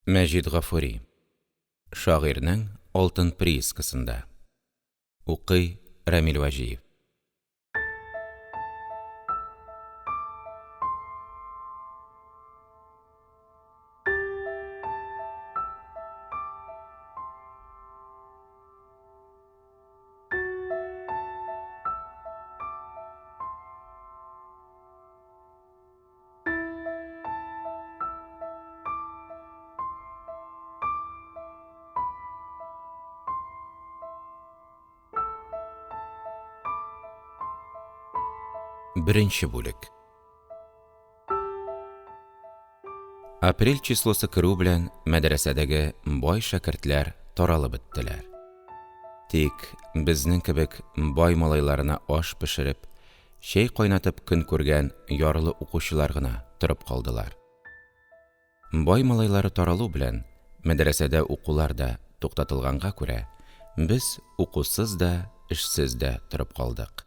Мәҗит Гафури. Шагыйрьнең алтын приискасында. Укый Рамил Вәҗиев. Беренче бүлек. Апрель числосы керү белән мәдрәсәдәге бай шәкертләр таралып беттеләр. Тик безнең кебек бай малайларына аш пешереп, чәй кайнатып көн күргән ярлы укучылар гына торып калдылар. Бай малайлары таралу белән мәдрәсәдә укулар да туктатылганга күрә, без укусыз да, эшсез дә торып калдык.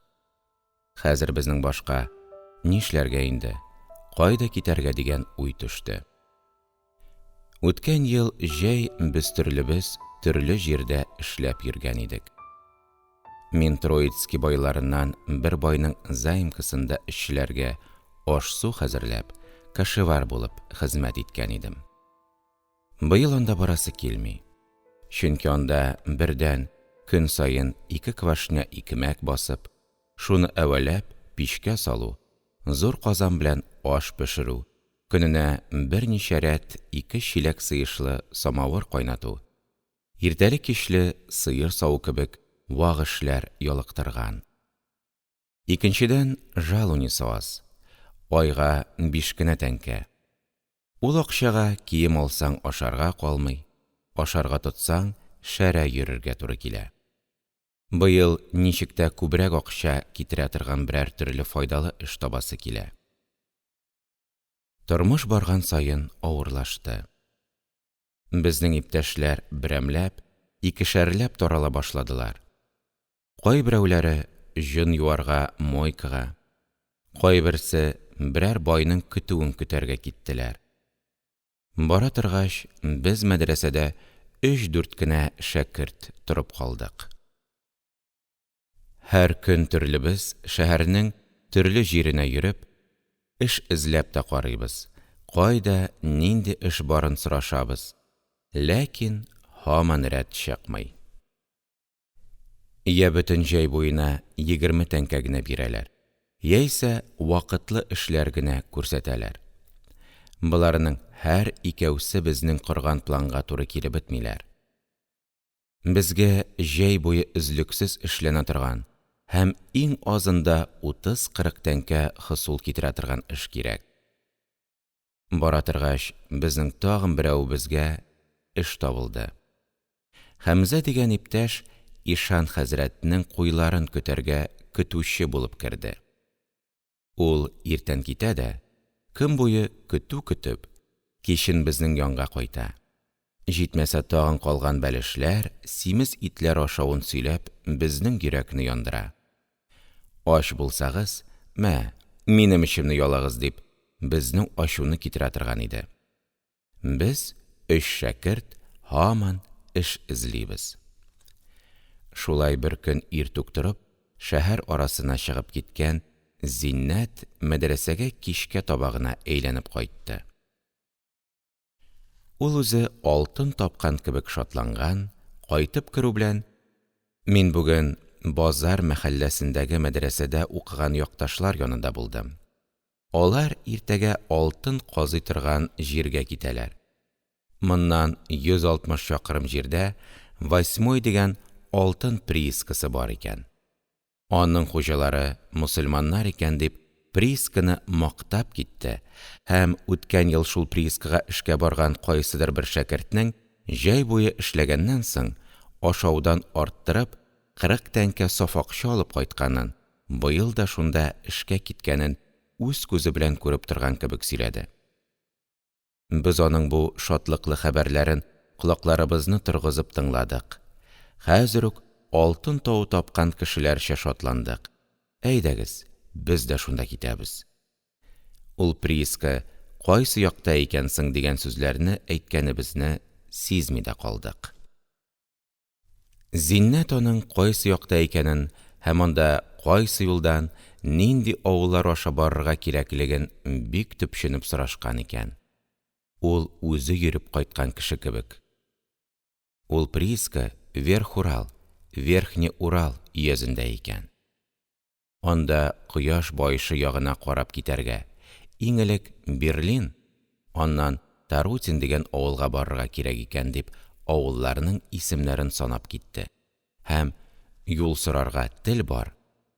Хәзер безнең башка нишләргә инде, кайда китәргә дигән уй төште. Үткән ел җәй без төрле җирдә эшләп йөргән идек. Мин Троицки байларыннан бер байның заимкасында эшчеләргә аш-су хәзерләп, кашевар булып хезмәт иткән идем. Быел анда барасы килми, чөнки анда бердән көн саен 2 квашня икмәк басып, шуны әвәләп пичкә салу, зур казан белән аш пешерү, көненә берничә рәт 2 чиләк сыешлы самавыр кайнату, иртәле-кичле сыер сау кебек вак эшләр ялыктырган. Икенчедән жалуниясе аз, айга 5 кенә тәңкә. Ул акчага кием алсаң ашарга калмый, ашарга тотсаң шәрә йөрергә туры килә. Быел ничек тә күбрәк акча китерә торган берәр төрле файдалы эш табасы килә. Тормыш барган саен авырлашты. Безнең иптәшләр берәмләп, икешәрләп тарала башладылар. Кайберәүләре җон юарга мойкага, кайберсе берәр байның көтүен көтәргә киттеләр. Бара торгач, без мәдрәсәдә 3-4 кенә шәкерт торып калдык. Һәр көн төрлебез шәһәрнең төрле җиренә йөреп, эш эзләп тә карыйбыз, кайда нинди эш барын сорашабыз, ләкин һаман рәт чыкмый. Я бөтен җәй буена 20 тәңкә генә бирәләр, яисә вакытлы эшләр генә күрсәтәләр. Буларның һәр икәүсе безнең корган планга туры килеп бетмиләр. Безгә җәй буе өзлексез эшләнә торган һәм иң азында 30-40 тәңкә хысул китерә торган эш кирәк. Бара торгач, безнең тагын берәү безгә эш табылды. Хәмзә дигән иптәш Ишан хәзрәтнең куйларын көтәргә көтүче булып керде. Ул иртән китә дә, көн буе көтү көтеп, кичен безнең янга кайта. Җитмәсә тагын калган бәлешләр, симез итләр ашавын сөйләп, безнең йөрәкне яндыра. Аш булсагыз, мә, минем эшемне ялагыз дип, безнең ачуны китерә торган иде. Без 3 шәкерт һаман эш эзлибез. Шулай бер көн иртүк торып, шәһәр арасына чыгып киткән Зиннәт мәдрәсәгә кичкә табагына әйләнеп кайтты. Ул үзе алтын тапкан кебек шатланган, кайтып керү белән, мин бүген базар мәхәлләсендәге мәдрәсәдә укыган якташлар янында булдым. Алар иртәгә алтын казый торган җиргә китәләр. Моннан 160 чакрым җирдә 8 дигән алтын приискасы бар икән. Аның хуҗалары мөселманнар икән дип, приисканы мактап китте һәм үткән ел шул приискага эшкә барган кайсыдыр бер шәкертнең җәй буе эшләгәннән соң ашаудан арттырып 40 тәңкә саф акча алып кайтканын, быел да шунда эшкә киткәнен үз күзе белән күреп торган кебек сөйләде. Без аның бу шатлыклы хәбәрләрен колакларыбызны торгызып тыңладык. Хәзер үк алтын тау тапкан кешеләрчә шатландык. Әйдәгез, без дә шунда китәбез. Ул прииска кайсы якта икәнсең» дигән сүзләрне әйткәнебезне сизми дә калдык. Зиннәт аның кайсы якта икәнен һәм анда кайсы юлдан, нинди авыллар аша барырга кирәклеген бик төпченеп сорашкан икән. Ул үзе йөреп кайткан кеше кебек. Ул прииска Верх-Урал, Верхний Урал өязендә икән. Анда кояш баешы ягына карап китәргә, иң элек Берлин, аннан Тарутин дигән авылга барырга кирәк икән дип, авылларның исемнәрен санап китте. Һәм юл сорарга тел бар,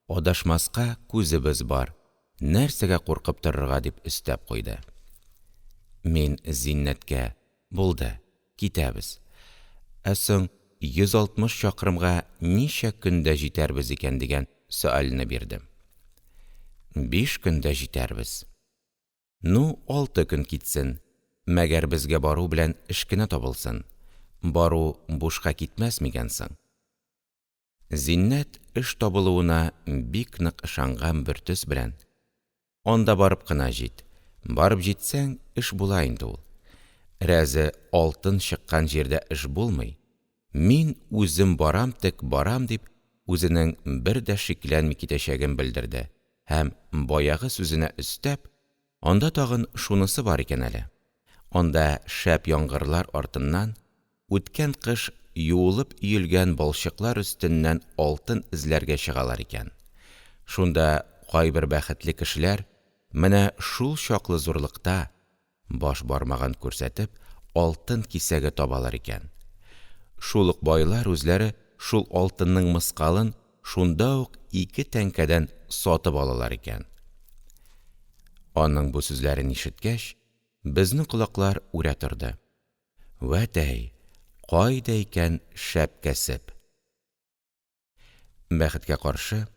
адашмаска күзебез бар, нәрсәгә куркып торырга дип өстәп куйды. Мин Зиннәткә: «Булды, китәбез. Ә соң 160 чакрымга ничә көндә җитәрбез икән?» дигән сөальне бирдем. «5 көндә җитәрбез». «Ну, 6 көн китсен, мәгәр безгә бару белән эш кенә табылсын. Бару бушка китмәс микән соң?» Зиннәт эш табылуына бик нык ышанган бер төс белән: «Анда барып кына җит. Барып җитсәң, эш була инде ул. Рәзе алтын чыккан җирдә эш булмый. Мин үзем барам тек барам» дип, үзенең бер дә шикләнми китәчәген белдерде һәм баягы сүзенә өстәп: «Анда тагын шунысы бар икән әле. Анда шәп яңгырлар артыннан, үткән кыш юылып өелгән балчыклар өстеннән алтын эзләргә чыгалар икән. Шунда кайбер бәхетле кешеләр менә шул чаклы зурлыкта, баш бармагын күрсәтеп, алтын кисәге табалар икән. Шул ук байлар үзләре шул алтынның мыскалын шунда ук 2 тәңкәдән сатып алалар икән». Аның бу сүзләрен ишеткәч, безнең колаклар үрә торды. «Вәтәй, кайда икән шәп кәсеп?» Бәхеткә каршы,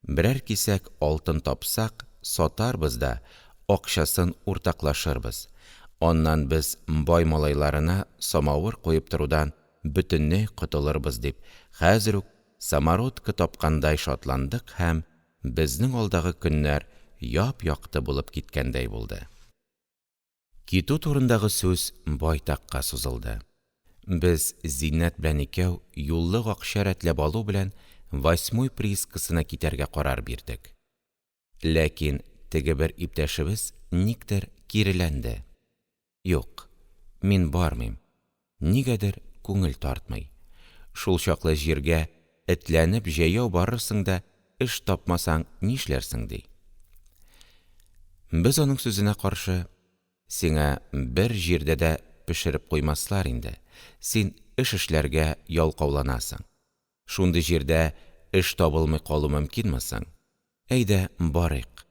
берәр кисәк алтын тапсак, сатарбыз да, акчасын уртаклашырбыз. Аннан без бай малайларына самавыр куеп торудан бөтенләй котылырбыз дип, хәзер үк самородкы тапкандай шатландык һәм безнең алдагы көннәр яп-якты булып киткәндәй булды. Китү турындагы сүз байтакка сузылды. Без Зиннәт белән икәү юллык акча рәтләп алу белән 8 приискасына китәргә карар бирдек. Ләкин теге бер иптәшебез никтер киреләнде. «Юк, мин бармыйм. Нигәдер күңел тартмый. Шул чаклы җиргә этләнеп җәяү барырсың да, эш тапмасаң нишләрсең?» ди. Без аның сүзенә каршы: «Сиңа бер җирдә дә пешереп куймаслар инде. Син эш эшләргә ялкауланасың. Шундый җирдә эш табылмый калу мөмкинме соң? Әйдә, барыйк.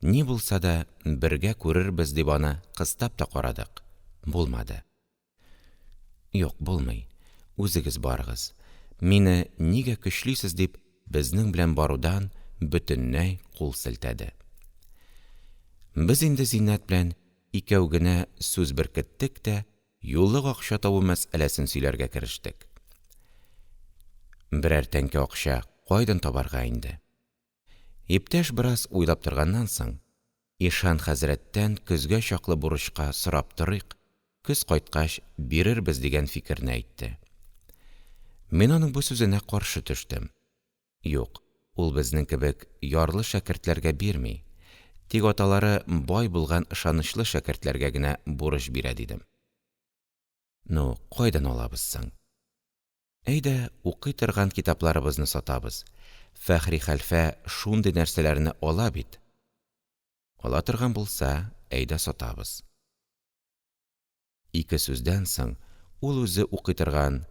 Ни булса да бергә күрербез» дип аны кыстап та карадык. Булмады. «Юк, булмый. Үзегез барыгыз. Мине нигә көчлисез?» дип, безнең белән барудан бөтенләй кул селтәде. Без инде Зиннәт белән икәү генә сүз беркеттек тә, юллык акча табу мәсьәләсен сөйләргә керештек. Берәр тәңкә акча кайдан табарга инде? Иптәш бераз уйлап торганнан соң: «Ишан хәзрәттән көзгә чаклы бурычка сорап торыйк, көз кайткач бирербез» дигән фикерне әйтте. Мин аның бу сүзенә каршы төштем. «Юк, ул безнең кебек ярлы шәкертләргә бирми, тик аталары бай булган ышанычлы шәкертләргә генә бурыч бирә» дидем. «Ну, кайдан алабыз соң?» «Әйдә, укый торган китапларыбызны сатабыз. Фәхри хәлфә шундый нәрсәләрне ала бит». «Ала торган булса, әйдә сатабыз». 2 сүздән соң ул үзе укый торган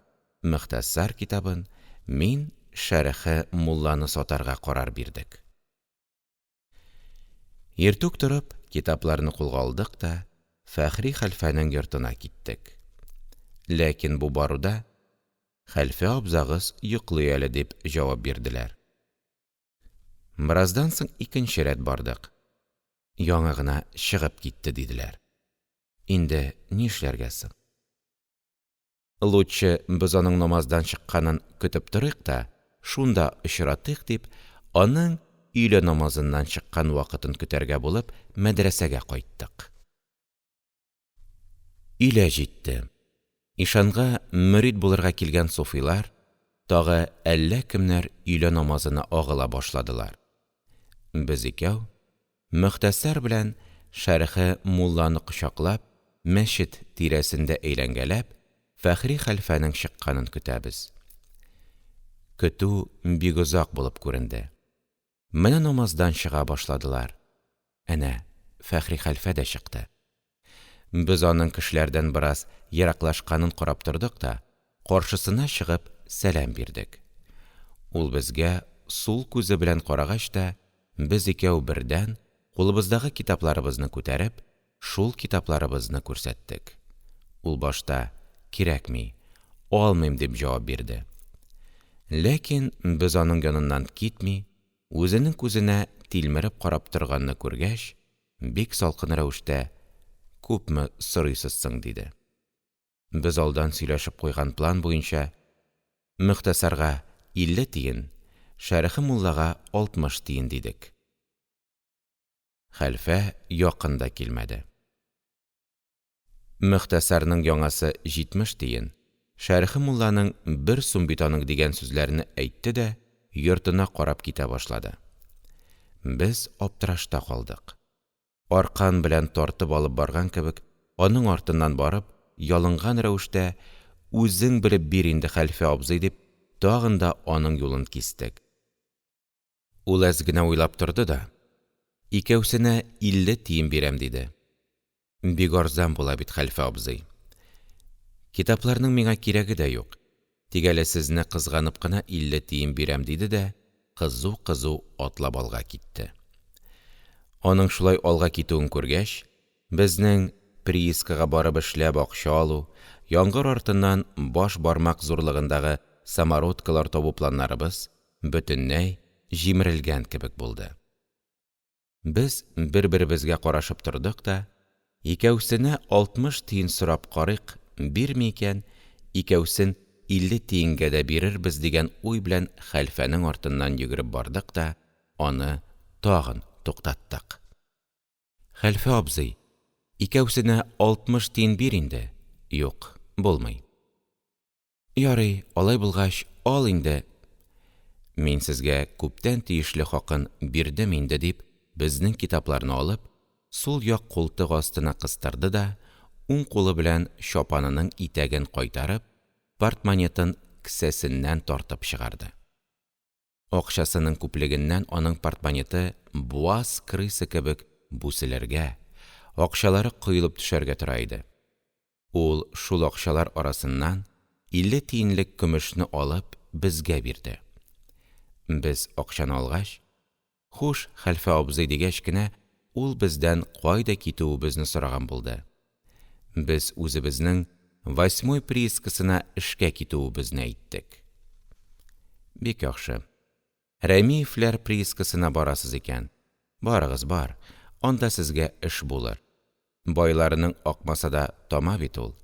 «Мөхтәсар» китабын, мин «Шәрехе мулла»ны сатарга карар бирдек. Иртүк торып, китапларны кулга алдык та Фәхри хәлфәнең йортына киттек. Ләкин бу баруда «Хәлфә абзагыз йоклый әле» дип җавап бирделәр. Бераздан соң икенче рәт бардык. «Яңа гына чыгып китте» диделәр. Инде нишләргә соң? «Лутчы без аның намаздан чыкканын көтеп торыйк та, шунда очратыйк» дип, аның өйлә намазыннан чыккан вакытын көтәргә булып, мәдрәсәгә кайттык. Өйлә җитте. Ишанга мөрид булырга килгән суфилар, тагы әллә кемнәр өйлә намазына агыла башладылар. Без икәү, Мөхтәсар белән Шәрехе мулланы кочаклап, мәчет тирәсендә әйләнгәләп, Фәхри хәлфәнең чыкканын көтәбез. Көтү бик озак булып күренде. Менә намаздан чыга башладылар. Әнә, Фәхри хәлфә дә чыкты. Без аның кешеләрдән бераз ераклашканын карап тордык та, каршысына чыгып сәлам бирдек. Ул безгә сул күзе белән карагач та, без икәү бердән, кулыбыздагы китапларыбызны күтәреп, шул китапларыбызны күрсәттек. Ул башта «Кирәкми, алмыйм» дип җавап бирде. Ләкин без аның яныннан китми, үзенең күзенә тилмереп карап торганны күргәч, бик салкын рәвештә «Күпме сорыйсыз соң?» диде. Без алдан сөйләшеп куйган план буенча Мөхтәсарга 50 тиен, Шәрехе муллага 60 тиен дидек. Хәлфә якында килмәде. Мөхтәсарның яңасы 70 тиен, Шәрехе мулланың 1 сум бит аның дигән сүзләрне әйтте дә, йортына карап китә башлады. Без аптырашта калдык. Аркан белән тартып алып барган кебек, аның артыннан барып, ялынган рәвештә «Үзең белеп бир инде, хәлфә абзый» дип, тагын да аның юлын кистек. Ул әз генә уйлап торды да, «Икәүсенә 50 тиен бирәм» диде. «Бик арзан була бит, хәлфә абзый. Китапларның миңа кирәге дә юк. Тик әле сезне кызганып кына 50 тиен бирәм» диде дә, кызу-кызу атлап алга китте. Аның шулай алга китүен күргәч, безнең приискага барып эшләп акча алу, яңгыр артыннан баш бармак зурлыгындагы самородкалар табу планнарыбыз бөтенләй җимерелгән кебек булды. Без бер-беребезгә карашып тордык та, икәүсенә 60 тиен сорап карыйк, бирми икән, икәүсен 50 тиенгә дә бирербез дигән уй белән хәлфәнең артыннан йөгереп бардык та, аны тагын туктаттык. «Хәлфә абзый, икәүсенә 60 тиен бир инде». «Юк, булмый». «Ярый, алай булгач, ал инде». «Мин сезгә күптән тиешле хакын бирдем инде» дип, безнең китапларны алып, сул як култык астына кыстырды да, уң кулы белән чапанының итәген кайтарып, портмонетын кесәсеннән тартып чыгарды. Акчасының күплегеннән аның портмонеты буаз крыса кебек бүселергә, акчалары коелып төшәргә тора иде. Ул шул акчалар арасыннан 50 тиенлек көмешне алып безгә бирде. Без акчаны алгач, «Хуш, хәлфә абзый» дигәч кенә, ул бездән кайда китүебезне сораган булды. Без үзебезнең 8 приискасына эшкә китүебезне әйттек. «Бик яхшы. Рәмиевләр приискасына барасыз икән. Барыгыз, бар, анда сезгә эш булыр. Байларының акмаса да тама бит ул.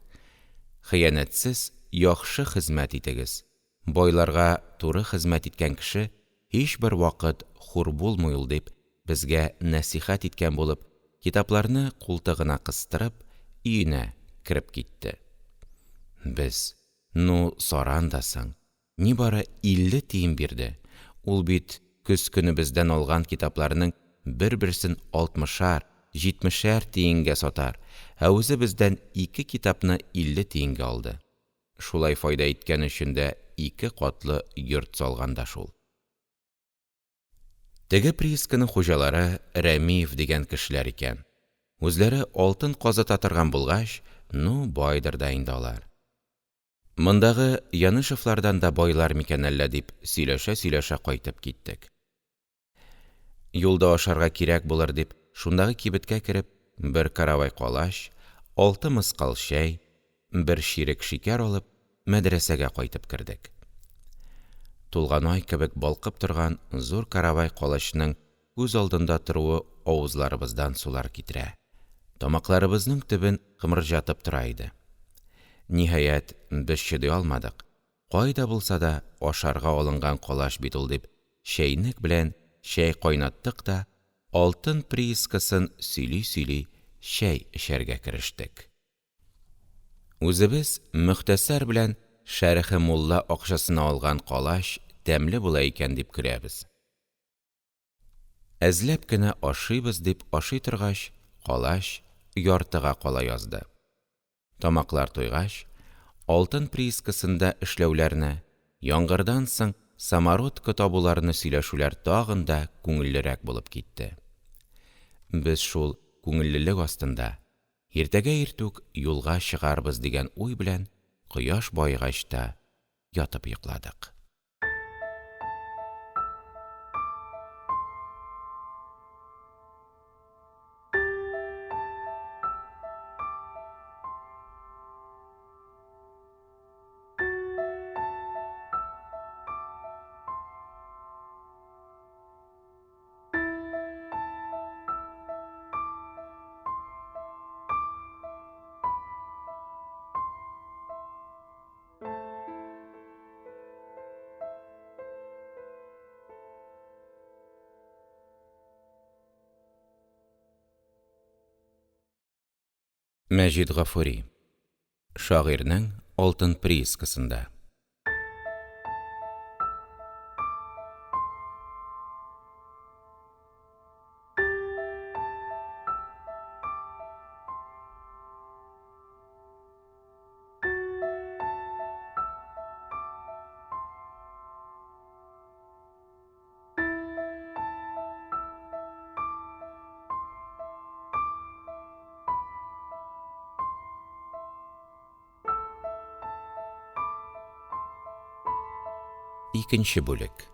Хыянәтсез, яхшы хезмәт итегез. Байларга туры хезмәт иткән кеше һичбер вакыт хур булмый ул» дип, безгә нәсихәт иткән булып, китапларны култыгына кыстырып, өенә кереп китте. Без: «Ну, саран да соң, нибары 50 тиен бирде. Ул бит көз көне бездән алган китапларның бер-берсен 60-ар, 70-әр тиенгә сатар, ә үзе бездән 2 китапны 50 тиенгә алды. Шулай файда иткән өчен дә 2 катлы йорт салган да шул». Теге приисканың хуҗалары Рәмиев дигән кешеләр икән. Үзләре алтын казыта торган булгач, ну, байдыр да инде алар. Мондагы Янышевлардан да байлар микән әллә дип сөйләшә-сөйләшә кайтып киттек. Юлда ашарга кирәк булыр дип, шундагы кибеткә кереп, 1 каравай калач, 6 мыскал чәй, 1 чирек шикәр алып, мәдрәсәгә кайтып кердек. Тулган ай кебек балкып торган зур каравай калачның күз алдында торуы авызларыбыздан сулар китерә. Тамакларыбызның төбен кымырҗатып тора иде. Ниһаять, без чыдый алмадык. Кайда булса да ашарга алынган калач бит ул дип, чәйнек белән чәй кайнаттык та, алтын приискасын сөйли-сөйли чәй эчәргә керештек. Үзебез мөхтәсәр белән шәрехе мулла акчасына алган калач тәмле була икән дип көләбез. Әзләп кенә ашыйбыз дип ашый торгач, калач яртыга кала язды. Тамаклар туйгач, алтын приискасында эшләүләрне, яңгырдан соң самородкы табуларны сөйләшүләр тагын да күңеллерәк булып китте. Без шул күңеллелек астында иртәгә иртүк юлга чыгарбыз дигән уй белән кояш баегач та ятып йокладык. Мәҗит Гафури. Шагыйрьнең алтын приискасында. Икенче бүлек.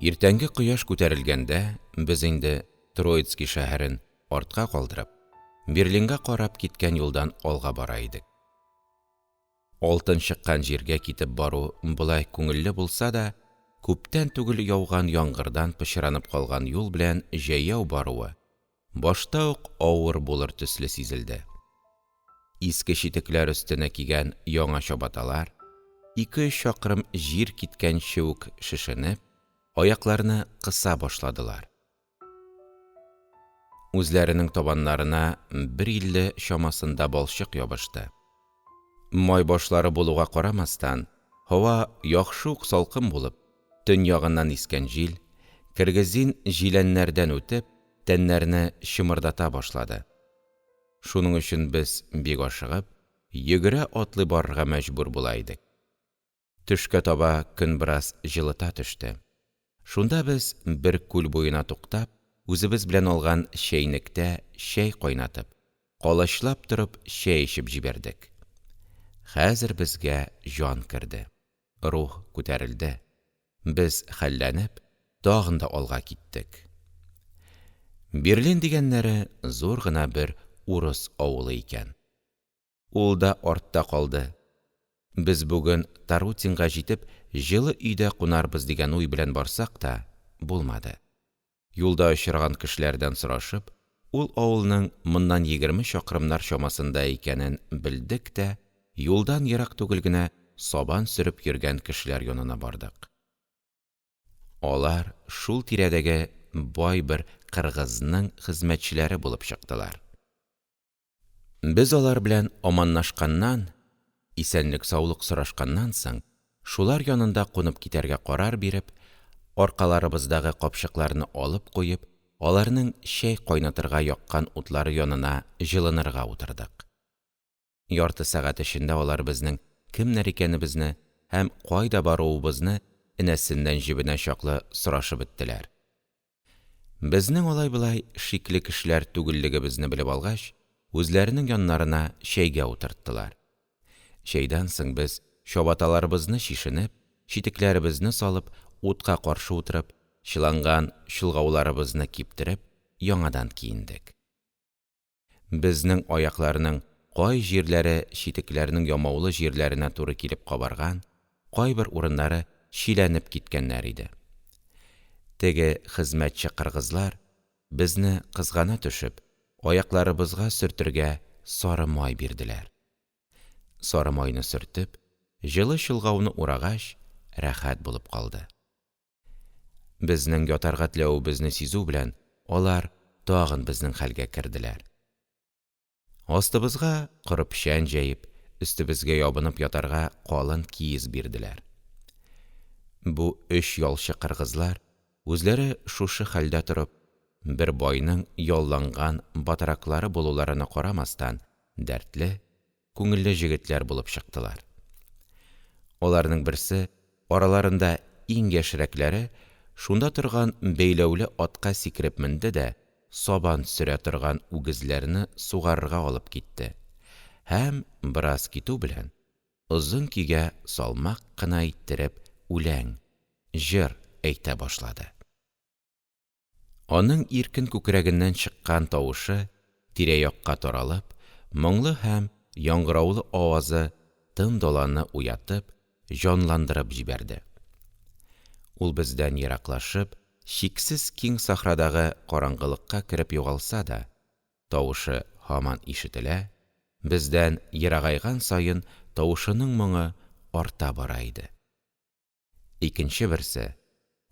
Иртәнге кояш күтәрелгәндә, без инде Троицки шәһәрен артка калдырып, Берлинга карап киткән юлдан алга бара идек. Алтын чыккан җиргә китеп бару болай күңелле булса да, күптән түгел яуган яңгырдан пычранып калган юл белән җәяү баруы башта ук авыр булыр төсле сизелде. Иске читекләр өстенә кигән яңа чабаталар, 2-3 чакрым җир киткәнче үк шешенеп, аякларны кыса башладылар. Үзләренең табаннарына 150 чамасында балчык ябышты. Май башлары булуга карамастан, һава яхшы ук салкын булып, төн ягыннан искән җил, кергезин җиләннәрдән үтеп, тәннәрне чымырдата башлады. Шуның өчен без бик ашыгып, йөгерә атлый барырга мәҗбүр була идек. Төшкә таба көн бераз җылыта төште. Шунда без бер күл буена туктап, үзебез белән алган чәйнектә чәй кайнатып, калачлап торып чәй эчеп җибәрдек. Хәзер безгә җан керде, рух күтәрелде. Без хәлләнеп, тагын да алга киттек. Берлин дигәннәре зур гына бер урыс авылы икән. Ул да артта калды. Без бүген Тарутинга җитеп, җылы өйдә кунарбыз дигән уй белән барсак та, булмады. Юлда очраган кешеләрдән сорашып, ул авылның моннан 20 чакрымнар чамасында икәнен белдек тә, юлдан ерак түгел генә сабан сөреп йөргән кешеләр янына бардык. Алар шул тирәдәге бай бер кыргызның хезмәтчеләре булып чыктылар. Без алар белән аманлашканнан, исәнлек-саулык сорашканнан соң, шулар янында кунып китәргә карар биреп, аркаларыбыздагы капчыкларны алып куеп, аларның чәй кайнатырга яккан утлары янына җылынырга утырдык. Ярты сәгать эчендә алар безнең кемнәр икәнебезне һәм кайда баруыбызны энәсеннән җибенә чаклы сорашып беттеләр. Безнең алай-болай шикле кешеләр түгеллегебезне белеп алгач, үзләренең яннарына чәйгә утырттылар. Чәйдән соң без чабаталарыбызны чишенеп, читекләребезне салып, утка каршы утырып, чыланган чолгауларыбызны киптереп, яңадан киендек. Безнең аякларның кай җирләре читекләрнең ямаулы җирләренә туры килеп кабарган, кайбер урыннары чиләнеп киткәннәр иде. Теге хезмәтче кыргызлар безне кызгана төшеп, аякларыбызга сөртергә сары май бирделәр. Сары майны сөртеп, җылы чолгауны урагач, рәхәт булып калды. Безнең ятарга теләвебезне сизү белән, алар тагын безнең хәлгә керделәр. Астыбызга коры печән җәеп, өстебезгә ябынып ятарга калын киез бирделәр. Бу 3 ялчы кыргызлар, үзләре шушы хәлдә торып, бер байның ялланган батраклары булуларына карамастан, дәртле, күңелле җегетләр булып чыктылар. Аларның берсе, араларында иң яшьрәкләре, шунда торган бәйләүле атка сикереп менде дә, сабан сөрә торган үгезләрне сугарырга алып китте һәм бераз китү белән, озын көйгә салмак кына иттереп үләң, җыр әйтә башлады. Аның иркен күкрәгеннән чыккан тавышы тирә-якка таралып, моңлы һәм яңгыраулы авазы тын даланы уятып, җанландырып җибәрде. Ул бездән ераклашып, чиксез киң сахрадагы караңгылыкка кереп югалса да, тавышы һаман ишетелә, бездән ерагайган саен тавышының моңы арта бара иде. Икенче берсе,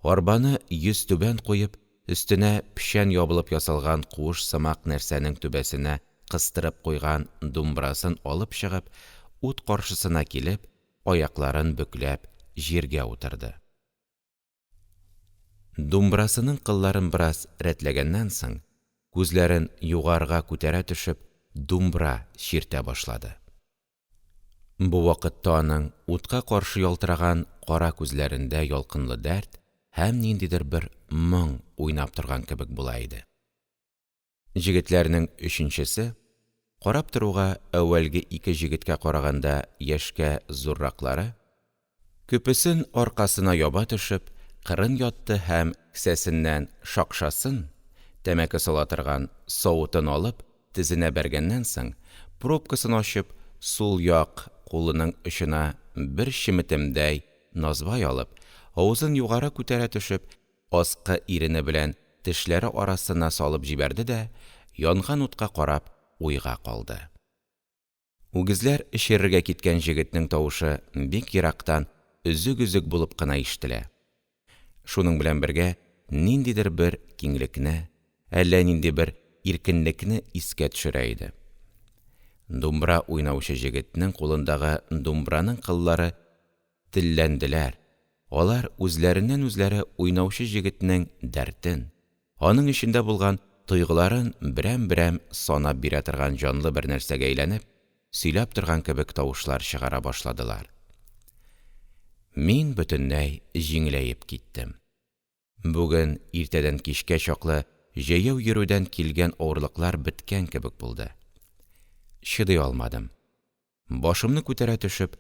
арбаны йөзтүбән куеп, өстенә печән ябылып ясалган куыш сымак нәрсәнең түбәсенә кыстырып куйган думбрасын алып чыгып, ут каршысына килеп, аякларын бөкләп, җиргә утырды. Думбрасының кылларын бераз рәтләгәннән соң, күзләрен югарыга күтәрә төшеп, думбра чиртә башлады. Бу вакытта аның утка каршы ялтыраган кара күзләрендә ялкынлы дәрт һәм ниндидер бер моң уйнап торган кебек була иде. Җегетләрнең өченчесе, карап торуга әүвәлге 2 җегеткә караганда яшькә зурраклары, көпесен аркасына яба төшеп, кырын ятты һәм кесәсеннән шакшасын, тәмәке сала торган савытын алып, тезенә бәргәннән соң, пробкасын ачып, сул як кулының очына бер чеметемдәй назбай алып, авызын югары күтәрә төшеп, аскы ирене белән тешләре арасына салып җибәрде дә, янган утка карап уйга калды. Үгезләр эчерергә киткән җегетнең тавышы бик ерактан өзек-өзек булып кына ишетелә. Шуның белән бергә ниндидер бер киңлекне, әллә нинди бер иркенлекне искә төшерә иде. Думбра уйнаучы җегетнең кулындагы думбраның кыллары телләнделәр. Алар үзләреннән үзләре уйнаучы җегетнең дәртен, аның эчендә булган тойгыларын берәм-берәм санап бирә торган җанлы бер нәрсәгә әйләнеп, сөйләп торган кебек тавышлар чыгара башладылар. Мин бөтенләй җиңеләеп киттем. Бүген иртәдән кичкә чаклы җәяү йөрүдән килгән авырлыклар беткән кебек булды. Чыдый алмадым. Башымны күтәрә төшеп,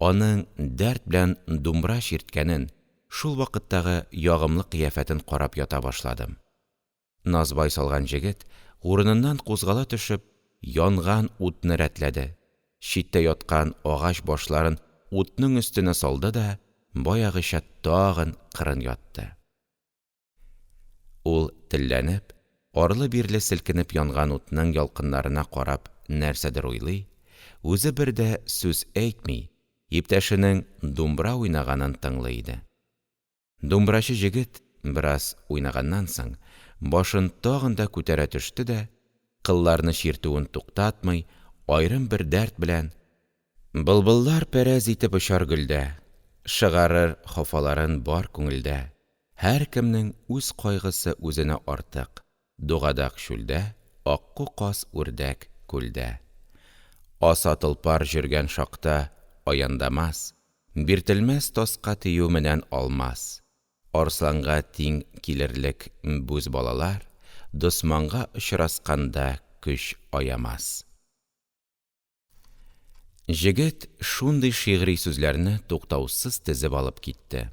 аның дәрт белән думбра чирткәнен, шул вакыттагы ягымлы кыяфәтен карап ята башладым. Назбай салган җегет урыныннан кузгала төшеп, янган утны рәтләде. Читтә яткан агач башларын утның өстенә салды да, баягыча тагын кырын ятты. Ул телләнеп, арлы-бирле селкенеп янган утның ялкыннарына карап нәрсәдер уйлый, үзе бер дә сүз әйтми, иптәшенең думбра уйнаганын тыңлый иде. Думбрачы җегет бераз уйнаганнан соң, башын тагын да күтәрә төште дә, кылларны чиртүен туктатмый, аерым бер дәрт белән: «Былбыллар пәрәз итеп очар гөлдә, шыгарыр хафаларын бар күңелдә, һәркемнең үз кайгысы үзенә артык, дугадак чүлдә, акку каз үрдәк күлдә. Аса толпар җөргән шакта аяндамас, биртелмәс таска тию менән алмас. Арсланга тиң килерлек бүз балалар, дусманга очрасканда көч аямас». Җегет шундый шигъри сүзләрне туктаусыз тезеп алып китте.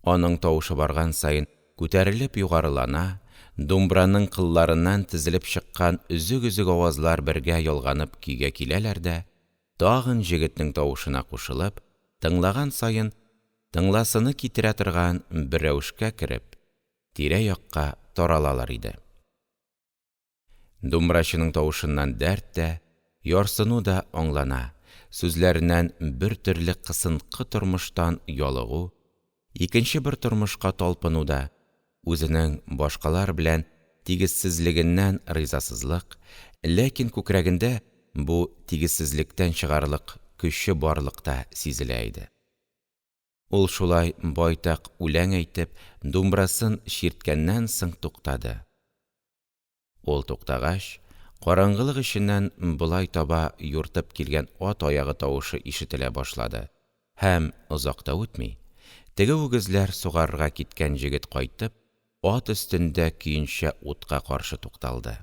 Аның тавышы барган саен күтәрелеп югарылана, думбраның кылларыннан тезелеп чыккан өзек-өзек авазлар бергә ялганып көйгә киләләр дә, тагын җегетнең тавышына кушылып, тыңлаган саен тыңласыны китерә торган бер рәвешкә кереп, тирә-якка таралалар иде. Думбрачының тавышыннан дәрт тә, ярсыну да аңлана, сүзләреннән бер төрле кысынкы тормыштан ялыгу, икенче бер тормышка талпыну да, үзенең башкалар белән тигезсезлегеннән ризасызлык, ләкин күкрәгендә бу тигезсезлектән чыгарлык көче барлыкта сизелә иде. Ул шулай байтак үләң әйтеп, думбрасын чирткәннән соң туктады. Ул туктагач, караңгылык эченнән болай таба юртып килгән ат аягы тавышы ишетелә башлады һәм озак та үтми, теге үгезләр сугарырга киткән җегет кайтып, ат өстендә көенчә утка каршы тукталды.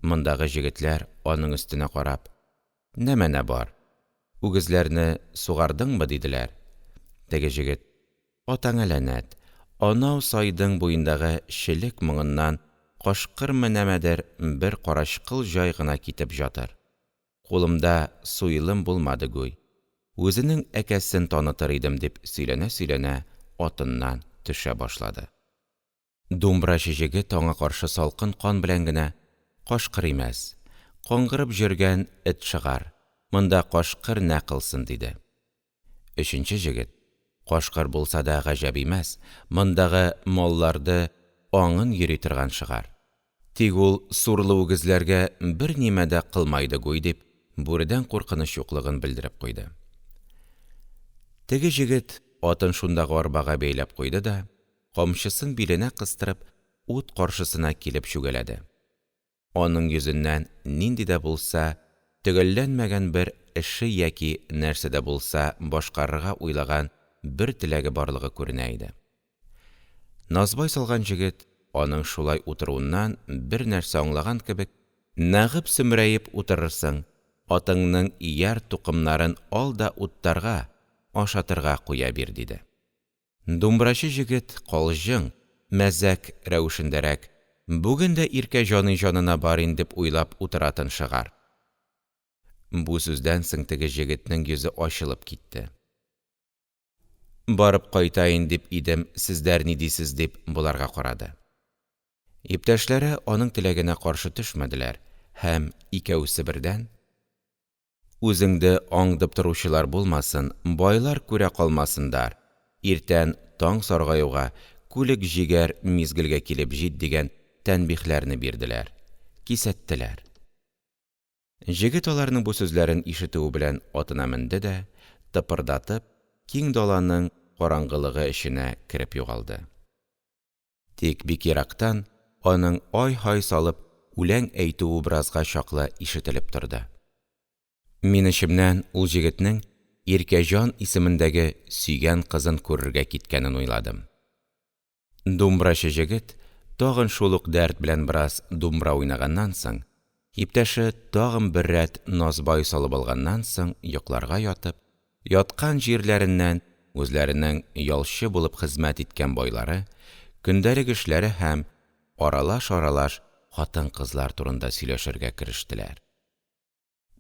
Мондагы җегетләр аның өстенә карап: «Нәмәнә бар? Үгезләрне сугардыңмы?» – диделәр. Теге җегет: «Атаңа ләнәт, анау сайдың буендагы челек моңыннан кашкырмы нәмәдер бер карачкыл җай гына китеп жатыр. Кулымда суйлым булмады гуй. Үзенең әкәсен танытыр идем», – дип сөйләнә-сөйләнә атыннан төшә башлады. Думбрачы җегет аңа каршы салкын кан белән генә: «Кашкыр имәс, каңгырып җөргән эт шыгар, монда кашкыр нә кылсын?» – диде. Өченче җегет: «Кашкыр булса да гаҗәп имәс, мондагы малларды аңын йөри торган шыгар. Тик ул сурлы үгезләргә бер нимә дә кылмайды гуй», – дип, бүредән куркыныч юклыгын белдереп куйды. Теге җегет атын шундагы арбага бәйләп куйды да, камчысын биленә кыстырып, ут каршысына килеп чүгәләде. Аның йөзеннән нинди дә булса төгәлләнмәгән бер эше яки нәрсә дә булса башкарырга уйлаган бер теләге барлыгы күренә иде. Назбай салган җегет, аның шулай утыруыннан бер нәрсә аңлаган кебек: «Нәгып сөмрәеп утырырсың, атыңның ияр тукымнарын ал да уттарга, ашатырга куя бир», – диде. Думбрачы җегет калҗың, мәзәк рәвешендәрәк: «Бүген дә Иркә җаный җанына барин», – дип уйлап утыратын шыгар. Бу сүздән соң теге җегетнең йөзе ачылып китте. «Барып кайтайын дип идем, сездәр ни дисез?» – дип боларга карады. Иптәшләре аның теләгенә каршы төшмәделәр һәм икәүсе бердән: «Үзеңде аңдып торучылар булмасын, байлар күрә калмасындар, иртән таң саргаюга күлек җигәр мизгелгә килеп җит», – дигән тәнбиһләрне бирделәр, кисәттеләр. Җегет аларның бу сүзләрен ишетү белән атына менде дә, тыпырдатып, киң даланың караңгылыгы эченә кереп югалды. Тик бик ерактан аның ай-һай салып үләң әйтүе беразга чаклы ишетелеп торды. Мин эчемнән ул җегетнең Иркәҗан исемендәге сөйгән кызын күрергә киткәнен уйладым. Думбрачы җегет тагын шул ук дәрт белән бераз думбра уйнаганнан соң, иптәше тагын бер рәт насвай салып алганнан соң йокларга ятып, яткан җирләреннән үзләренең ялчы булып хезмәт иткән байлары, көндәлек эшләре һәм аралаш-аралаш хатын-кызлар турында сөйләшергә керештеләр.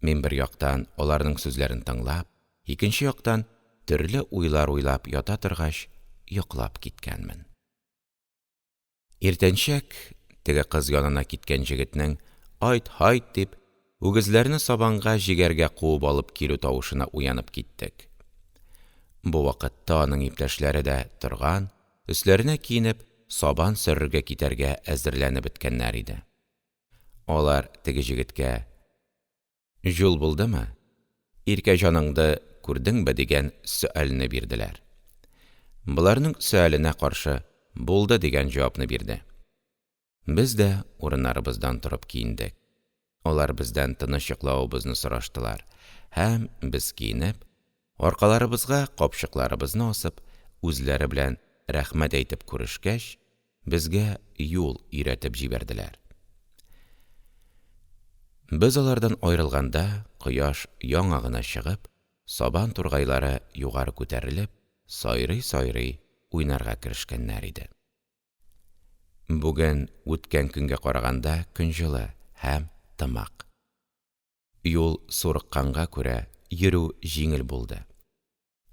Мин бер яктан аларның сүзләрен тыңлап, икенче яктан төрле уйлар уйлап ята торгач, йоклап киткәнмен. Иртәнчәк теге кыз янына киткән җегетнең «Айт-хайт» дип, үгезләрне сабанга җигәргә куып алып килү тавышына уянып киттек. Бу вакытта аның иптәшләре дә торган, өсләренә киенеп, сабан сөрергә китәргә әзерләнеп беткәннәр иде. Алар теге җегеткә: «Җул булдымы? Иркәҗаныңды күрдеңбе?» – дигән сөальне бирделәр. Боларның сөаленә каршы «Булды» дигән җавапны бирде. Без дә урыннарыбыздан торып киендек. Алар бездән тыныч йоклавыбызны сораштылар һәм без киенеп, аркаларыбызга капчыкларыбызны асып, үзләре белән рәхмәт әйтеп күрешкәч, безгә юл өйрәтеп җибәрделәр. Без алардан аерылганда, кояш яңа гына чыгып, сабан тургайлары югары күтәрелеп, сайрый-сайрый уйнарга керешкәннәр иде. Бүген үткән көнгә караганда көн җылы һәм тымык. Юл сурыкканга күрә йөрү җиңел булды.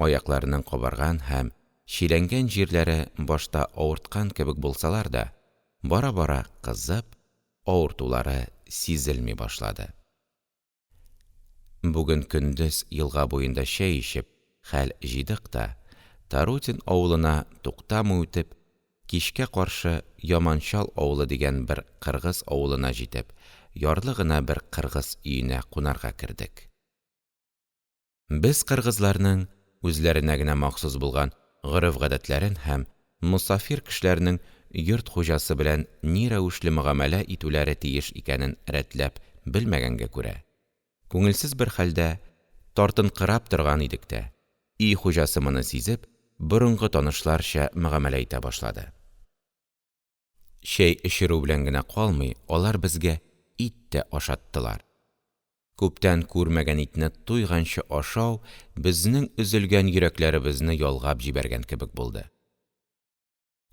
Аякларының кабарган һәм чиләнгән җирләре башта авырткан кебек булсалар да, бара-бара кызып, авыртулары сизелми башлады. Бүген көндез елга буенда чәй эчеп, хәл җыйдык та, Тарутин авылына туктамый үтеп, кичкә каршы Яманчал авылы дигән бер кыргыз авылына җитеп, ярлы гына бер кыргыз өенә кунарга кердек. Без кыргызларның үзләренә генә махсус булган гореф-гадәтләрен һәм мусафир кешеләрнең йорт хуҗасы белән ни рәвешле мөгамәлә итүләре тиеш икәнен рәтләп белмәгәнгә күрә, күңелсез бер хәлдә тартынкырап торган идек тә, өй хуҗасы моны сизеп, борынгы танышларча мөгамәлә итә башлады. Чәй эчерү белән генә калмый, алар безгә ит тә ашаттылар. Күптән күрмәгән итне туйганчы ашау безнең өзелгән йөрәкләребезне ялгап җибәргән кебек булды.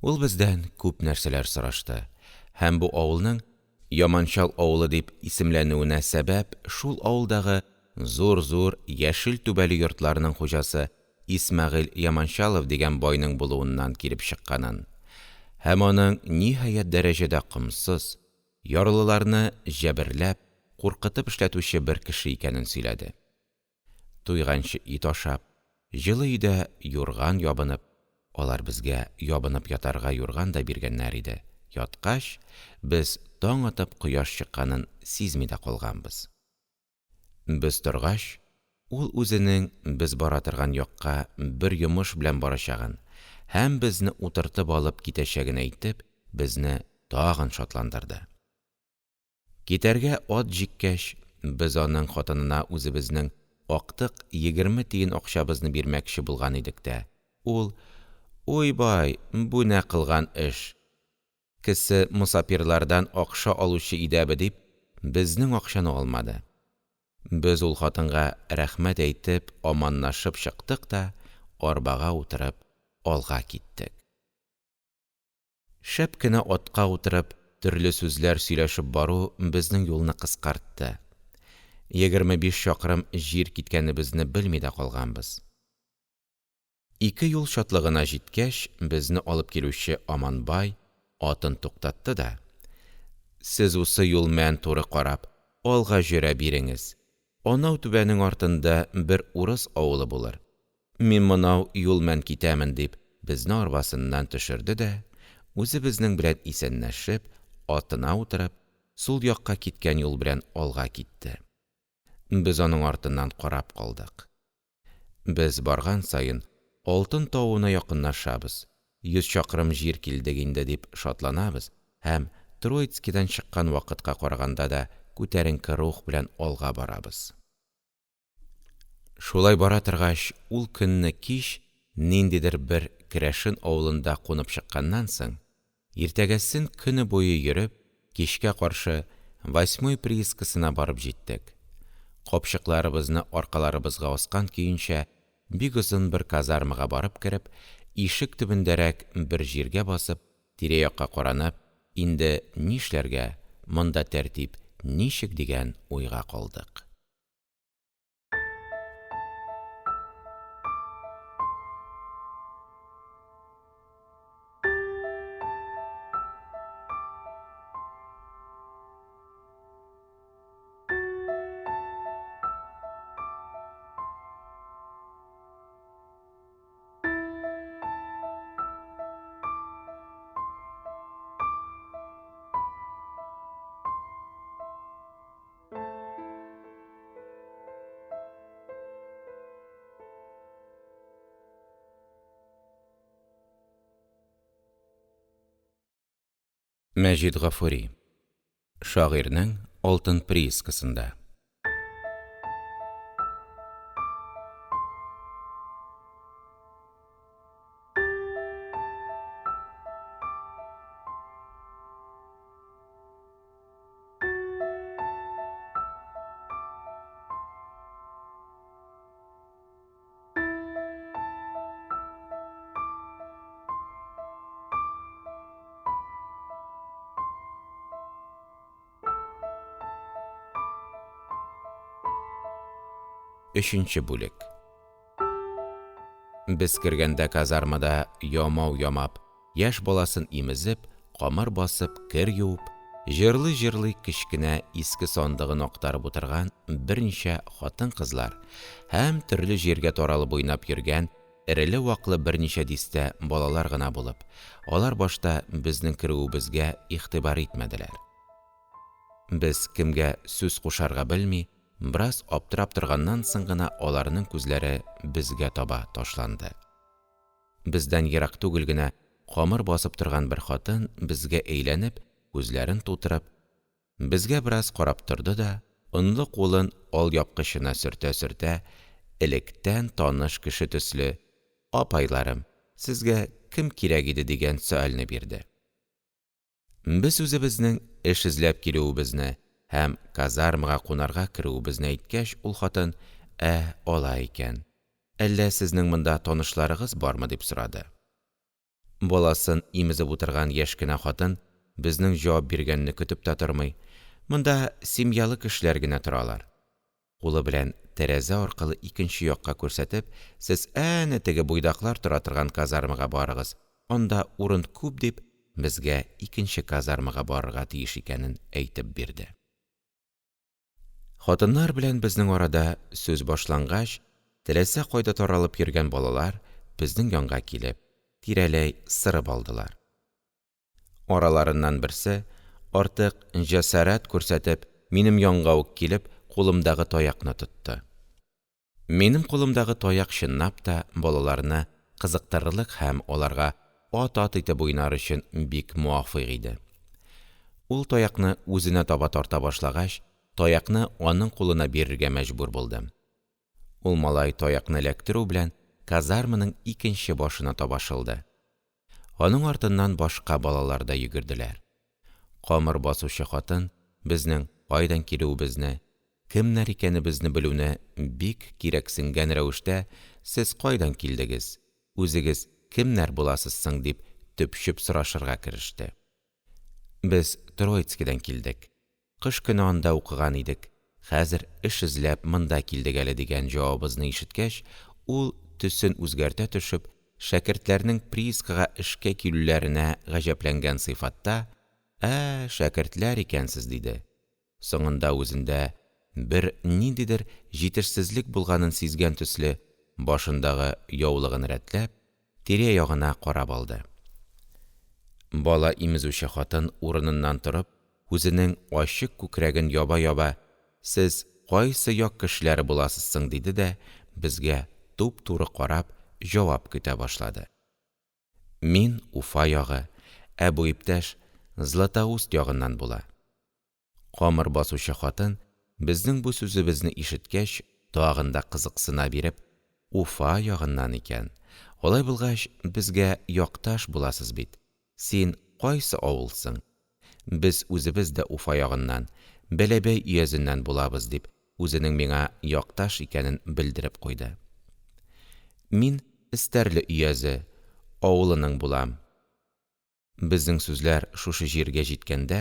Ул бездән күп нәрсәләр сорашты һәм бу авылның Яманчал авылы дип исемләнүенә сәбәп шул авылдагы зур-зур яшел түбәле йортларның хуҗасы Исмәгыйль Яманчалов дигән байның булуыннан килеп чыкканын һәм аның ниһаять дәрәҗәдә комсыз, ярлыларны җәберләп, куркытып эшләтүче бер кеше икәнен сөйләде. Туйганчы ит ашап, җылы өйдә юрган ябынып, алар безгә ябынып ятарга юрган да биргәннәр иде. Яткач, без таң атып кояш чыкканын сизми дә калганбыз. Без торгач, ул үзенең без бара торган якка бер йомыш белән барачагын һәм безне утыртып алып китәчәген әйтеп, безне тагын шатландырды. Китәргә ат җиккәч, без аның хатынына үзебезнең актык 20 тиен акчабызны бирмәкче булган идек тә, ул: «Уй бай, бу нә кылган эш? Кесе мусапирлардан акча алучы идәбе» дип, безнең акчаны алмады. Без ул хатынга рәхмәт әйтеп, аманлашып чыктык та, арбага утырып, алга киттек. Шәп кенә атка утырып, төрле сүзләр сөйләшеп бару безнең юлны кыскартты. 25 чакрым җир киткәнебезне белми дә калганбыз. 2 юл шатлыгына җиткәч, безне алып килүче Аманбай атын туктатты да: «Сез усы юл мән туры карап, алга җөрә биреңез. Анау түбәнең артында бер урыс авылы булыр. Мин монау юл мән китәмен» дип, безне арбасыннан төшерде дә, үзе безнең белән исәнләшеп, атына утырып, сул якка киткән юл белән алга китте. Без аның артыннан карап калдык. Без барган саен Алтын тавына якынлашабыз. 100 чакрым җир килдек инде дип шатланабыз һәм Троицкидан чыккан вакытка караганда да күтәренке рух белән алга барабыз. Шулай бара торгач, ул көнне кич ниндидер бер керәшен авылында кунып чыкканнан соң, иртәгәсен көне буе йөреп, кичкә каршы 8 приискасына барып җиттек. Капчыкларыбызны аркаларыбызга аскан көенчә, бик озын бер казармага барып кереп, ишек төбендәрәк бер җиргә басып, тирә-якка каранып, инде нишләргә, монда тәртип ничек дигән уйга калдык. Мәҗит Гафури. Шагыйрьнең алтын приискасында. Өченче бүлек. Без кергәндә казармада ямау ямап, яшь баласын имезеп, камыр басып, кер юып, җырлый-җырлый кечкенә иске сандыгын актарып утырган берничә хатын-кызлар һәм төрле җиргә таралып уйнап йөргән эреле-ваклы берничә дистә балалар гына булып, алар башта безнең керүебезгә игътибар итмәделәр. Без кемгә сүз кушарга белми, бераз аптырап торганнан соң гына аларның күзләре безгә таба ташланды. Бездән ерак түгел генә камыр басып торган бер хатын безгә әйләнеп, күзләрен тутырып, безгә бераз карап торды да, онлы кулын алъяпкычына сөртә-сөртә, электән таныш кеше төсле: «Апайларым, сезгә кем кирәк иде?» дигән сөальне бирде. Без үзебезнең эш эзләп килүебезне һәм казармага кунарга керүебезне әйткәч, ул хатын: алай икән. Әллә сезнең монда танышларыгыз бармы?» дип сорады. Баласын имезеп утырган яшь кенә хатын, безнең җавап биргәнне көтеп тә тормый: «Монда семьялы кешеләр генә торалар». Кулы белән тәрәзә аркылы икенче якка күрсәтеп: «Сез әнә теге буйдаклар тора торган казармага барыгыз, анда урын күп», дип, безгә икенче казармага барырга тиеш икәнен әйтеп бирде. Хатыннар белән безнең арада сүз башлангач, теләсә кайда таралып йөргән балалар безнең янга килеп, тирәләй сырып алдылар. Араларыннан берсе, артык җәсарәт күрсәтеп, минем янга ук килеп, кулымдагы таякны тотты. Минем кулымдагы таяк чынлап та балаларны кызыктырырлык һәм аларга ат итеп уйнар өчен бик муафик иде. Ул таякны үзенә таба тарта башлагач, таякны аның кулына бирергә мәҗбүр булдым. Ул малай таякны эләктерү белән казарманың икенче башына таба шылды. Аның артыннан башка балалар да йөгерделәр. Камыр басучы хатын безнең кайдан килүебезне, кемнәр икәнебезне белүне бик кирәксенгән рәвештә: «Сез кайдан килдегез? Үзегез кемнәр буласыз соң?» дип төпчеп сорашырга кереште. Без Троицкидан килдек. Кыш көне анда укыган идек. Хәзер эш эзләп монда килдек әле дигән җавабыбызны ишеткәч, ул төсен үзгәртә төшеп, шәкертләрнең приискага эшкә килүләренә гаҗәпләнгән сыйфатта: «Шәкертләр икәнсез», – диде. Соңында үзендә бер ниндидер җитешсезлек булганын сизгән төсле, башындагы яулыгын рәтләп, тирә-ягына карап алды. Бала имезүче хатын урыныннан торып, үзенең ачык күкрәген яба-яба: «Сез кайсы як кешеләре буласыз соң?» – диде дә, безгә туп-туры карап, җавап көтә башлады. «Мин Уфа ягы, бу иптәш Златоуст ягыннан була». Камыр басучы хатын безнең бу сүзебезне ишеткәч, тагын да кызыксына биреп: «Уфа ягыннан икән. Алай булгач, безгә якташ буласыз бит. Син кайсы авылсың?» «Без үзебез дә Уфа ягыннан, Бәләбәй өязеннән булабыз», – дип, үзенең миңа якташ икәнен белдереп куйды. «Мин Эстәрле өязе авылының булам». Безнең сүзләр шушы җиргә җиткәндә,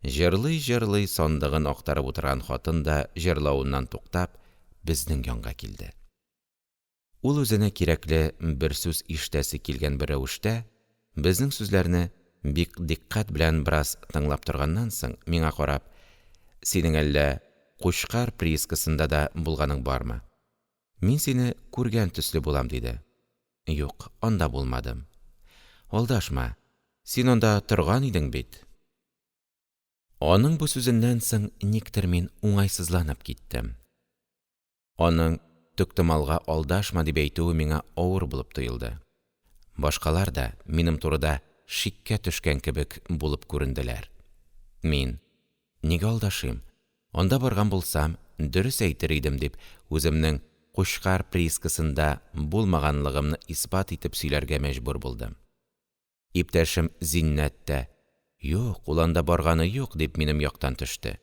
җырлый-җырлый сандыгын актарып утырган хатын да җырлавыннан туктап, безнең янга килде. Ул үзенә кирәкле бер сүз ишетәсе килгән бер рәвештә, безнең сүзләрне бик диккать белән бераз тыңлап торганнан соң, миңа карап: «Синең әллә Кучкар приискасында да булганың бармы? Мин сине күргән төсле булам», – диде. «Юк, анда булмадым». «Алдашма, син анда торган идең бит». Аның бу сүзеннән соң никтер мин уңайсызланып киттем. Аның «Тиктомалга алдашма» дип әйтүе миңа авыр булып тоелды. Башкалар да минем турыда шиккә төшкән кебек булып күренделәр. Мин: «Нигә алдашыйм? Анда барган булсам, дөрес әйтер идем», – дип, үземнең Кучкар приискасында булмаганлыгымны исбат итеп сөйләргә мәҗбүр булдым. Иптәшем Зиннәт тә: «Юк, ул анда барганы юк», – дип минем яктан төште.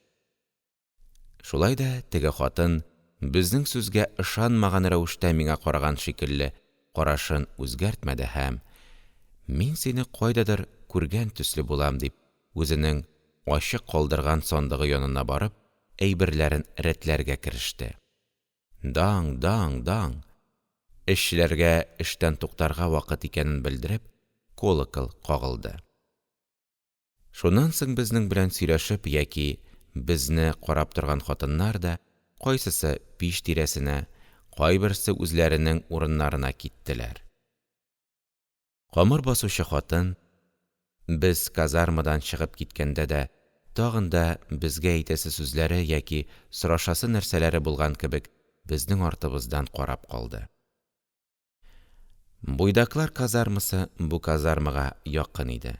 Шулай да теге хатын безнең сүзгә ышанмаган рәвештә миңа караган шикелле карашын үзгәртмәде һәм: «Мин сине кайдадыр күргән төсле булам», – дип, үзенең ачык калдырган сандыгы янына барып, әйберләрен рәтләргә кереште. Даң, даң, даң! Эшчеләргә эштән туктарга вакыт икәнен белдереп, колокол кагылды. Шуннан соң безнең белән сөйләшеп яки безне карап торган хатыннар да, кайсысы пич тирәсенә, кайберсе үзләренең урыннарына киттеләр. Камыр басучы хатын, без казармадан чыгып киткәндә дә, тагын да безгә әйтәсе сүзләре яки сорашасы нәрсәләре булган кебек, безнең артыбыздан карап калды. Буйдаклар казармасы бу казармага якын иде.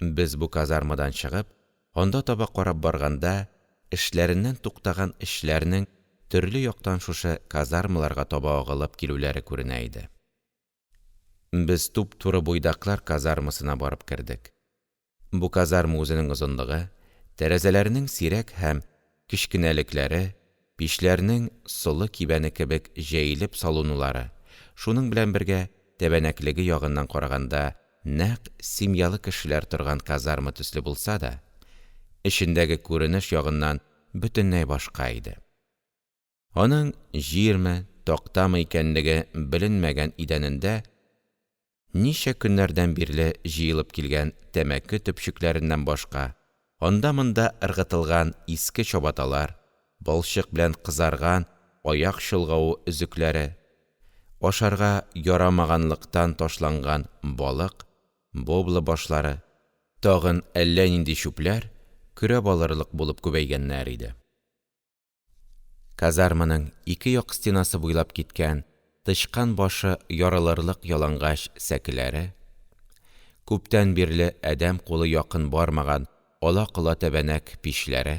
Без бу казармадан чыгып, анда таба карап барганда, эшләреннән туктаган эшчеләрнең төрле яктан шушы казармаларга таба агылып килүләре күренә иде. Без туп-туры буйдаклар казармасына барып кердек. Бу казарма үзенең озынлыгы, тәрәзәләренең сирәк һәм кечкенәлекләре, пичләрнең солы кибәне кебек җәелеп салынулары, шуның белән бергә тәбәнәклеге ягыннан караганда нәкъ семьялы кешеләр торган казарма төсле булса да, эчендәге күренеш ягыннан бөтенләй башка иде. Аның җирме, тактамы икәнлеге беленмәгән идәнендә ничә көннәрдән бирле җыелып килгән тәмәке төпчекләреннән башка, анда-монда ыргытылган иске чабаталар, балчык белән кызарган аяк чолгавы өзекләре, ашарга ярамаганлыктан ташланган балык, бобла башлары, тагын әллә нинди чүпләр көрәп алырлык булып күбәйгәннәр иде. Казарманың ике як стенасы буйлап киткән тычкан башы ярылырлык ялангач сәкеләре, күптән бирле әдәм кулы якын бармаган ала-кола тәбәнәк пичләре,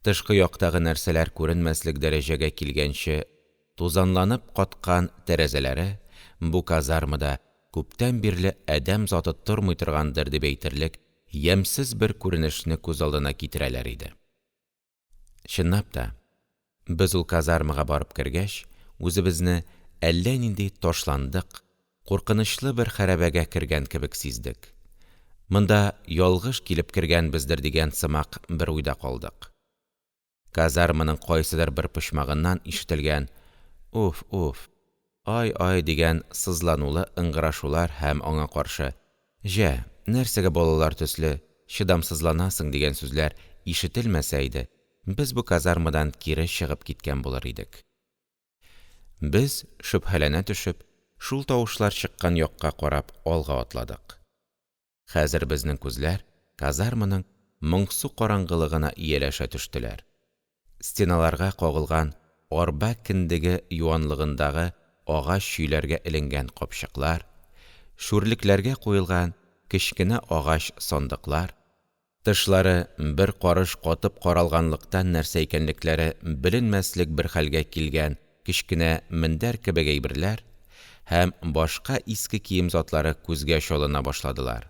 тышкы яктагы нәрсәләр күренмәслек дәрәҗәгә килгәнче тузанланып каткан тәрәзәләре бу казармада күптән бирле әдәм заты тормый торгандыр дип әйтерлек ямьсез бер күренешне күз алдына китерәләр иде. Чынлап та, без ул казармага барып кергәч, үзебезне әллә нинди ташландык, куркынычлы бер хәрабәгә кергән кебек сиздек. Монда ялгыш килеп кергәнбездер дигән сымак бер уйда калдык. Казарманың кайсыдыр бер почмагыннан ишетелгән «Уф, уф, ай-ай» дигән сызланулы ыңгырашулар һәм аңа каршы «Җә, нәрсәгә балалар төсле чыдамсызланасың» дигән сүзләр ишетелмәсә иде, без бу казармадан кире чыгып киткән булыр идек. Без, шөбһәләнә төшеп, шул тавышлар чыккан якка карап алга атладык. Хәзер безнең күзләр казарманың моңсу караңгылыгына ияләшә төштеләр. Стеналарга кагылган арба киндеге юанлыгындагы агач чөйләргә эленгән капчыклар, шүрлекләргә куелган кечкенә агач сандыклар, тышлары бер карыш катып каралганлыктан нәрсә икәнлекләре беленмәслек бер хәлгә килгән кечкенә мендәр кебек әйберләр һәм башка иске кием затлары күзгә чалына башладылар.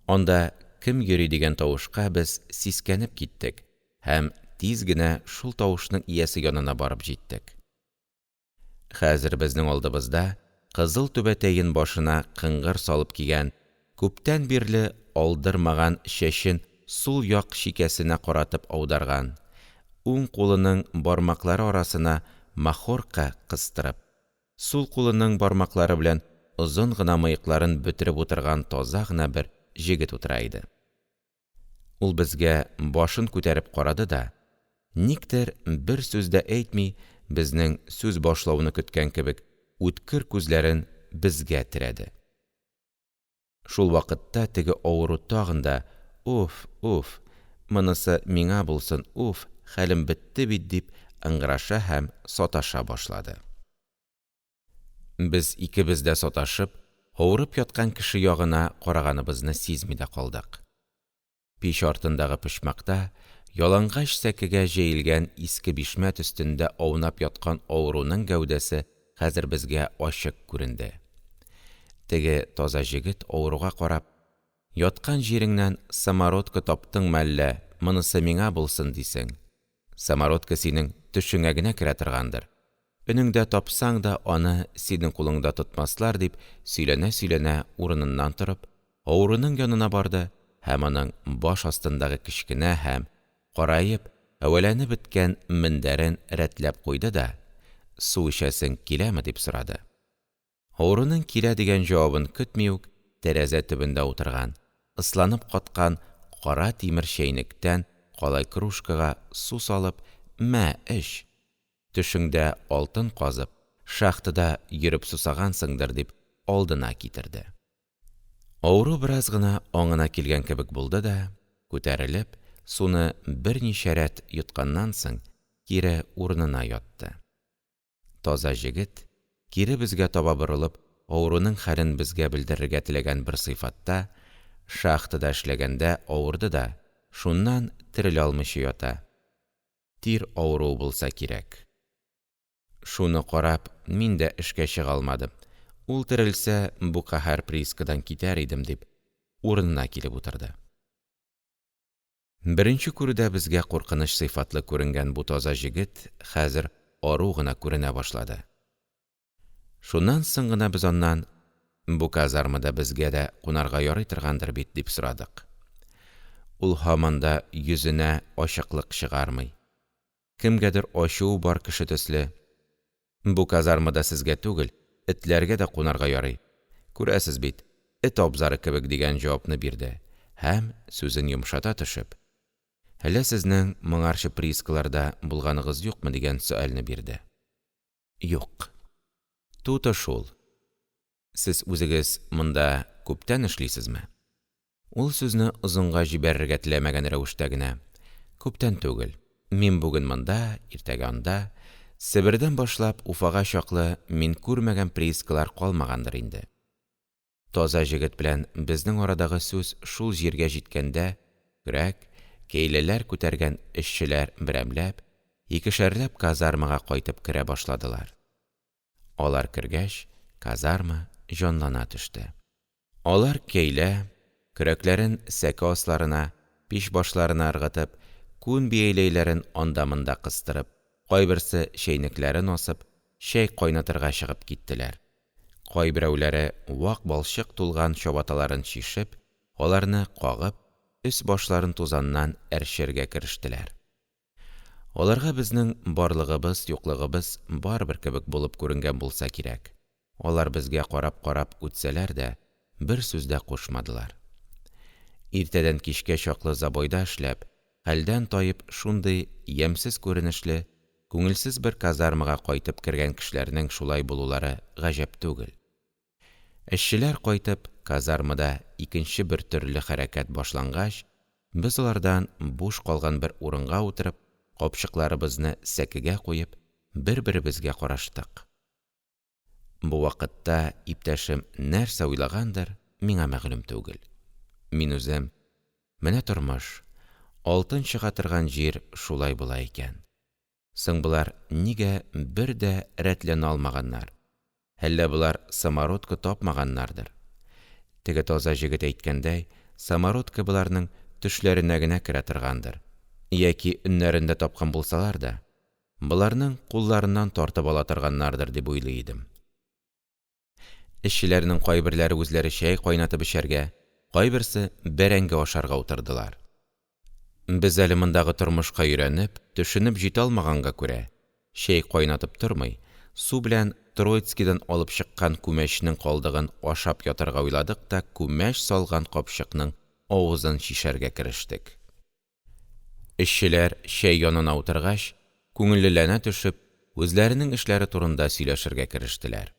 Анда кем йөри дигән тавышка без сискәнеп киттек һәм тиз генә шул тавышның иясе янына барып җиттек. Хәзер безнең алдыбызда кызыл түбәтәен башына кыңгыр салып кигән, күптән бирле алдырмаган чәчен сул як шикәсенә каратып аударган, уң кулының бармаклары арасына махорка кыстырып, сул кулының бармаклары белән озын гына мыекларын бөтереп утырган таза гына бер җегет утыра иде. Ул безгә башын күтәреп карады да, никтер бер сүз дә әйтми, безнең сүз башлауны көткән кебек, үткер күзләрен безгә терәде. Шул вакытта теге авыру тагын да «Уф, уф, монысы миңа булсын, уф, хәлем бетте бит» дип ыңгыраша һәм саташа башлады. Без икебез дә саташып, авырып яткан кеше ягына караганыбызны сизми дә калдык. Пич артындагы почмакта ялангач сәкегә җәелгән иске бишмәт өстендә аунап яткан авыруның гәүдәсе хәзер безгә ачык күренде. Теге таза җегет авыруга карап: «Яткан җиреңнән самородкы таптыңмы әллә, монысы миңа булсын дисең? Самородкы синең төшеңә генә керә торгандыр. Өнеңдә тапсаң да, аны синең кулыңда тотмаслар» дип сөйләнә-сөйләнә урыныннан торып, авыруның янына барды һәм аның баш астындагы кечкенә һәм караеп, әвәләнеп беткән мендәрен рәтләп куйды да: «Су эчәсең киләме?» дип сорады. Авыруның «килә» дигән җавабын көтми үк, тәрәзә төбендә утырган, ысланып каткан кара тимер чәйнектән калай кружкага су салып: «Мә, эч!» төшеңдә алтын казып, шахтада йөреп сусагансыңдыр, дип, алдына китерде. Авыру бераз гына аңына килгән кебек булды да, күтәрелеп, суны берничә рәт йотканнан соң, кире урынына ятты. Таза җегет, кире безгә таба борылып, авыруның хәлен безгә белдерергә теләгән бер сыйфатта: шахтада эшләгәндә авырды да, шуннан терелә алмыйча ята. Тир авыруы булса кирәк. Шуны карап, мин дә эшкә чыга алмадым. Ул терелсә, бу каһәр приискадан китәр идем, дип, урынына килеп утырды. Беренче күрүдә безгә куркыныч сыйфатлы күренгән бу таза җегет хәзер ару гына күренә башлады. Шуннан соң гына без аннан: «Бу казармада безгә дә кунарга ярый торгандыр бит?» – дип сорадык. Ул һаман да йөзенә ачыклык чыгармый. Кемгәдер ачуы бар кеше төсле: «Бу казармада сезгә түгел, этләргә дә кунарга ярый. Күрәсез бит, эт абзары кебек», – дигән җавапны бирде һәм, сүзен йомшата төшеп: «Әллә сезнең моңарчы приискаларда булганыгыз юкмы?» – дигән сөальне бирде. «Юк». «Туты шул. Сез үзегез монда күптән эшлисезме?» Ул сүзне озынга җибәрергә теләмәгән рәвештә генә: «Күптән түгел. Мин бүген монда, иртәгә анда. Себердән башлап Уфага чаклы мин күрмәгән приискалар калмагандыр инде». Таза җегет белән безнең арадагы сүз шул җиргә җиткәндә, көрәк, кәйләләр күтәргән эшчеләр берәмләп, икешәрләп казармага кайтып керә башладылар. Алар кергәч, казарма җанлана төште. Алар кәйлә, көрәкләрен сәке асларына, пич башларына ыргытып, күн бияләйләрен анда-монда кыстырып, кайберсе чәйнекләрен асып, чәй кайнатырга чыгып киттеләр. Кайберәүләре вак балчык тулган чабаталарын чишеп, аларны кагып, өс башларын тузаннан әрчергә керештеләр. Аларга безнең барлыгыбыз, юклыгыбыз барбер кебек булып күренгән булса кирәк. Алар безгә карап-карап үтсәләр дә, бер сүз дә кушмадылар. Иртәдән кичкә чаклы забойда эшләп, хәлдән таеп, шундый ямьсез күренешле, күңелсез бер казармага кайтып кергән кешеләрнең шулай булулары гаҗәп түгел. Эшчеләр кайтып, казармада икенче бер төрле хәрәкәт башлангач, без алардан буш калган бер урынга утырып, капчыкларыбызны сәкегә куеп, бер-беребезгә караштык. Бу вакытта иптәшем нәрсә уйлагандыр, миңа мәгълүм түгел. Мин үзем: «Менә тормыш, алтын чыга торган җир шулай була икән. Соң болар нигә бер дә рәтләнә алмаганнар? Әллә болар самородкы тапмаганнардыр?» Теге таза җегет әйткәндәй, самородкы боларның төшләренә генә керә торгандыр. Яки өннәрендә тапкан булсалар да, боларның кулларыннан тартып ала торганнардыр, дип уйлый идем. Эшчеләрнең кайберләре үзләре чәй кайнатып эчәргә, кайберсе бәрәңге ашарга утырдылар. Без әле мондагы тормышка өйрәнеп, төшенеп җитә алмаганга күрә, чәй кайнатып тормый, су белән Троицкидан алып чыккан күмәчнең калдыгын ашап ятарга уйладык та, күмәч салган капчыкның авызын чишәргә керештек. Эшчеләр чәй янына утыргач, күңеллеләнә төшеп, үзләренең эшләре турында сөйләшергә керештеләр.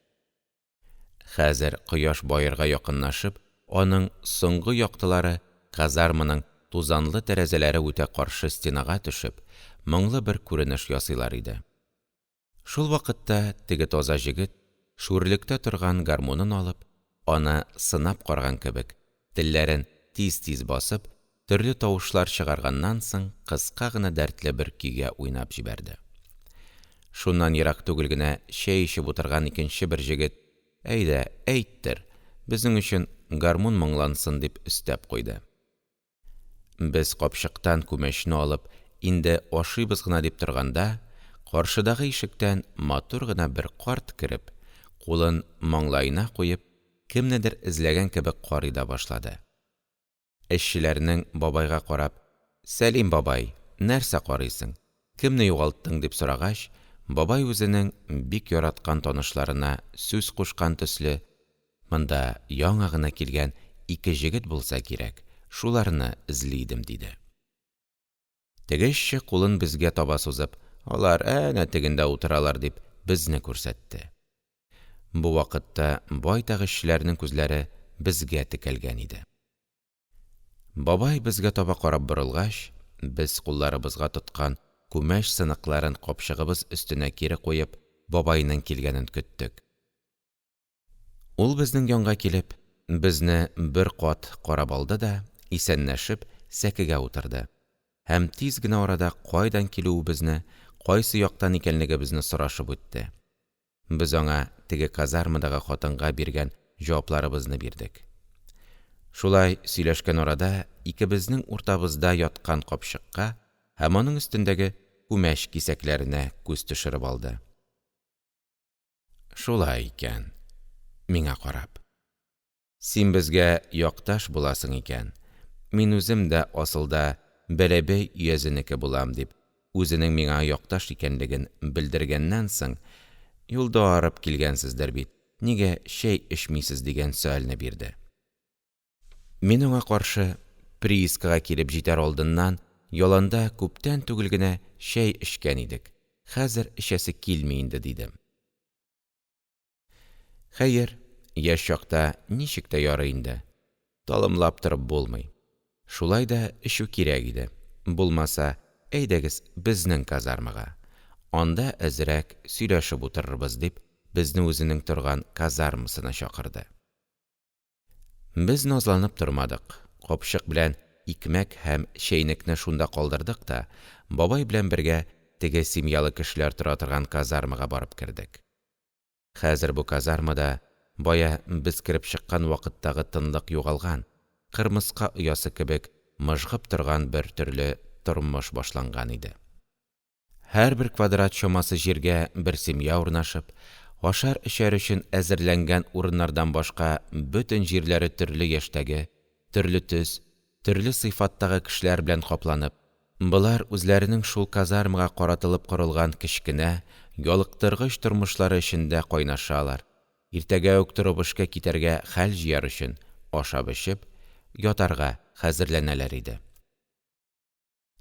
Хәзер кояш баерга якынлашып, аның соңгы яктылары казарманың тузанлы тәрәзәләре үтә каршы стенага төшеп, моңлы бер күренеш ясыйлар иде. Шул вакытта теге таза җегет, шүрлектә торган гармунын алып, аны сынап карган кебек, телләрен тиз-тиз басып, төрле тавышлар чыгарганнан соң, кыска гына дәртле бер көйгә уйнап җибәрде. Шуннан ерак түгел генә чәй эчеп утырган икенче бер җегет: «Әйдә, әйттер, безнең өчен гармун моңлансын», – дип өстәп куйды. Без капчыктан күмәчне алып, инде ашыйбыз гына дип торганда, каршыдагы ишектән матур гына бер карт кереп, кулын маңлаена куеп, кемнедер эзләгән кебек карый да башлады. Эшчеләрнең бабайга карап: «Сәлим бабай, нәрсә карыйсың? Кемне югалттың?» – дип сорагач, бабай үзенең бик яраткан танышларына сүз кушкан төсле: «Монда яңа гына килгән ике җегет булса кирәк, шуларны эзли идем», – диде. Теге эшче кулын безгә таба сузып, алар әнә тегендә утыралар, – дип, безне күрсәтте. Бу вакытта байтак эшчеләрнең күзләре безгә текәлгән иде. Бабай безгә таба карап борылгач, без кулларыбызга тоткан күмәч сыныкларын капчыгыбыз өстенә кире куеп, бабайның килгәнен көттек. Ул безнең янга килеп, безне бер кат карап алды да, исәнләшеп, сәкегә утырды һәм тиз генә арада кайдан килүебезне, кайсы яктан икәнлегебезне сорашып үтте. Без аңа теге казармадагы хатынга биргән җавапларыбызны бирдек. Шулай сөйләшкән арада икебезнең уртабызда яткан капчыкка һәм аның өстендәге күмәч кисәкләренә күз төшереп алды. Шулай икән, миңа карап: «Син безгә якташ буласың икән, мин үзем дә асылда Бәләбәй өязенеке булам», – дип, үзенең миңа якташ икәнлеген белдергәннән соң: «Юлда арып килгәнсездер бит, нигә чәй эчмисез?» – дигән сөальне бирде. Мин аңа каршы: «Приискага килеп җитәр алдыннан яланда күптән түгел генә чәй эчкән идек, хәзер эчәсе килми инде», – дидем. Хәер, яшь чакта ничек тә ярый инде, талымлап торып булмый. Шулай да эчү кирәк иде. Булмаса, әйдәгез безнең казармага, анда әзрәк сөйләшеп утырырбыз, – дип, безне үзенең торган казармасына чакырды. Без назланып тормадык, капчык белән икмәк һәм чәйнекне шунда калдырдык та, бабай белән бергә теге семьялы кешеләр тора торган казармага барып кердек. Хәзер бу казармада бая без кереп чыккан вакыттагы тынлык югалган, кырмыска оясы кебек мыжгып торган бер төрле тормыш башланган иде. Һәрбер квадрат чамасы җиргә бер семья урнашып, ашар-эчәр өчен әзерләнгән урыннардан башка бөтен җирләре төрле яшьтәге, төрле төс, төрле сыйфаттагы кешеләр белән капланып, болар үзләренең шул казармага каратылып корылган кечкенә, ялыктыргыч тормышлары эчендә кайнашалар, иртәгә үк торып эшкә китәргә хәл җыяр өчен ашап-эчеп, ятарга хәзерләнәләр иде.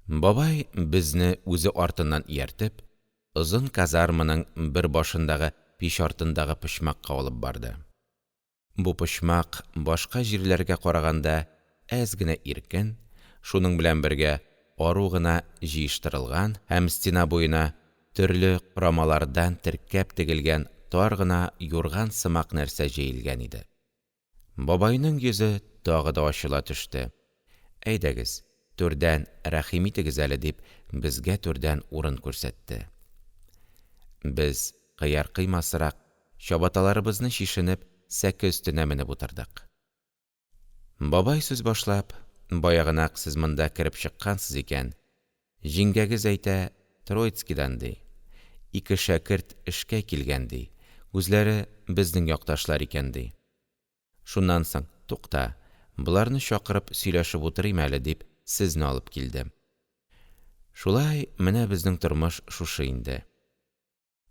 Бабай безне үзе артыннан ияртеп, озын казарманың бер башындагы пич артындагы почмакка алып барды. Бу почмак башка җирләргә караганда әз генә иркен, шуның белән бергә ару гына җыештырылган һәм стена буена төрле корамалардан теркәп тегелгән тар гына юрган сымак нәрсә җәелгән иде. Бабайның йөзе тагы да ачыла төште. «Әйдәгез, түрдән рәхим итегез әле», – дип, безгә түрдән урын күрсәтте. Без кыяр кыймасрак чабаталарыбызны чишенеп, сәке өстенә менеп утырдык. Бабай сүз башлап: «Баягынак сез монда кереп чыккансыз икән, җиңгәгез әйтә, Троицкидан, ди, ике шәкерт эшкә килгән, ди, үзләре безнең якташлар икән, ди. Шуннан соң, тукта, боларны чакырып сөйләшеп утырыйм әле, дип, сезне алып килдем. Шулай, менә безнең тормыш шушы инде.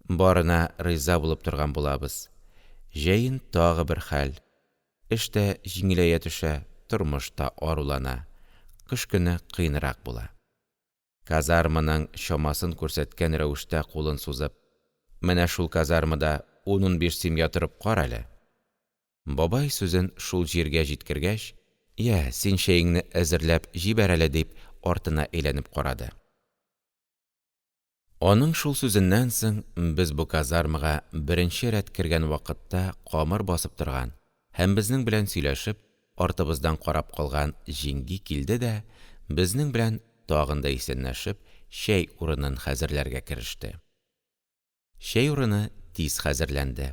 Барына риза булып торган булабыз. Җәен тагы бер хәл. Эш тә җиңеләя төшә, тормыш та арулана. Кыш көне кыенрак була». Казарманың чамасын күрсәткән рәвештә кулын сузып: «Менә шул казармада 10-15 семья торып кар әле». Бабай сүзен шул җиргә җиткергәч: «Я, син чәеңне әзерләп җибәр әле», – дип, артына әйләнеп карады. Аның шул сүзеннән соң без бу казармага беренче рәт кергән вакытта камыр басып торган һәм безнең белән сөйләшеп, артыбыздан карап калган җиңги килде дә, безнең белән тагын да исәнләшеп, чәй урынын хәзерләргә кереште. Чәй урыны тиз хәзерләнде.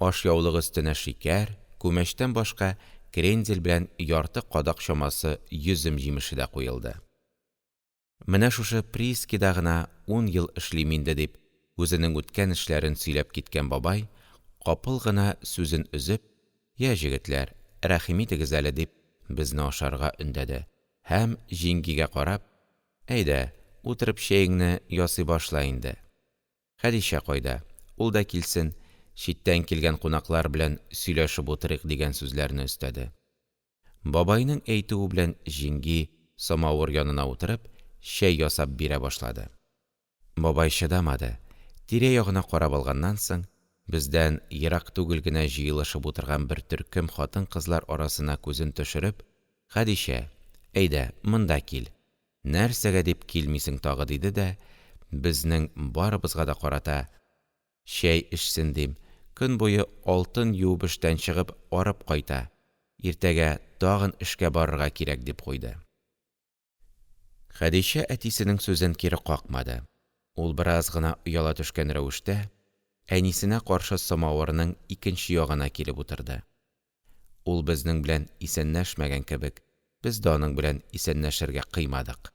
Ашъяулык өстенә шикәр, күмәчтән башка крендель белән ярты кадак чамасы йөзем җимеше дә куелды. «Менә шушы приискада гына 10 ел эшлим инде», – дип, үзенең үткән эшләрен сөйләп киткән бабай, капыл гына сүзен өзеп: «Я, җегетләр, рәхим итегез әле», – дип, безне ашарга өндәде һәм җиңгигә карап: «Әйдә, утырып чәеңне ясый башла инде. Хәдичә кайда? Ул да килсен, читтән килгән кунаклар белән сөйләшеп утырыйк», – дигән сүзләрне өстәде. Бабайның әйтүе белән җиңги самавыр янына утырып, чәй ясап бирә башлады. Бабай чыдамады. Тирә-ягына карап алганнан соң, бездән ерак түгел генә җыелышып утырган бер төркем хатын-кызлар арасына күзен төшереп: «Хәдичә, әйдә, монда кил. Нәрсәгә дип килмисең тагы?» – диде дә, безнең барыбызга да карата: «Чәй эчсен дим, көн буе алтын юып эштән чыгып арып кайта. Иртәгә тагын эшкә барырга кирәк», – дип куйды. Хәдичә әтисенең сүзен кире какмады. Ул бераз гына ояла төшкән рәвештә әнисенә каршы самавырның икенче ягына килеп утырды. Ул безнең белән исәнләшмәгән кебек, без дә аның белән исәнләшергә кыймадык.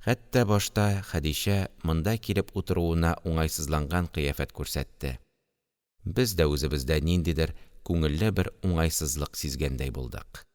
Хәтта башта Хәдичә монда килеп утыруына уңайсызланган кыяфәт күрсәтте. Без дә үзебездә ниндидер күңелле бер уңайсызлык сизгәндәй булдык.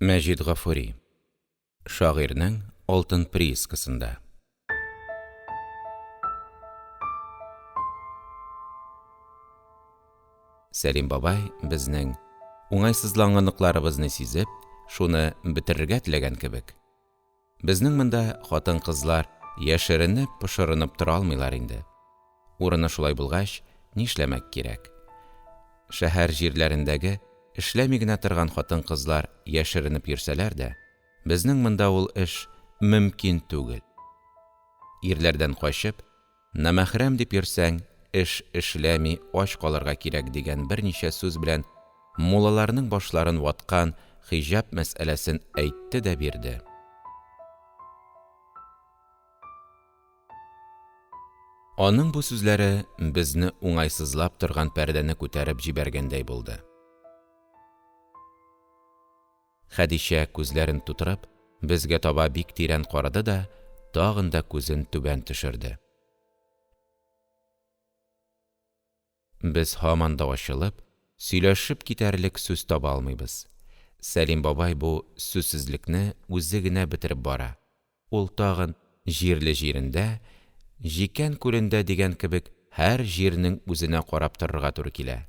Мәҗит Гафури. Шагыйрьнең алтын приискасында. Сәлим бабай безнең уңайсызланганлыкларыбызны сизеп, шуны бетерергә теләгән кебек: «Безнең монда хатын-кызлар яшеренеп-пошырынып тора алмыйлар инде. Урыны шулай булгач, нишләмәк кирәк? Шәһәр җирләрендәге эшләми генә торган хатын-кызлар яшеренеп йөрсәләр дә, безнең монда ул эш мөмкин түгел. Ирләрдән качып, намәхрәм дип йөрсәң, эш эшләми ач калырга кирәк» дигән берничә сүз белән муллаларның башларын ваткан хиҗаб мәсьәләсен әйтте дә бирде. Аның бу сүзләре безне уңайсызлап торган пәрдәне күтәреп җибәргәндәй булды. Хәдичә күзләрен тутырып, безгә таба бик тирән карады да, тагын да күзен түбән төшерде. Без һаман да ачылып, сөйләшеп китәрлек сүз таба алмыйбыз. Сәлим бабай бу сүзсезлекне үзе генә бетереп бара. Ул тагын җирле җирендә, җикән күлендә дигән кебек, һәр җирнең үзенә карап торырга туры килә.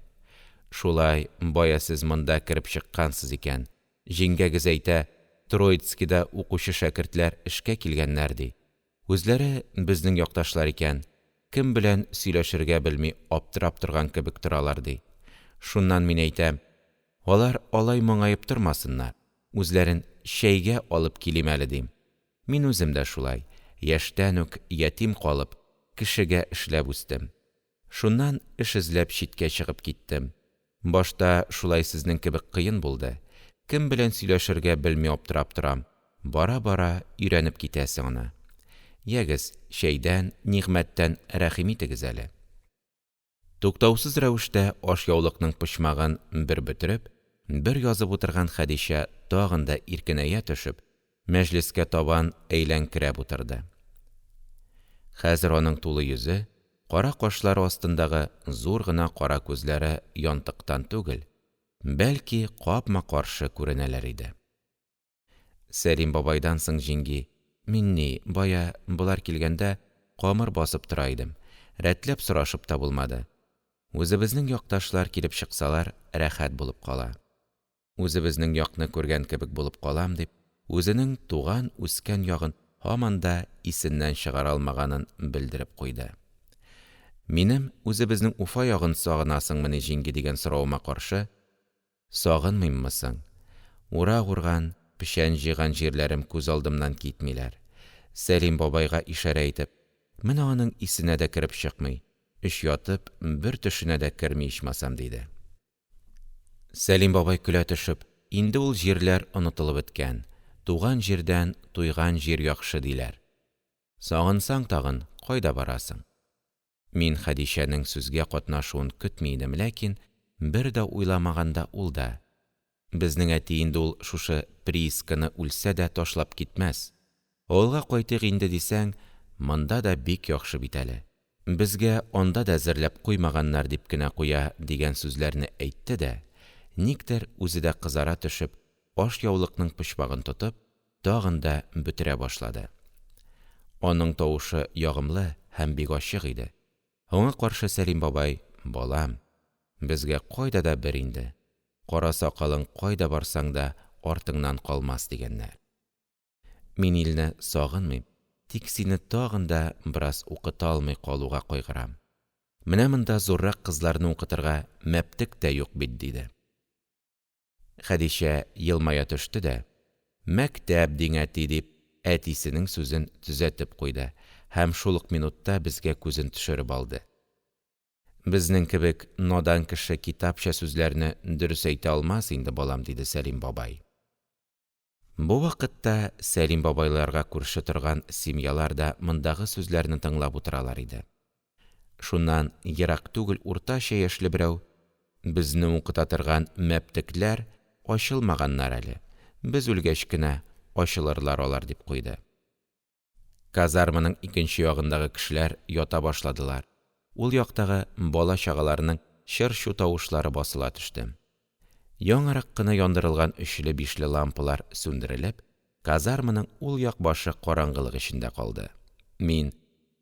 Шулай, бая сез монда кереп чыккансыз икән, җиңгәгез әйтә, Троицкида укучы шәкертләр эшкә килгәннәр ди. Үзләре безнең якташлар икән, кем белән сөйләшергә белми аптырап торган кебек торалар ди. Шуннан мин әйтәм, алар алай моңаеп тормасыннар, үзләрен чәйгә алып килим әле дим. Мин үзем дә шулай, яшьтән үк ятим калып, кешегә эшләп үстем. Шуннан эш эзләп читкә чыгып киттем. Башта шулай сезнең кебек кыен булды. Кем белән сөйләшергә белми аптырап торам. Бара-бара өйрәнеп китәсең аны. Ягез, чәйдән, нигъмәттән рәхим итегез әле». Туктаусыз рәвештә ашъяулыкның почмагын бер бөтереп, бер язып утырган Хәдичә тагын да иркенәя төшеп, мәҗлескә табан әйләнкерәп утырды. Хәзер аның тулы йөзе, кара кашлары астындагы зур гына кара күзләре янтыктан түгел, бәлки капма-каршы күренәләр иде. Сәлим бабайдан соң җиңги: «Мин ни, бая болар килгәндә камыр басып тора идем, рәтләп сорашып та булмады. Үзебезнең якташлар килеп чыксалар, рәхәт булып кала. Үзебезнең якны күргән кебек булып калам», – дип, үзенең туган-үскән ягын һаман да исеннән чыгара алмаганын белдереп куйды. Минем үзебезнең Уфа ягын сагынасыңмыни, җиңги, дигән соравыма каршы: «Сагынмыйммы соң? Урак урган, печән җыйган җирләрем күз алдымнан китмиләр». Сәлим бабайга ишарә итеп: «Менә аның исенә дә кереп чыкмый, эш ятып, бер төшенә дә керми ичмасам», – диде. Сәлим бабай көлә төшеп: «Инде ул җирләр онытылып беткән, туган җирдән туйган җир яхшы диләр. Сагынсаң тагын кайда барасың?» Мин Хәдичәнең сүзгә катнашуын көтми идем, ләкин бер дә уйламаганда ул да: Безнең әти инде ул шушы приисканы үлсә дә ташлап китмәс. Авылга кайтыйк инде дисәң, монда да бик яхшы бит әле. Безгә анда да әзерләп куймаганнар дип кенә куя, дигән сүзләрне әйтте дә, никтер үзе дә кызара төшеп, ашъяулыкның почмагын тотып, тагын да бөтерә башлады. Аның тавышы ягымлы һәм бик ачык иде. Аңа каршы Сәлим бабай: «Балам, безгә кайда да бер инде. Кара сакалың кайда барсаң да артыңнан калмас», дигәннәр. Мин илне сагынмыйм, тик сине тагын да бераз укыта алмый калуга кайгырам. Менә монда зуррак кызларны укытырга мәптек тә юк бит, – диде. Хәдичә елмая төште дә: «Мәктәп диң, әти», – дип, әтисенең сүзен төзәтеп куйды һәм шул ук минутта безгә күзен төшереп алды. «Безнең кебек надан кеше китапча сүзләрне дөрес әйтә алмас инде, балам», – диде Сәлим бабай. Бу вакытта Сәлим бабайларга күрше торган семьялар да мондагы сүзләрне тыңлап утыралар иде. Шуннан ерак түгел уртача яшьле берәү: «Безне укыта торган мәптекләр ачылмаганнар әле, без үлгәч кенә ачылырлар алар», – дип куйды. Казарманың икенче ягындагы кешеләр ята башладылар. Ул яктагы бала-чагаларның чыр-чу тавышлары басыла төште. Яңарак кына яндырылган өчле-бишле лампалар сүндерелеп, казарманың ул як башы караңгылык эчендә калды. Мин: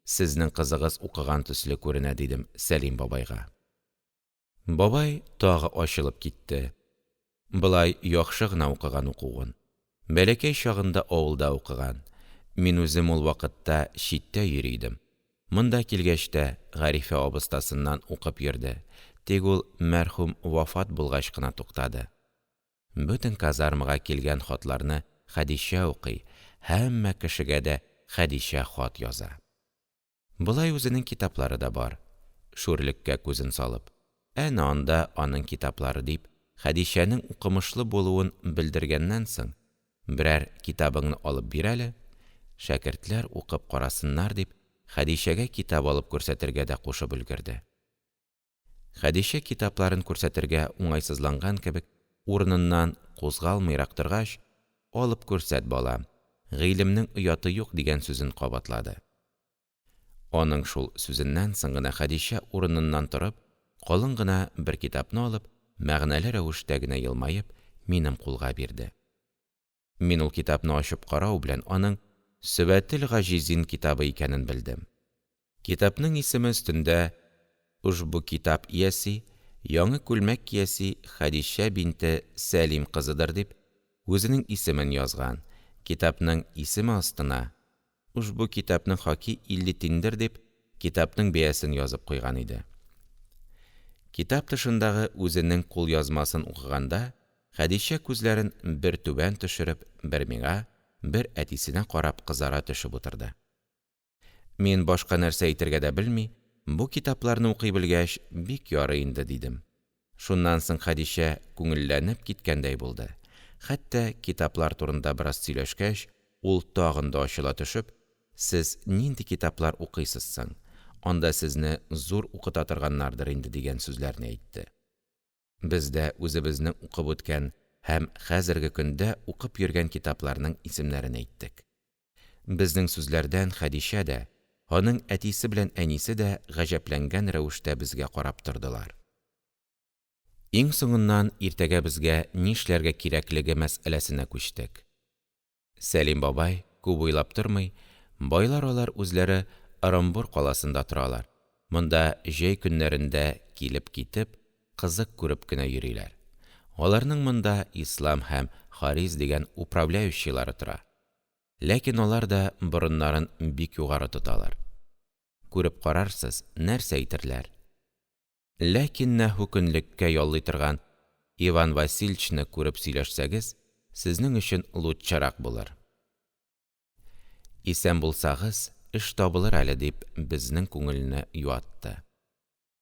«Сезнең кызыгыз укыган төсле күренә», – дидем Сәлим бабайга. Бабай тагы ачылып китте. Болай яхшы гына укыган укуын. Бәләкәй чагында авылда укыган. Мин үзем ул вакытта читтә йөри идем. Монда килгәч тә Гарифә абыстасыннан укып йөрде. Тик ул мәрхүм вафат булгач кына туктады. Бөтен казармага килгән хатларны Хәдичә укый, һәммә кешегә дә Хәдичә хат яза. Болай үзенең китаплары да бар. Шүрлеккә күзен салып: «Әнә анда аның китаплары», – дип, Хәдичәнең укымышлы булуын белдергәннән соң: «Берәр китабыңны алып бир әле, шәкертләр укып карасыннар», – дип, Хәдичәгә китап алып күрсәтергә дә кушып өлгерде. Хәдичә китапларын күрсәтергә уңайсызланган кебек, урыныннан кузгалмыйрак торгач: «Алып күрсәт, балам, гыйлемнең ояты юк», – дигән сүзен кабатлады. Аның шул сүзеннән соң гына Хәдичә урыныннан торып, калын гына бер китапны алып, мәгънәле рәвештә генә елмаеп, минем кулга бирде. Мин ул китапны ачып карау белән аның Сөбәтел Гаҗизин китабы икәнен белдем. Китапның исеме өстендә «Ушбу китап ияси, яңы күлмәк кияси Хәдичә бинте Сәлим кызыдыр», дип, үзенең исемен язган. Китапның исеме астына «Ушбу китапның хаки 50 тиндер», дип, китапның бәясен язып куйган иде. Китап тышындагы үзенең кулъязмасын укыганда, Хәдичә күзләрен бер түбән төшереп, бер миңа, бер әтисенә карап кызара төшеп утырды. Мин башка нәрсә әйтергә дә белми, бу китапларны укый белгәч, бик ярый инде, дидем. Шуннан соң Хәдичә күңелләнеп киткәндәй булды. Хәтта китаплар турында бераз сөйләшкәч, ул тагын да ачыла төшеп: «Сез нинди китаплар укыйсыз соң? Анда сезне зур укыта торганнардыр инде», – дигән сүзләрне әйтте. Без дә үзебезнең укып үткән һәм хәзерге көндә укып йөргән китапларның исемнәрен әйттек. Безнең сүзләрдән Хәдичә дә, аның әтисе белән әнисе дә гаҗәпләнгән рәвештә безгә карап тордылар. Иң соңыннан иртәгә безгә нишләргә кирәклеге мәсьәләсенә күчтек. Сәлим бабай күп уйлап тормый: «Байлар алар үзләре Оромбур каласында торалар. Монда җәй көннәрендә килеп-китеп, кызык күреп кенә йөриләр. Аларның монда Ислам һәм Харис дигән управляющийлары тора. Ләкин алар да борыннарын бик югары тоталар. Күреп карарсыз, нәрсә әйтерләр. Ләкин нәхү көнлеккә яллый торган Иван Васильевичны күреп сөйләшсәгез, сезнең өчен лутчырак булыр. Исән булсагыз, эш табылыр әле», – дип, безнең күңелне юатты.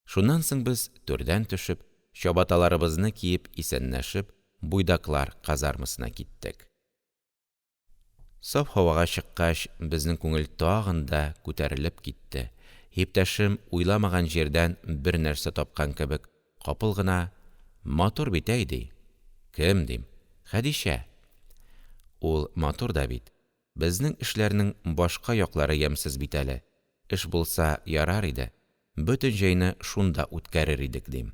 Шуннан соң без түрдән төшеп, чабаталарыбызны киеп, исәнләшеп, буйдаклар казармасына киттек. Саф һавага чыккач, безнең күңел тагын да күтәрелеп китте. Иптәшем уйламаган җирдән бер нәрсә тапкан кебек, капыл гына: «Матур бит, әйди, Кем дим? Хәдичә. Ул матур да бит. Безнең эшләрнең башка яклары ямьсез бит әле. Эш булса ярар иде. Бөтен җәйне шунда үткәрер идек, дим.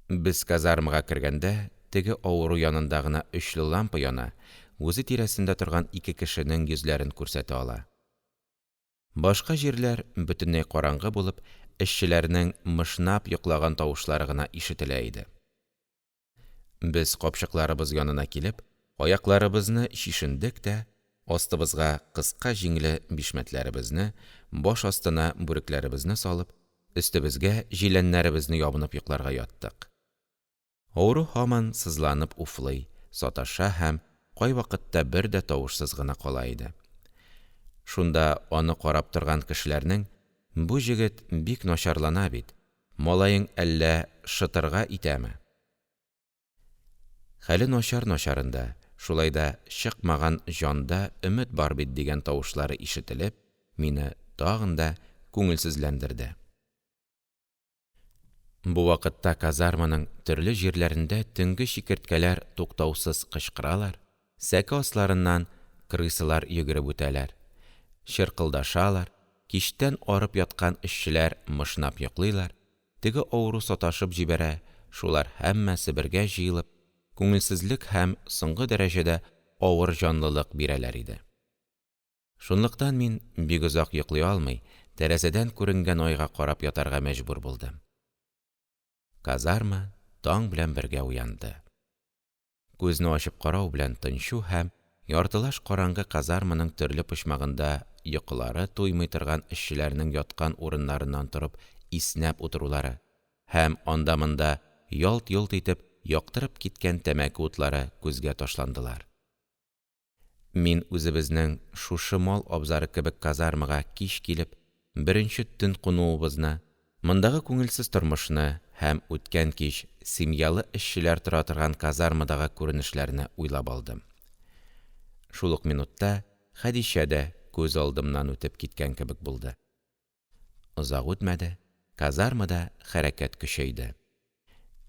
Без казармага кергәндә, теге авыру янында гына өчле лампа яна, үзе тирәсендә торган ике кешенең йөзләрен күрсәтә ала. Башка җирләр бөтенләй караңгы булып, эшчеләрнең мышнап йоклаган тавышлары гына ишетелә иде. Без капчыкларыбыз янына килеп, аякларыбызны чишендек тә, астыбызга кыска җиңле бишмәтләребезне, баш астына бүрекләребезне салып, өстебезгә җиләннәребезне ябынып йокларга яттык. Авыру һаман сызланып уфлый, саташа һәм кайвакытта бер дә тавышсыз гына кала иде. Шунда аны карап торган кешеләрнең: «Бу җегет бик начарлана бит, малаең әллә шытырга итәме?» Хәле начар-начарында, шулай да чыкмаган җанда өмет бар бит дигән тавышлары ишетелеп, мине тагын да күңелсезләндерде. Бу вакытта казарманың төрле җирләрендә төнге чикерткәләр туктаусыз кычкыралар, сәке асларыннан крысалар йөгереп үтәләр, чыркылдашалар, кичтән арып яткан эшчеләр мышнап йоклыйлар, теге авыру саташып җибәрә, шулар һәммәсе бергә җыелып, күңелсезлек һәм соңгы дәрәҗәдә авыр җанлылык бирәләр иде. Шунлыктан мин, бик озак йоклый алмый, тәрәзәдән күренгән айга карап ятарга мәҗбүр булдым. Казарма таң белән бергә уянды. Күзне ачып карау белән тынчу һәм яртылаш караңгы казарманың төрле почмагында йокылары туймый торган эшчеләрнең яткан урыннарыннан торып иснәп утырулары һәм анда-монда ялт-йолт итеп яктырып киткән тәмәке утлары күзгә ташландылар. Мин үзебезнең шушы мал абзары кебек казармага кич килеп, беренче төн кунуыбызны, мондагы күңелсез тормышны һәм үткән кич семьялы эшчеләр тора торган казармадагы күренешләрне уйлап алдым. Шул ук минутта Хәдичә дә күз алдымнан үтеп киткән кебек булды. Озак үтмәде, казармада хәрәкәт көчәйде.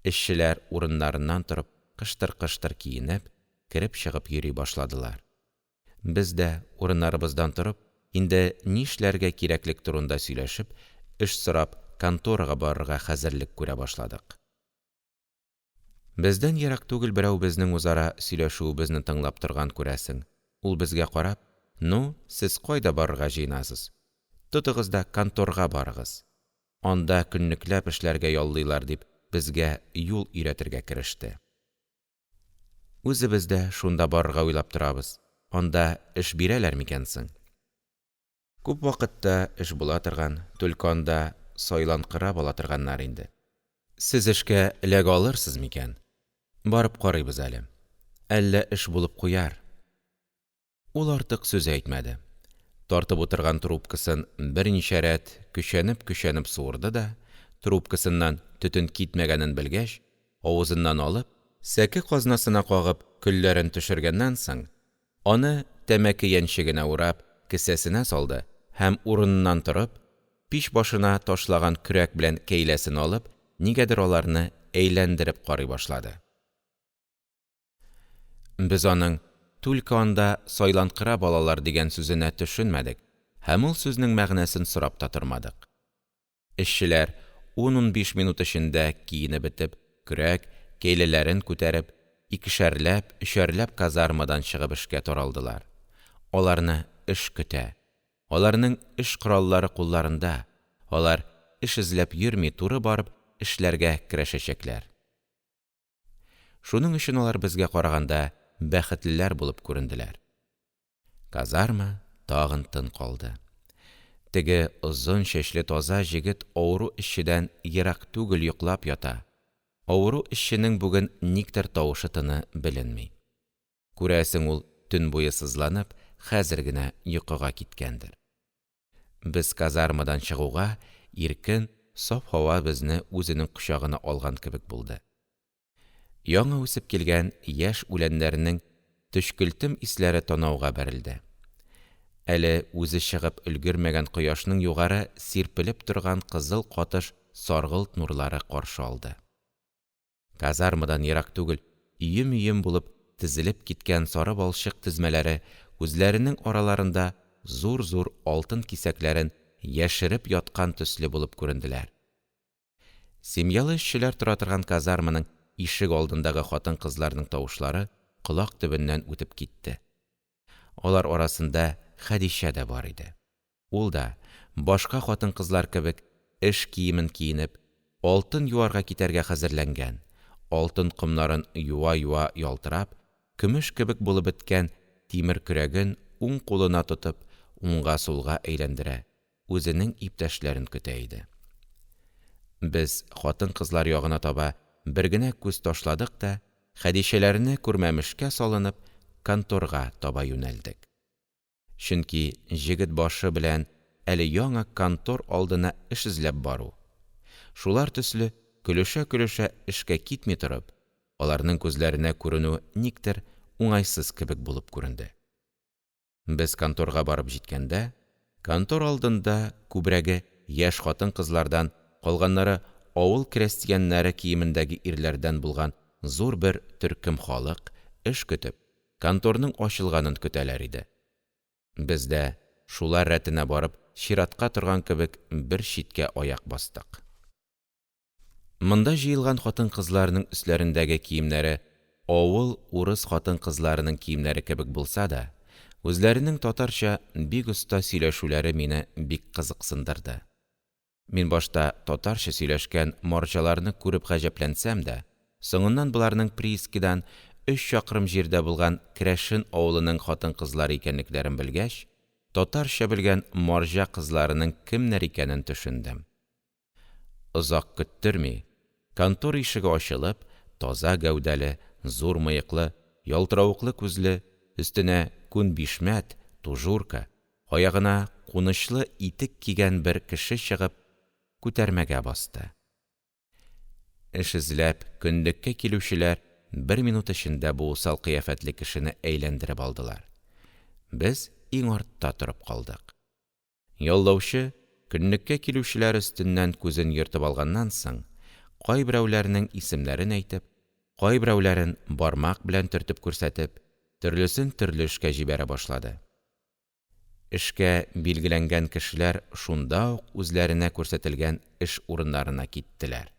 Эшчеләр урыннарыннан торып, кыштыр-кыштыр киенеп, кереп-чыгып йөри башладылар. Без дә урыннарыбыздан торып, инде нишләргә кирәклек турында сөйләшеп, эш сорап конторага барырга хәзерлек күрә башладык. Бездән ерак түгел берәү безнең үзара сөйләшүебезне тыңлап торган күрәсең. Ул безгә карап: «Ну, сез кайда барырга җыенасыз? Тотыгыз да конторга барыгыз. Анда көнлекләп эшләргә яллыйлар», – дип, безгә юл өйрәтергә кереште. Үзебез дә шунда барырга уйлап торабыз. Анда эш бирәләр микән соң? Күп вакытта эш була торган, түлке анда сайланкырап ала торганнар инде. Сез эшкә эләгә алырсыз микән? Барып карыйбыз әле. Әллә эш булып куяр. Ул артык сүз әйтмәде. Тартып утырган трубкасын берничә рәт көчәнеп суырды да, трубкасыннан төтен китмәгәнен белгәч, авызыннан алып, сәке казнасына кагып, көлләрен төшергәннән соң, аны тәмәке янчегенә урап, кесәсенә салды һәм урыныннан торып, пич башына ташлаган көрәк белән кәйләсен алып, нигәдер аларны әйләндереп карый башлады. Без аның «Түлке анда сайланкырап алалар» дигән сүзенә төшенмәдек һәм ул сүзнең мәгънәсен сорап та тормадык. Эшчеләр 10-15 минут эчендә киенеп бетеп, көрәк, кәйләләрен күтәреп, икешәрләп, өчәрләп казармадан чыгып эшкә таралдылар. Аларны эш көтә. Аларның эш кораллары кулларында. Алар эш эзләп йөрми, туры барып эшләргә керешәчәкләр. Шуның өчен алар безгә караганда бәхетлеләр булып күренделәр. Казарма тагын тын калды. Теге озын чәчле таза җегет авыру эшчедән ерак түгел йоклап ята. Авыру эшченең бүген никтер тавышы-тыны беленми. Күрәсең, ул төн буе сызланып, хәзер генә йокыга киткәндер. Без казармадан чыгуга, иркен, саф һава безне үзенең кочагына алган кебек булды. Яңа үсеп килгән яшь үләннәрнең төшкелтем исләре танауга бәрелде. Әле үзе чыгып өлгермәгән кояшның югары сирпелеп торган кызыл катыш саргылт нурлары каршы алды. Казармадан ерак түгел өем булып тезелеп киткән сары балчык тезмәләре үзләренең араларында зур-зур алтын кисәкләрен яшереп яткан төсле булып күренделәр. Семьялы эшчеләр тора торган казарманың ишек алдындагы хатын-кызларның тавышлары колак төбеннән үтеп китте. Алар арасында Хәдичә дә бар иде. Ул да, башка хатын-кызлар кебек, эш киемен киенеп, алтын юарга китәргә хәзерләнгән, алтын комнарын юа-юа ялтырап, көмеш кебек булып беткән тимер көрәген уң кулына тотып, уңга-сулга әйләндерә, үзенең иптәшләрен көтә иде. Без хатын-кызлар ягына таба бер генә күз ташладык та, Хәдичәләрне күрмәмешкә салынып, конторга таба юнәлдек. Чөнки җегет башы белән әле яңа контор алдына эш эзләп бару. Шулар төсле көлешә-көлешә эшкә китми торып, аларның күзләренә күренү никтер уңайсыз кебек булып күренде. Без конторга барып җиткәндә, контор алдында күбрәге яшь хатын-кызлардан, калганнары авыл крәстияннәре киемендәге ирләрдән булган зур бер төркем халык эш көтеп, конторның ачылганын көтәләр иде. Без дә шулар рәтенә барып, чиратка торган кебек бер читкә аяк бастык. Монда җыелган хатын-кызларның өсләрендәге киемнәре авыл урыс хатын-кызларының киемнәре кебек булса да, үзләренең татарча бик оста сөйләшүләре мине бик кызыксындырды. Мин башта татарча сөйләшкән марҗаларны күреп гаҗәпләнсәм дә, соңыннан боларның приискадан 3 чакрым җирдә булган Крәшен авылының хатын-кызлары икәнлекләрен белгәч, татарча белгән марҗа кызларының кемнәр икәнен төшендем. Озак көттерми, контор ишеге ачылып, таза гәүдәле, зур мыеклы, ялтыравыклы күзле, өстенә күн бишмәт, тужурка, аягына кунычлы итек кигән бер кеше чыгып, күтәрмәгә басты. Эш эзләп көнлеккә килүчеләр 1 минут эчендә бу усал кыяфәтле кешене әйләндереп алдылар. Без иң артта торып калдык. Яллаучы көнлеккә килүчеләр өстеннән күзен йөртеп алганнан соң, кайберәүләрнең исемнәрен әйтеп, кайберәүләрен бармак белән төртеп күрсәтеп, төрлесен төрле эшкә җибәрә башлады. Эшкә билгеләнгән кешеләр шунда ук үзләренә күрсәтелгән эш урыннарына киттеләр.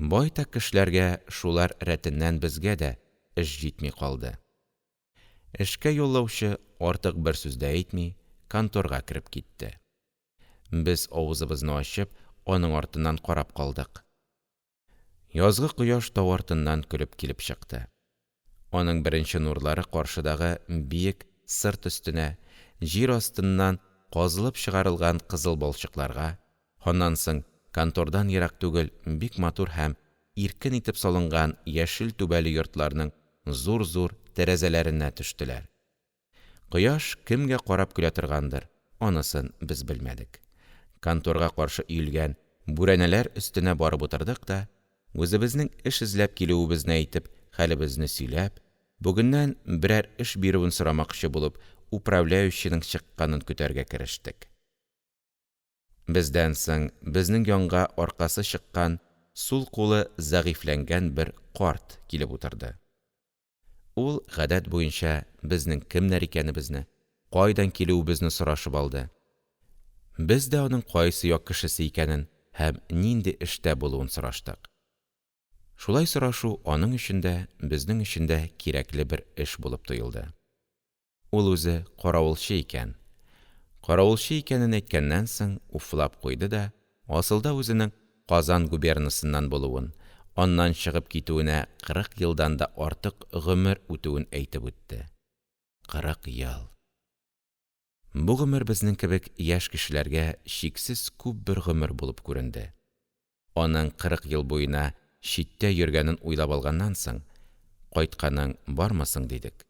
Байтак кешеләргә шулар рәтеннән безгә дә эш җитми калды. Эшкә юллаучы артык бер сүз дә әйтми, конторга кереп китте. Без авызыбызны ачып, аның артыннан карап калдык. Язгы кояш тау артыннан көлеп килеп чыкты. Аның беренче нурлары каршыдагы биек сырт өстенә, җир астыннан казылып чыгарылган кызыл балчыкларга, аннан соң контордан ерак түгел бик матур һәм иркен итеп салынган яшел түбәле йортларның зур-зур тәрәзәләренә төштеләр. Кояш кемгә карап көлә торгандыр, анысын без белмәдек. Конторга каршы өелгән бүрәнәләр өстенә барып утырдык та, үзебезнең эш эзләп килүебезне әйтеп, хәлебезне сөйләп, бүгеннән берәр эш бирүен сорамакчы булып, управляющийның чыкканын көтәргә керештек. Бездән соң безнең янга аркасы чыккан, сул кулы зәгыйфләнгән бер карт килеп утырды. Ул гадәт буенча безнең кемнәр икәнебезне, кайдан килүебезне сорашып алды. Без дә аның кайсы як кешесе икәнен һәм нинди эштә булуын сораштык. Шулай сорашу аның өчен дә, безнең өчен дә кирәкле бер эш булып тоелды. Ул үзе каравылчы икән. Каравылчы икәнен әйткәннән соң уфлап куйды да, асылда үзенең Казан губернасыннан булуын, аннан чыгып китүенә 40 елдан да артык гомер үтүен әйтеп үтте. 40 ел. Бу гомер безнең кебек яшь кешеләргә чиксез күп бер гомер булып күренде. Аның 40 ел буена читтә йөргәнен уйлап алганнан соң, кайтканың бармысың дидек.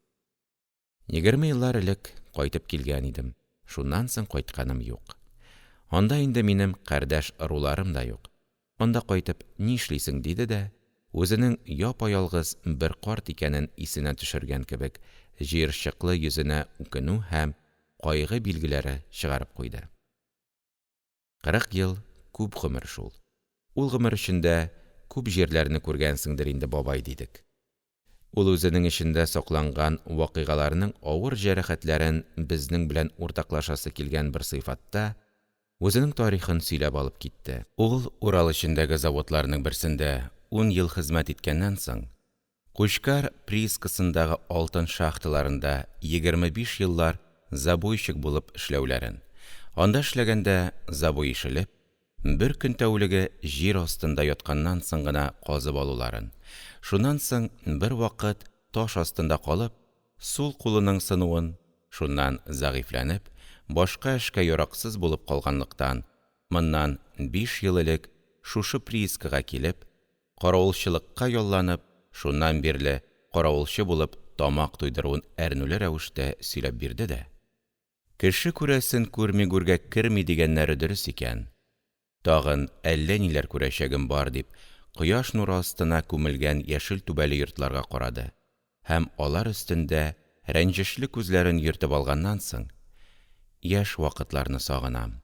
20 еллар элек кайтып килгән идем. Шуннан соң кайтканым юк. Анда инде минем кардәш ыруларым да юк. Анда кайтып ни эшлисең диде дә, үзенең япа-ялгыз бер карт икәнен исенә төшергән кебек, җыерчыклы йөзенә үкенү һәм кайгы билгеләре чыгарып куйды. 40 ел күп гомер шул. Ул гомер эчендә күп җирләрне күргәнсеңдер инде, бабай, дидек. Ул үзенең эчендә сакланган вакыйгаларның авыр җәрәхәтләрен безнең белән уртаклашасы килгән бер сыйфатта үзенең тарихын сөйләп алып китте. Ул Урал эчендәге заводларның берсендә 10 ел хезмәт иткәннән соң, Кучкар приискасындагы алтын шахталарында 25 еллар забойщик булып эшләүләрен, анда эшләгәндә забой ишелеп, бер көн тәүлеге җир астында ятканнан соң гына казып алуларын, шуннан соң бер вакыт таш астында калып, сул кулының сынуын, шуннан зәгыйфләнеп, башка эшкә яраксыз булып калганлыктан, моннан 5 ел элек шушы приискага килеп, каравылчылыкка ялланып, шуннан бирле каравылчы булып тамак туйдыруын әрнүле рәвештә сөйләп бирде дә: «Кеше күрәсен күрми гүргә керми дигәннәре дөрес икән. Тагын әллә ниләр күрәчәгем бар», – дип, кояш нуры астына күмелгән яшел түбәле йортларга карады һәм алар өстендә рәнҗешле күзләрен йөртеп алганнан соң: «Яшь вакытларны сагынам.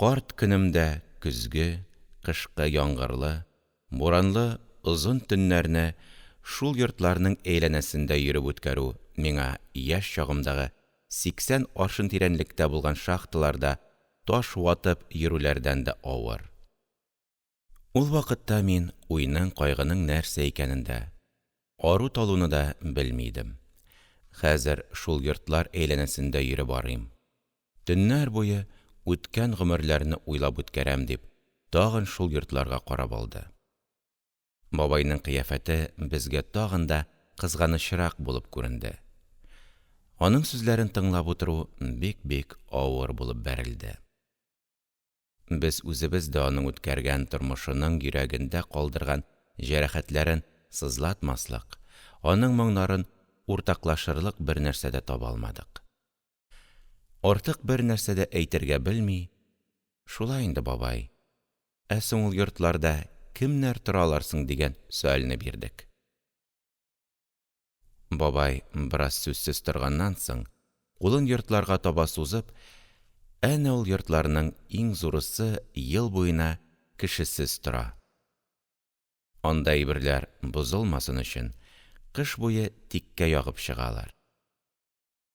Карт көнемдә көзге, кышкы яңгырлы, буранлы озын төннәрне шул йортларның әйләнәсендә йөреп үткәрү миңа яшь чагымдагы 80 аршын тирәнлектә булган шахталарда таш ватып йөрүләрдән дә авыр. Ул вакытта мин уйның, кайгының нәрсә икәнен дә, ару-талуны да белми идем. Хәзер шул йортлар әйләнәсендә йөреп арыйм. Төннәр буе үткән гомерләрне уйлап үткәрәм», – дип, тагын шул йортларга карап алды. Бабайның кыяфәте безгә тагын да кызганычрак булып күренде. Аның сүзләрен тыңлап утыру бик авыр булып бәрелде. Без үзебез дә аның үткәргән тормышының йөрәгендә калдырган җәрәхәтләрен сызлатмаслык, аның моңнарын уртаклашырлык бер нәрсә дә таба алмадык. Артык бер нәрсә дә әйтергә белми: «Шулай инде, бабай, ә соң ул йортларда кемнәр торалар соң?» – дигән сөальне бирдек. Бабай бераз сүзсез торганнан соң, кулын йортларга таба сузып: «Әнә ул йортларның иң зурысы ел буена кешесез тора. Анда әйберләр бозылмасын өчен, кыш буе тиккә ягып чыгалар.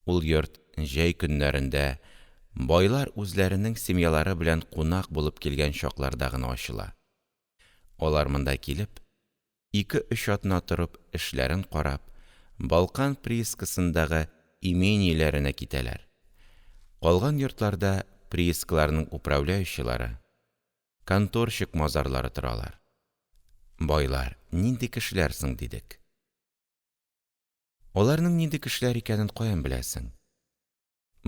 Ул йорт җәй көннәрендә байлар үзләренең семьялары белән кунак булып килгән чакларда гына ачыла. Алар монда килеп, 2-3 атна торып, эшләрен карап, Балкан приискасындагы имениеләренә китәләр. Калган йортларда приискаларның управляющийлары, конторщик мазарлары торалар. Байлар нинди кешеләр соң?» – дидек. «Аларның нинди кешеләр икәнен каян беләсең?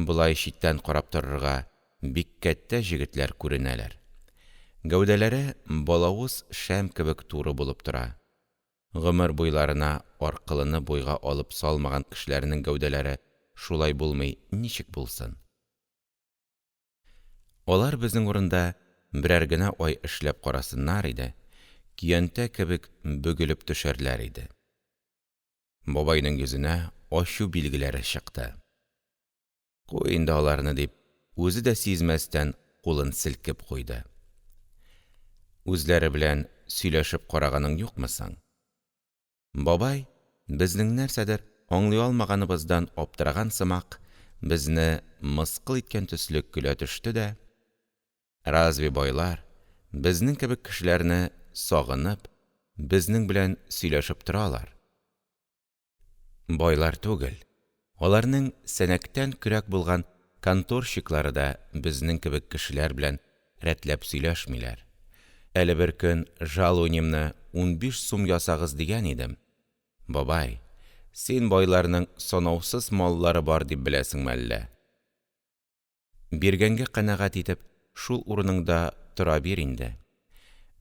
Болай читтән карап торырга бик кәттә җегетләр күренәләр. Гәүдәләре балавыз шәм кебек туры булып тора. Гомер буйларына аркылыны буйга алып салмаган кешеләрнең гәүдәләре шулай булмый ничек булсын? Алар безнең урында берәр генә ай эшләп карасыннар иде, көянтә кебек бөгелеп төшәрләр иде». Бабайның йөзенә ачу билгеләре чыкты. «Куй инде аларны», – дип, үзе дә сизмәстән кулын селкеп куйды. «Үзләре белән сөйләшеп караганың юкмы соң?» Бабай, безнең нәрсәдер аңлый алмаганыбыздан аптыраган сымак, безне мыскыл иткән төсле көлә төште дә: «Разве байлар безнең кебек кешеләрне сагынып, безнең белән сөйләшеп торалар? Байлар түгел, аларның сәнәктән көрәк булган конторщиклары да безнең кебек кешеләр белән рәтләп сөйләшмиләр. Әле бер көн жалуниемне 15 сум ясагыз дигән идем. Бабай, син байларның санаусыз маллары бар дип беләсеңме әллә? Биргәнгә канәгать итеп, шул урыныңда тора бир инде.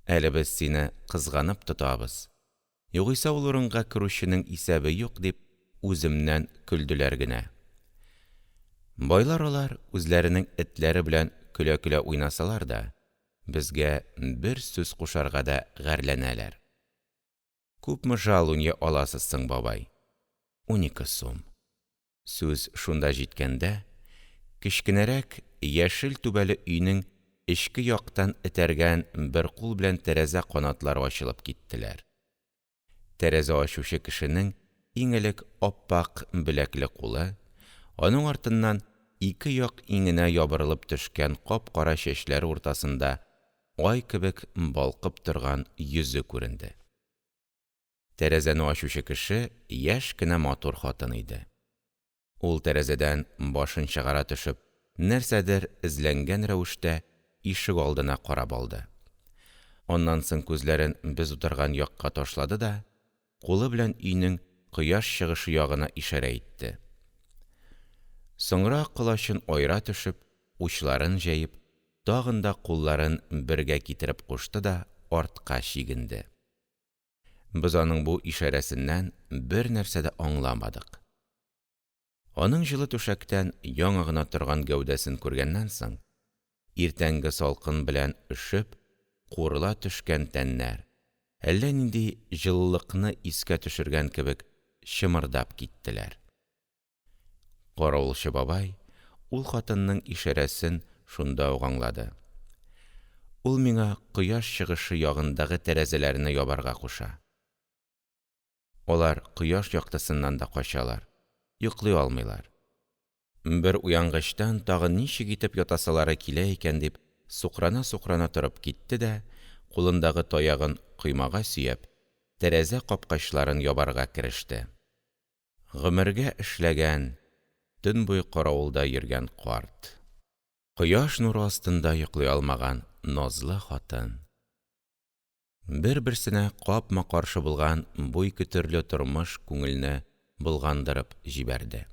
Әле без сине кызганып тотабыз. Югыйсә ул урынга керүченең исәбе юк», – дип, үземнән көлделәр генә. Байлар алар үзләренең этләре белән көлә-көлә уйнасалар да, безгә бер сүз кушарга да гәрләнәләр. «Күпме жалунья аласыз соң, бабай?» «12 сум». Сүз шунда җиткәндә, кечкенәрәк яшел түбәле өйнең эчке яктан этәргән бер кул белән тәрәзә канатлары ачылып киттеләр. Тәрәзә ачучы кешенең иң элек аппак беләкле кулы, аның артыннан ике як иңенә ябырылып төшкән кап-кара чәчләре уртасында ай кебек балкып торган йөзе күренде. Тәрәзәне ачучы кеше яшь кенә матур хатын иде. Ул тәрәзәдән башын чыгара төшеп, нәрсәдер эзләнгән рәвештә ишек алдына карап алды. Аннан соң күзләрен без утырган якка ташлады да, кулы белән өйнең кояш чыгышы ягына ишарә итте. Соңра колачын аера төшеп, учларын җәеп, тагын да кулларын бергә китереп кушты да артка чигенде. Без аның бу ишарәсеннән бер нәрсә дә аңламадык. Аның җылы түшәктән яңа гына торган гәүдәсен күргәннән соң, иртәнге салкын белән өшеп, курыла төшкән тәннәр, әллә нинди җылылыкны искә төшергән кебек чымырдап киттеләр. Каравылчы бабай ул хатынның ишарәсен шунда ук аңлады. Ул миңа кояш чыгышы ягындагы тәрәзәләрне ябарга куша. Алар кояш яктысыннан да качалар, йоклый алмыйлар. Бер уянгычтан тагын ничек итеп ятасылары килә икән дип, сукрана-сукрана торып китте дә, кулындагы таягын коймага сөяп, тәрәзә капкачларын ябарга кереште. Гомергә эшләгән, төн буе каравылда йөргән карт. Кояш нуры астында йоклый алмаган назлы хатын. Бер-берсенә капма-каршы булган бу ике төрле тормыш күңелне болгандырып җибәрде.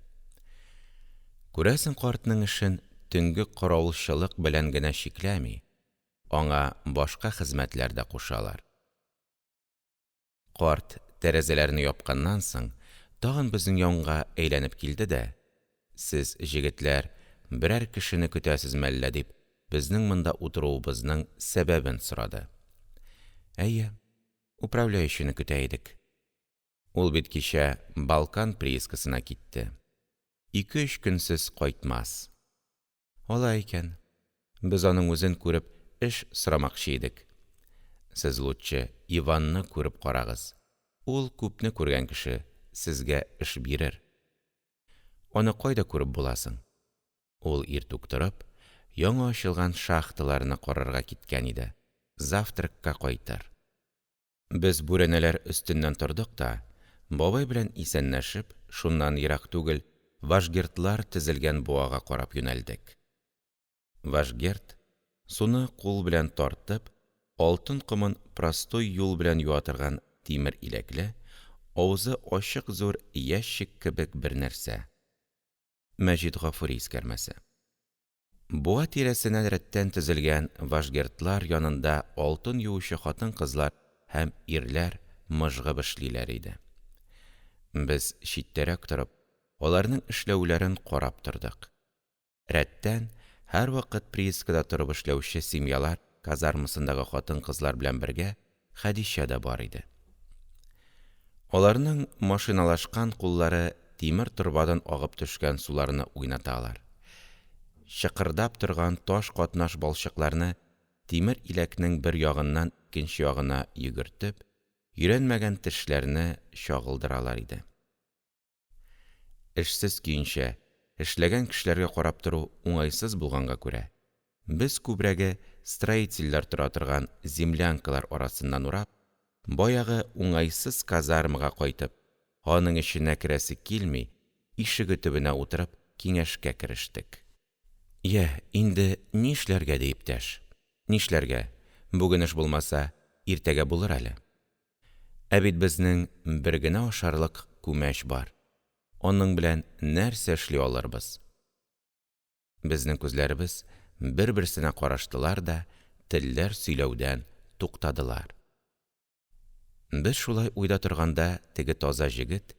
Күрәсең, картның эшен төнге каравылчылык белән генә чикләми, аңа башка хезмәтләр дә кушалар. Карт тәрәзәләрне япканнан соң, тагын безнең янга әйләнеп килде дә: «Сез, җегетләр, берәр кешене көтәсезме әллә?» – дип, безнең монда утыруыбызның сәбәбен сорады. «Әйе, управляющийны көтә идек. Ул бит кичә Балкан приискасына китте. 2-3 көнсез кайтмас. Алай икән, без аның үзен күреп эш сорамакчы идек. Сез лутчы Иванны күреп карагыз. Ул күпне күргән кеше, сезгә эш бирер. Аны кайда күреп буласың?» Ул иртүк торып, яңа ачылган шахталарны карарга киткән иде. Завтракка кайтыр. Без бүрәнәләр өстеннән тордык та, бабай белән исәннәшеп, шуннан ерак түгел вашгердлар тезелгән буага карап юнәлдек. Вашгерд, суны кул белән тартып, алтын комын простой юл белән юатырган тимер иләкле, авызы ачык зур ящик кебек бер нәрсә. Мәҗит Гафури искәрмәсе. Буа тирәсенә рәттән тезелгән вашгердлар янында алтын юучы хатын-кызлар һәм ирләр мыжгып эшлиләр иде. Без читтәрәк торып, аларның эшләүләрен карап тордык. Рәттән һәрвакыт приискада торып эшләүче семьялар казармасындагы хатын-кызлар белән бергә Хәдичә дә бар иде. Аларның машиналашкан куллары тимер торбадан агып төшкән суларны уйнаталар. Чыкырдап торган таш катнаш балчыкларны тимер иләкнең бер ягыннан икенче ягына йөгертеп, өйрәнмәгән тешләрне чагылдыралар иде. Эшсез көенчә, эшләгән кешеләргә карап тору уңайсыз булганга күрә, без күбрәге строительләр тора торган землянкалар арасыннан урап, баягы уңайсыз казармага кайтып, аның эченә керәсе килми, ишеге төбенә утырып, киңәшкә керештек. «Я, инде нишләргә?» – ди иптәш. «Нишләргә? Бүген эш булмаса, иртәгә булыр әле. Ә бит безнең бер генә ашарлык күмәч бар. Аның белән нәрсә эшли алырбыз?» Безнең күзләребез бер-берсенә караштылар да, телләр сөйләүдән туктадылар. Без шулай уйда торганда, теге таза җегет,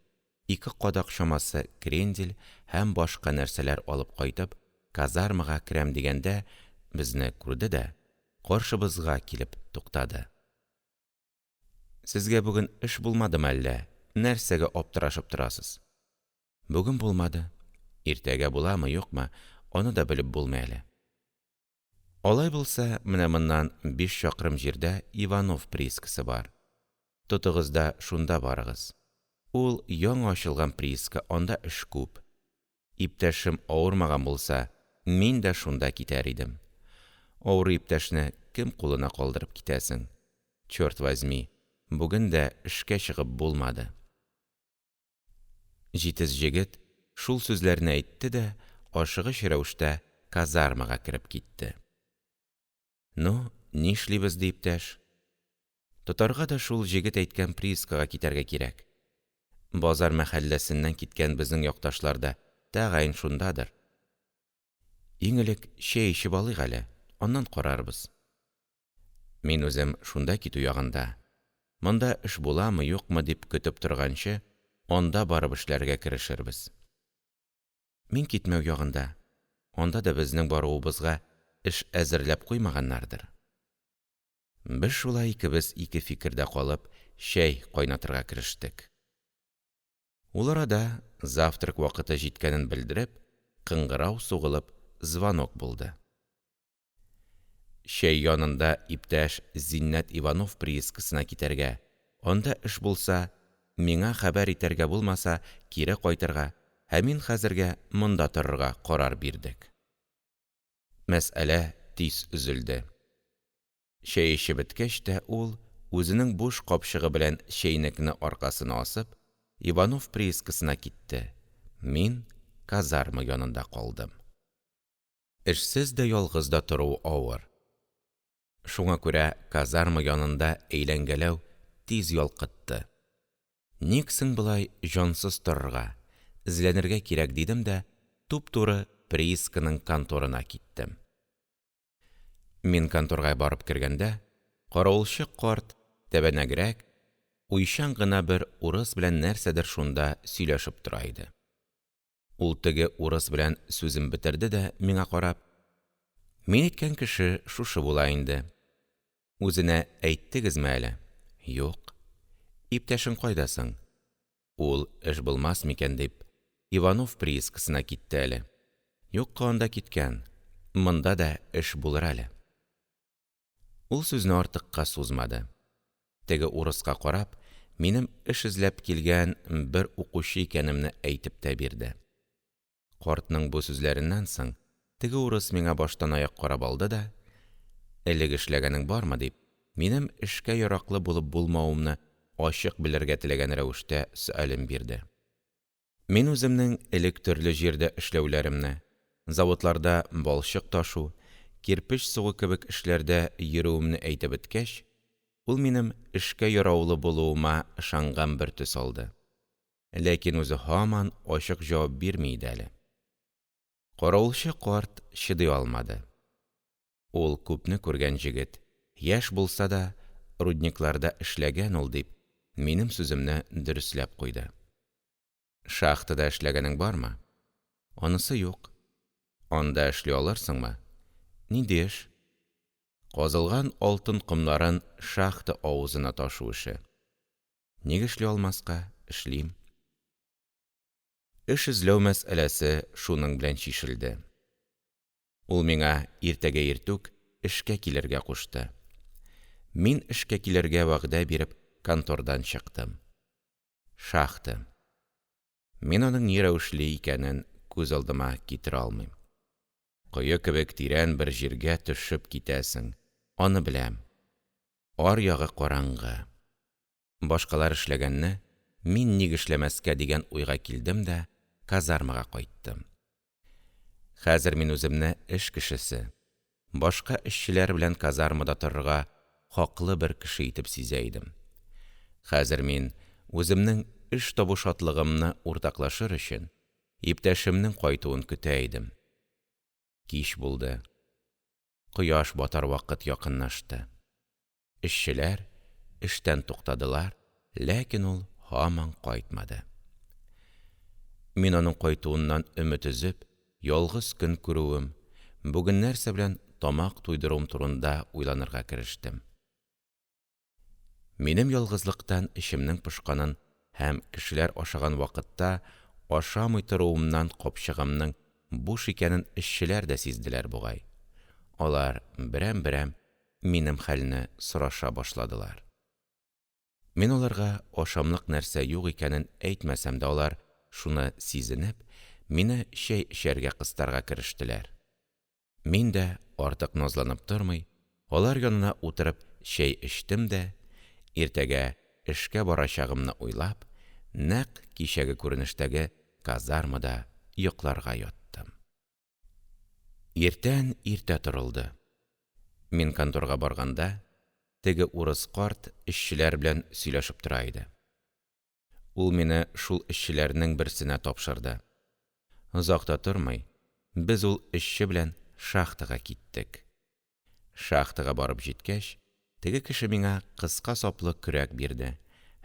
2 кадак чамасы крендель һәм башка нәрсәләр алып кайтып, казармага керәм дигәндә, безне күрде дә, каршыбызга килеп туктады. «Сезгә бүген эш булмадымы әллә? Нәрсәгә аптырашып торасыз?» «Бүген булмады. Иртәгә буламы, юкмы, аны да белеп булмый әле. Алай булса, менә моннан 5 чакрым җирдә Иванов приискасы бар. Тотыгыз да шунда барыгыз. Ул яңа ачылган прииска, анда эш күп. Иптәшем авырмаган булса, мин дә шунда китәр идем. Авыру иптәшне кем кулына калдырып китәсең? Чёрт возьми, бүген дә эшкә чыгып булмады. Җитез җегет шул сүзләрне әйтте дә, ашыгыч рәвештә казармага кереп китте. Ну, нишлибез, ди иптәш? Тотарга да шул җегет әйткән приискага китәргә кирәк. Базар мәхәлләсеннән киткән безнең якташлар да тәгаен шундадыр. Иң элек чәй эчеп алыйк әле, аннан карарбыз. Мин үзем шунда китү ягында. Монда эш буламы, юкмы дип көтеп торганчы, анда барып эшләргә керешербез. Мин китмәү ягында. Анда да безнең баруыбызга эш әзерләп куймаганнардыр. Без шулай икебез ике фикердә калып, чәй кайнатырга керештек. Ул арада завтрак вакыты җиткәнен белдереп, кыңгырау сугылып, звонок булды. Чәй янында иптәш Зиннәт Иванов приискасына китәргә, анда эш булса, миңа хәбәр итәргә, булмаса, кире кайтырга, ә мин хәзергә монда торырга карар бирдек. Мәсьәлә тиз өзелде. Чәй эчеп беткәч тә ул, үзенең буш капчыгы белән чәйнекне аркасына асып, Иванов приискасына китте. Мин казарма янында калдым. Эшсез дә ялгыз да тору авыр. Шуңа күрә казарма янында әйләнгәләү тиз ялкытты. Ник соң болай җансыз торырга, эзләнергә кирәк дидем дә, туп-туры приисканың конторына киттем. Мин конторга барып кергәндә, каравылчы карт тәбәнәгрәк, уйчан гына бер урыс белән нәрсәдер шунда сөйләшеп тора иде. Ул теге урыс белән сүзен бетерде дә, миңа карап: «Мин әйткән кеше шушы була инде. Үзенә әйттегезме әле?» «Юк». «Иптәшең кайда соң?» «Ул эш булмас микән дип, Иванов приискасына китте әле». «Юкка, анда киткән. Монда да эш булыр әле». Ул сүзне артыкка сузмады. Теге урыска карап, минем эш эзләп килгән бер укучы икәнемне әйтеп тә бирде. Картның бу сүзләреннән соң, теге урыс миңа баштан-аяк карап алды да, элек эшләгәнең бармы дип, минем эшкә яраклы булып булмавымны ачык белергә теләгән рәвештә сөален бирде. Мин үземнең элек төрле җирдә эшләүләремне, заводларда балчык ташу, кирпеч сугу кебек эшләрдә йөрүемне әйтеп беткәч, ул минем эшкә яраулы булуыма ышанган бер төс алды. Ләкин үзе һаман ачык җавап бирми иде әле. Каравылчы карт чыдый алмады. Ул күпне күргән җегет, яшь булса да, рудникларда эшләгән ул дип, минем сүземне дөресләп куйды. «Шахтада эшләгәнең бармы?» «Анысы юк». «Анда эшли алырсыңмы?» «Нинди эш?» «Казылган алтын комнарын шахта авызына ташу эше». «Ник эшли алмаска?» «Эшлим». Эш эзләү мәсьәләсе шуның белән чишелде. Ул миңа иртәгә иртүк эшкә килергә кушты. Мин эшкә килергә вәгъдә биреп контордан чыктым. Шахта. Мин аның ни рәвешле икәнен күз алдыма китерә алмыйм. Кое кебек тирән бер җиргә төшеп китәсең, аны беләм. Ар-ягы караңгы. Башкалар эшләгәнне мин ник эшләмәскә дигән уйга килдем дә казармага кайттым. Хәзер мин үземне эш кешесе, башка эшчеләр белән казармада торырга хаклы бер кеше итеп сизә идем. Хәзер мин үземнең эш табу шатлыгымны уртаклашыр өчен иптәшемнең кайтуын көтә идем. Кич булды. Кояш батар вакыт якынлашты. Эшчеләр эштән туктадылар, ләкин ул һаман кайтмады. Мин аның кайтуыннан өмет өзеп, ялгыз көн күрүем, бүген нәрсә белән тамак туйдыруым турында уйланырга керештем. Минем ялгызлыктан эчемнең пошканын һәм кешеләр ашаган вакытта ашамый торуымнан капчыгымның буш икәнен эшчеләр дә сизделәр бугай. Алар берәм-берәм минем хәлне сораша башладылар. Мин аларга ашамлык нәрсә юк икәнен әйтмәсәм дә, алар, шуны сизенеп, мине чәй эчәргә кыстарга керештеләр. Мин дә, артык назланып тормый, алар янына утырып чәй эчтем дә, иртәгә эшкә барачагымны уйлап, нәкъ кичәге күренештәге казармада йокларга яттым. Иртән иртә торылды. Мин конторга барганда, теге урыс карт эшчеләр белән сөйләшеп тора иде. Ул мине шул эшчеләрнең берсенә тапшырды. Озак та тормый, без ул эшче белән шахтага киттек. Шахтага барып җиткәч, теге кеше миңа кыска саплы көрәк бирде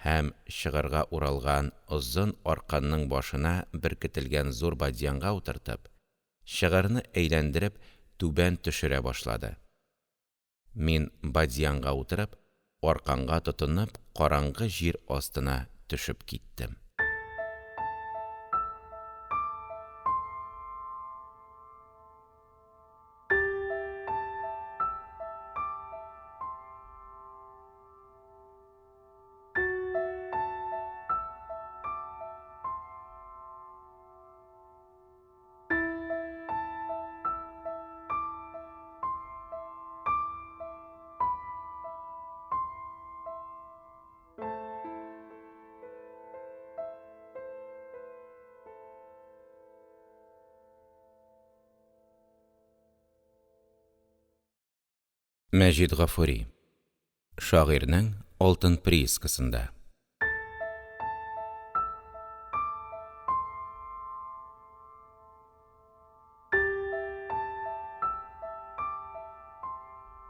һәм чыгырга уралган озын арканның башына беркетелгән зур бадьянга утыртып, чыгырны әйләндереп түбән төшерә башлады. Мин бадьянга утырып, арканга тотынып, караңгы җир астына төшеп киттем. Мәҗит Гафури. Шагыйрьнең алтын приискасында.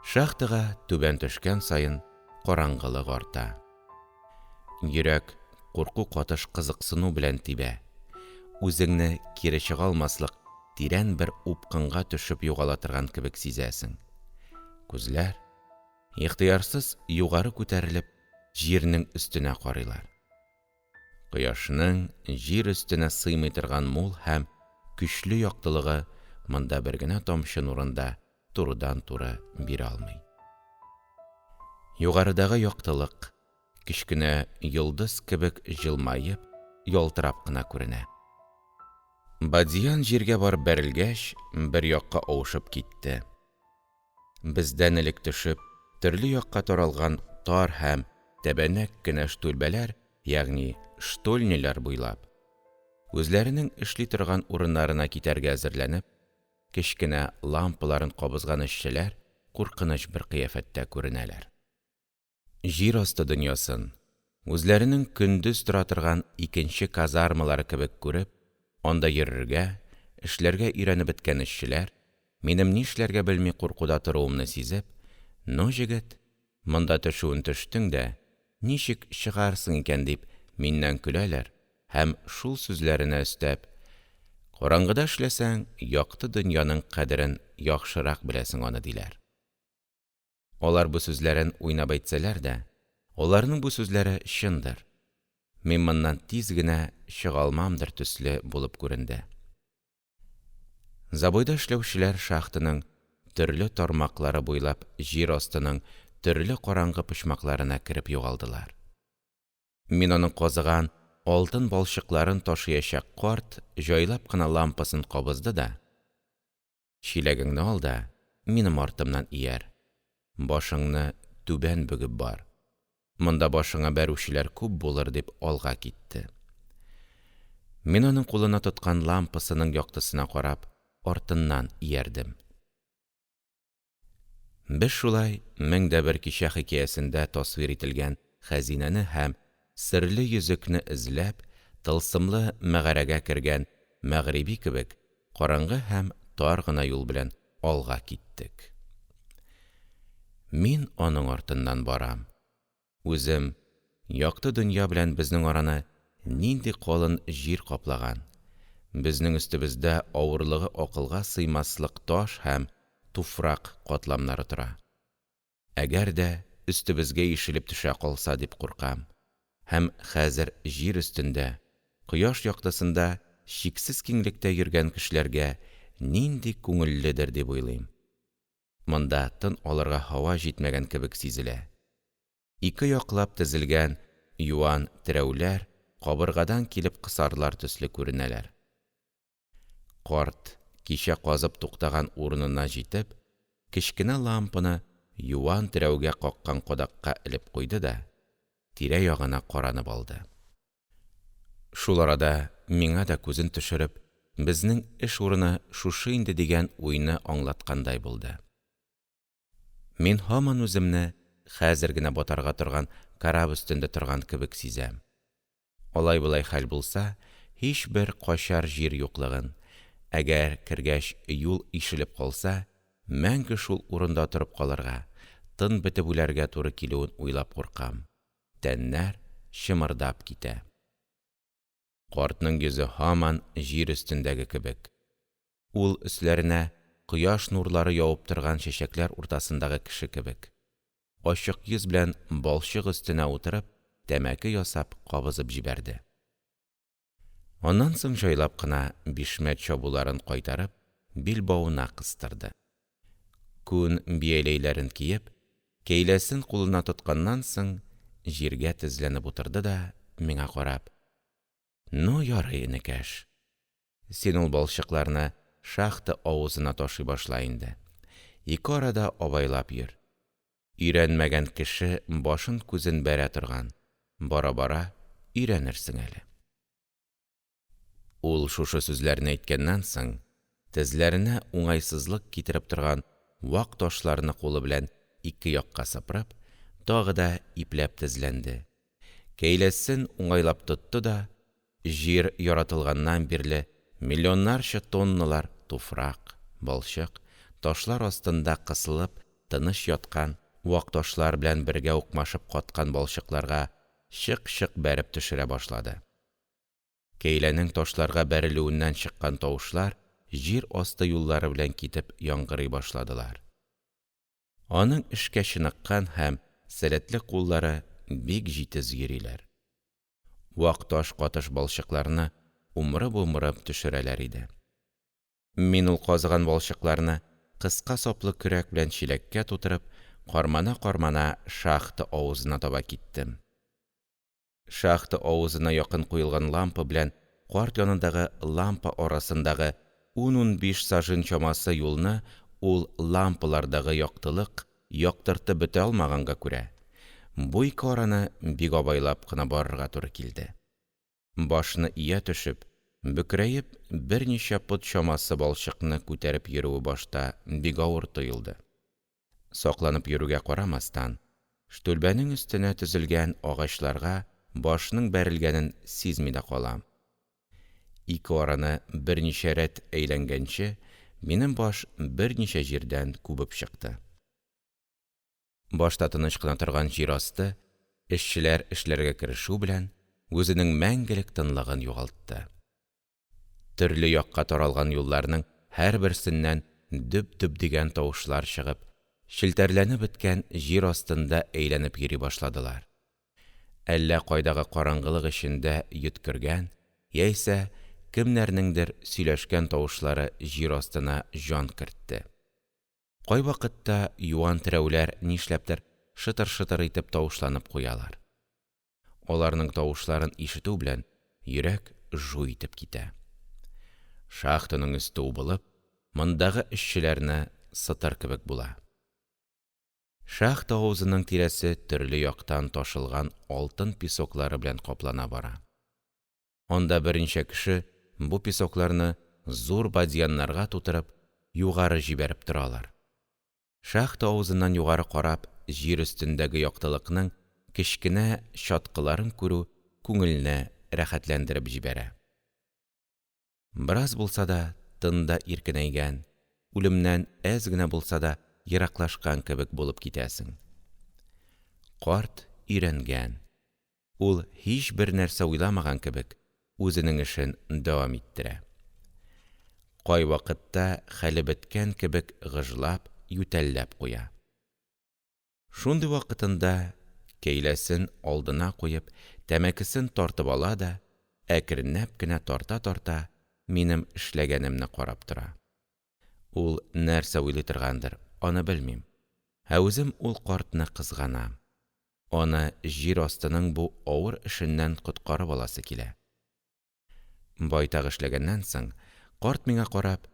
Шахтага түбән төшкән саен караңгылык арта. Йөрәк курку катыш кызыксыну белән тибә. Үзеңне кире чыга алмаслык тирән бер упкынга төшеп югала торган кебек сизәсең. Күзләр, ихтыярсыз югары күтәрелеп, җирнең өстенә карыйлар. Кояшның җир өстенә сыймый торган мул һәм көчле яктылыгы монда бер генә тамчы нурында турыдан-туры бирә алмый. Югарыдагы яктылык кечкенә йолдыз кебек җылмаеп, ялтырап кына күренә. Бадьян җиргә барып бәрелгәч, бер якка авышып китте. Бездән элек төшеп, төрле якка таралган тар һәм тәбәнәк кенә штулбәләр, ягъни штольнялар буйлап, үзләренең эшли торган урыннарына китәргә әзерләнеп, кечкенә лампаларын кабызган эшчеләр куркыныч бер кыяфәттә күренәләр. Җир асты дөньясын, үзләренең көндез тора торган икенче казармалары кебек күреп, анда йөрергә, эшләргә өйрәнеп беткән эшчеләр, минем нишләргә белми куркуда торуымны сизеп, «Ну, җегет, монда төшүен төштең дә, ничек чыгарсың икән?» дип миннән көләләр һәм шул сүзләренә өстәп, «Караңгыда эшләсәң, якты дөньяның кадерен яхшырак беләсең аны», диләр. Алар бу сүзләрен уйнап әйтсәләр дә, аларның бу сүзләре чындыр. Мин моннан тиз генә чыга алмамдыр төсле булып күренде. Забойда эшләүчеләр шахтаның төрле тармаклары буйлап җир астының төрле караңгы почмакларына кереп югалдылар. Мин аның казыган алтын балчыкларын ташыячак карт җайлап кына лампасын кабызды да: «Чиләгеңне ал да, минем артымнан ияр. Башыңны түбән бөгеп бар. Монда башыңа бәрүчеләр күп булыр», дип алга китте. Мин аның кулына тоткан лампасының яктысына карап, артыннан иярдем. Без шулай «Меңдә бер кичә» хикәясендә тасвир ителгән хәзинәне һәм серле йөзекне эзләп, тылсымлы мәгарәгә кергән мәгъриби кебек, караңгы һәм тар гына юл белән алга киттек. Мин аның артыннан барам. Үзем, якты дөнья белән безнең араны нинди калын җир каплаган, безнең өстебездә авырлыгы акылга сыймаслык таш һәм туфрак катламнары тора. Әгәр дә өстебезгә ишелеп төшә калса дип куркам, һәм хәзер җир өстендә, кояш яктысында чиксез киңлектә йөргән кешеләргә нинди күңелледер дип уйлыйм. Монда тын алырга һава җитмәгән кебек сизелә. Ике яклап тезелгән юан терәүләр кабыргадан килеп кысарлар төсле күренәләр. Карт, кичә казып туктаган урынына җитеп, кечкенә лампаны юан терәүгә каккан кадакка элеп куйды да, тирә-ягына каранып алды. Шул арада миңа да күзен төшереп, безнең эш урыны шушы инде дигән уйны аңлаткандай булды. Мин һаман үземне хәзер генә батарга торган кораб өстендә торган кебек сизәм. Алай-болай хәл булса, һичбер качар җир юклыгын, әгәр кергәч юл ишелеп калса, мәңге шул урында торып калырга, тын бетеп үләргә туры килүен уйлап куркам. Тәннәр чымырдап китә. Картның йөзе һаман җир өстендәге кебек. Ул өсләренә кояш нурлары явып торган чәчәкләр уртасындагы кеше кебек. Ачык йөз белән балчык өстенә утырып, тәмәке ясап кабызып җибәрде. Аннан соң җайлап кына бишмәт чабуларын кайтарып, билбавына кыстырды. Күн бияләйләрен киеп, кәйләсен кулына тотканнан соң, җиргә тезләнеп утырды да, миңа карап: «Ну, ярый, энекәш, син ул балчыкларны шахта авызына ташый башла инде. Ике арада абайлап йөр. Өйрәнмәгән кеше башын күзен бәрә торган. Бара-бара өйрәнерсең әле». Ул шушы сүзләрне әйткәннән соң, тезләренә уңайсызлык китереп торган вак ташларны кулы белән ике якка сыпырып, тагы да ипләп тезләнде. Кәйләсен уңайлап тотты да, җир яратылганнан бирле миллионнарча тонналар туфрак, балчык, ташлар астында кысылып, тыныч яткан, вак ташлар белән бергә укмашып каткан балчыкларга чык-чык бәреп төшерә башлады. Кәйләнең ташларга бәрелүеннән чыккан тавышлар җир асты юллары белән китеп яңгырый башладылар. Аның эшкә чыныккан һәм сәләтле куллары бик җитез йөриләр. Вак таш катыш балчыкларны умырып-умырып төшерәләр иде. Мин ул казыган балчыкларны кыска саплы көрәк белән чиләккә тутырып, кармана-кармана шахта авызына таба киттем. Шахта авызына якын куелган лампа белән карт янындагы лампа арасындагы 10-15 сажын чамасы юлны ул лампалардагы яктылык яктыртып бетә алмаганга күрә, бу ике араны бик абайлап кына барырга туры килде. Башны ия төшеп, бөкрәеп, берничә пот чамасы балчыкны күтәреп йөрүе башта бик авыр тоелды. Сакланып йөрүгә карамастан, штүлбәнең өстенә төзелгән агачларга башның бәрелгәнен сизми дә калам. Ике араны берничә рәт әйләнгәнче, минем баш берничә җирдән күбеп чыкты. Башта тыныч кына торган җир асты, эшчеләр эшләргә керешү белән, үзенең мәңгелек тынлыгын югалтты. Төрле якка таралган юлларның һәрберсеннән дөп-дөп дигән тавышлар чыгып, челтәрләнеп беткән җир астында әйләнеп йөри башладылар. Әллә кайдагы караңгылык эчендә йөткергән, яисә кемнәрнеңдер сөйләшкән тавышлары җир астына җан кертте. Кайвакытта юан терәүләр нишләптер шытыр-шытыр итеп тавышланып куялар. Аларның тавышларын ишетү белән йөрәк жу итеп китә. Шахтаның өсте убылып, мондагы эшчеләрне сытыр кебек була. Шахта авызының тирәсе төрле яктан ташылган алтын песоклары белән каплана бара. Анда берничә кеше бу песокларны зур бадьяннарга тутырып, югары җибәреп торалар. Шахта авызыннан югары карап, җир өстендәге яктылыкның кечкенә чаткыларын күрү күңелне рәхәтләндереп җибәрә. Бераз булса да тында иркенәйгән, үлемнән әз генә булса да ераклашкан кебек булып китәсең. Карт өйрәнгән. Ул һичбер нәрсә уйламаган кебек үзенең эшен дәвам иттерә. Кайвакытта хәле беткән кебек гыжлап, ютәлләп куя. Шундый вакытында кәйләсен алдына куеп, тәмәкесен тартып ала да, әкренләп кенә тарта-тарта минем эшләгәнемне карап тора. Ул нәрсә уйлый торгандыр, аны белмим. Ә үзем ул картны кызганам. аны җир астының бу авыр эшеннән коткарып аласы килә. Байтак эшләгәннән соң, карт миңа карап: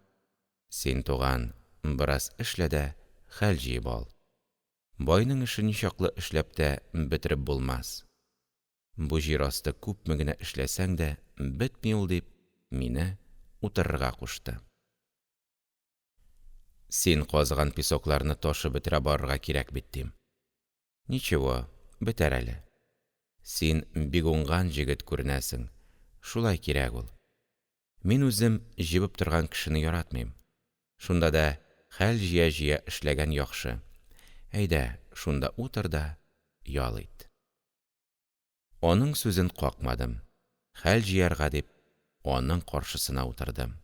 «Син, туган, бераз эшлә дә хәл җыеп ал. Байның эшен ничаклы эшләп тә бетереп булмас. Бу җир асты күпме генә эшләсәң дә бетми ул», – дип, мине утырырга кушты. «Син казыган песокларны ташып бетерә барырга кирәк бит», – дим. «Ничево, бетәр әле. Син бик уңган җегет күренәсең, шулай кирәк ул. Мин үзем җибеп торган кешене яратмыйм. Шунда да хәл җыя-җыя эшләгән яхшы. Әйдә, шунда утыр да ял ит». Аның сүзен какмадым. Хәл җыярга дип, аның каршысына утырдым.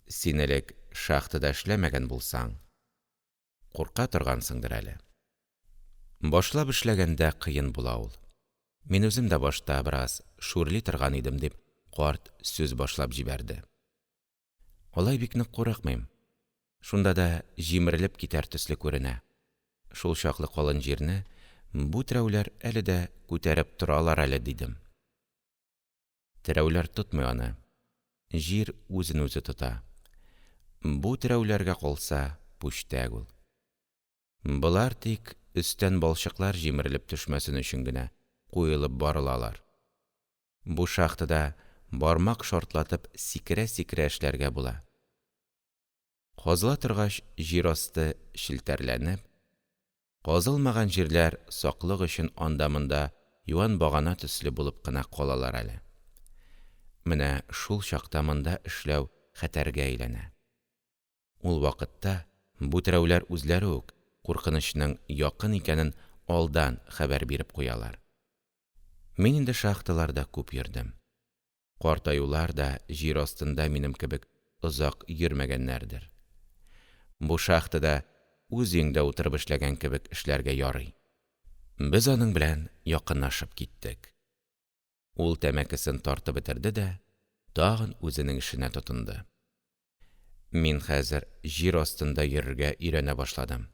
«Син элек шахтада эшләмәгән булсаң, курка торгансыңдыр әле. Башлап эшләгәндә кыен була ул. Мин үзем дә башта бераз шүрли торган идем», – дип, карт сүз башлап җибәрде. «Алай бик нык курыкмыйм. Шунда да җимерелеп китәр төсле күренә. Шул чаклы калын җирне бу терәүләр әле дә күтәреп торалар әле», – дидем. «Терәүләр тотмый аны. Җир үзен үзе тота. Бу терәүләргә калса, пүчтәк ул. Болар тик өстән балчыклар җимерелеп төшмәсен өчен генә куелып барылалар. Бу шахтада бармак шартлатып сикерә-сикерә эшләргә була. Казыла торгач, җир асты челтәрләнеп, казылмаган җирләр саклык өчен анда-монда юан багана төсле булып кына калалар әле. Менә шул чакта монда эшләү хәтәргә әйләнә. Ул вакытта бу терәүләр үзләре үк куркынычның якын икәнен алдан хәбәр биреп куялар. Мин инде шахталарда күп йөрдем. Картаюлар да җир астында минем кебек озак йөрмәгәннәрдер. Бу шахтада үз өеңдә утырып эшләгән кебек эшләргә ярый». Без аның белән якынлашып киттек. Ул тәмәкесен тартып бетерде дә тагын үзенең эшенә тотынды. Мин хәзер җир астында йөрергә өйрәнә башладым.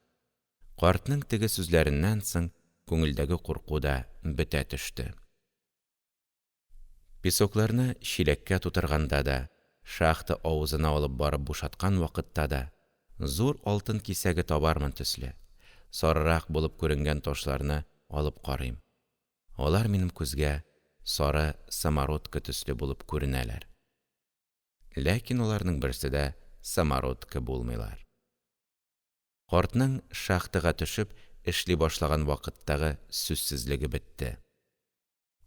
Картның теге сүзләреннән соң күңелдәге курку да бетә төште. Песокларны чиләккә тутырганда да, шахта авызына алып барып бушаткан вакытта да, зур алтын кисәге табармын төсле, сарырак булып күренгән ташларны алып карыйм. Алар минем күзгә сары самородкы төсле булып күренәләр. Ләкин аларның берсе дә самородкы булмыйлар. Картның шахтага төшеп эшли башлаган вакыттагы сүзсезлеге бетте.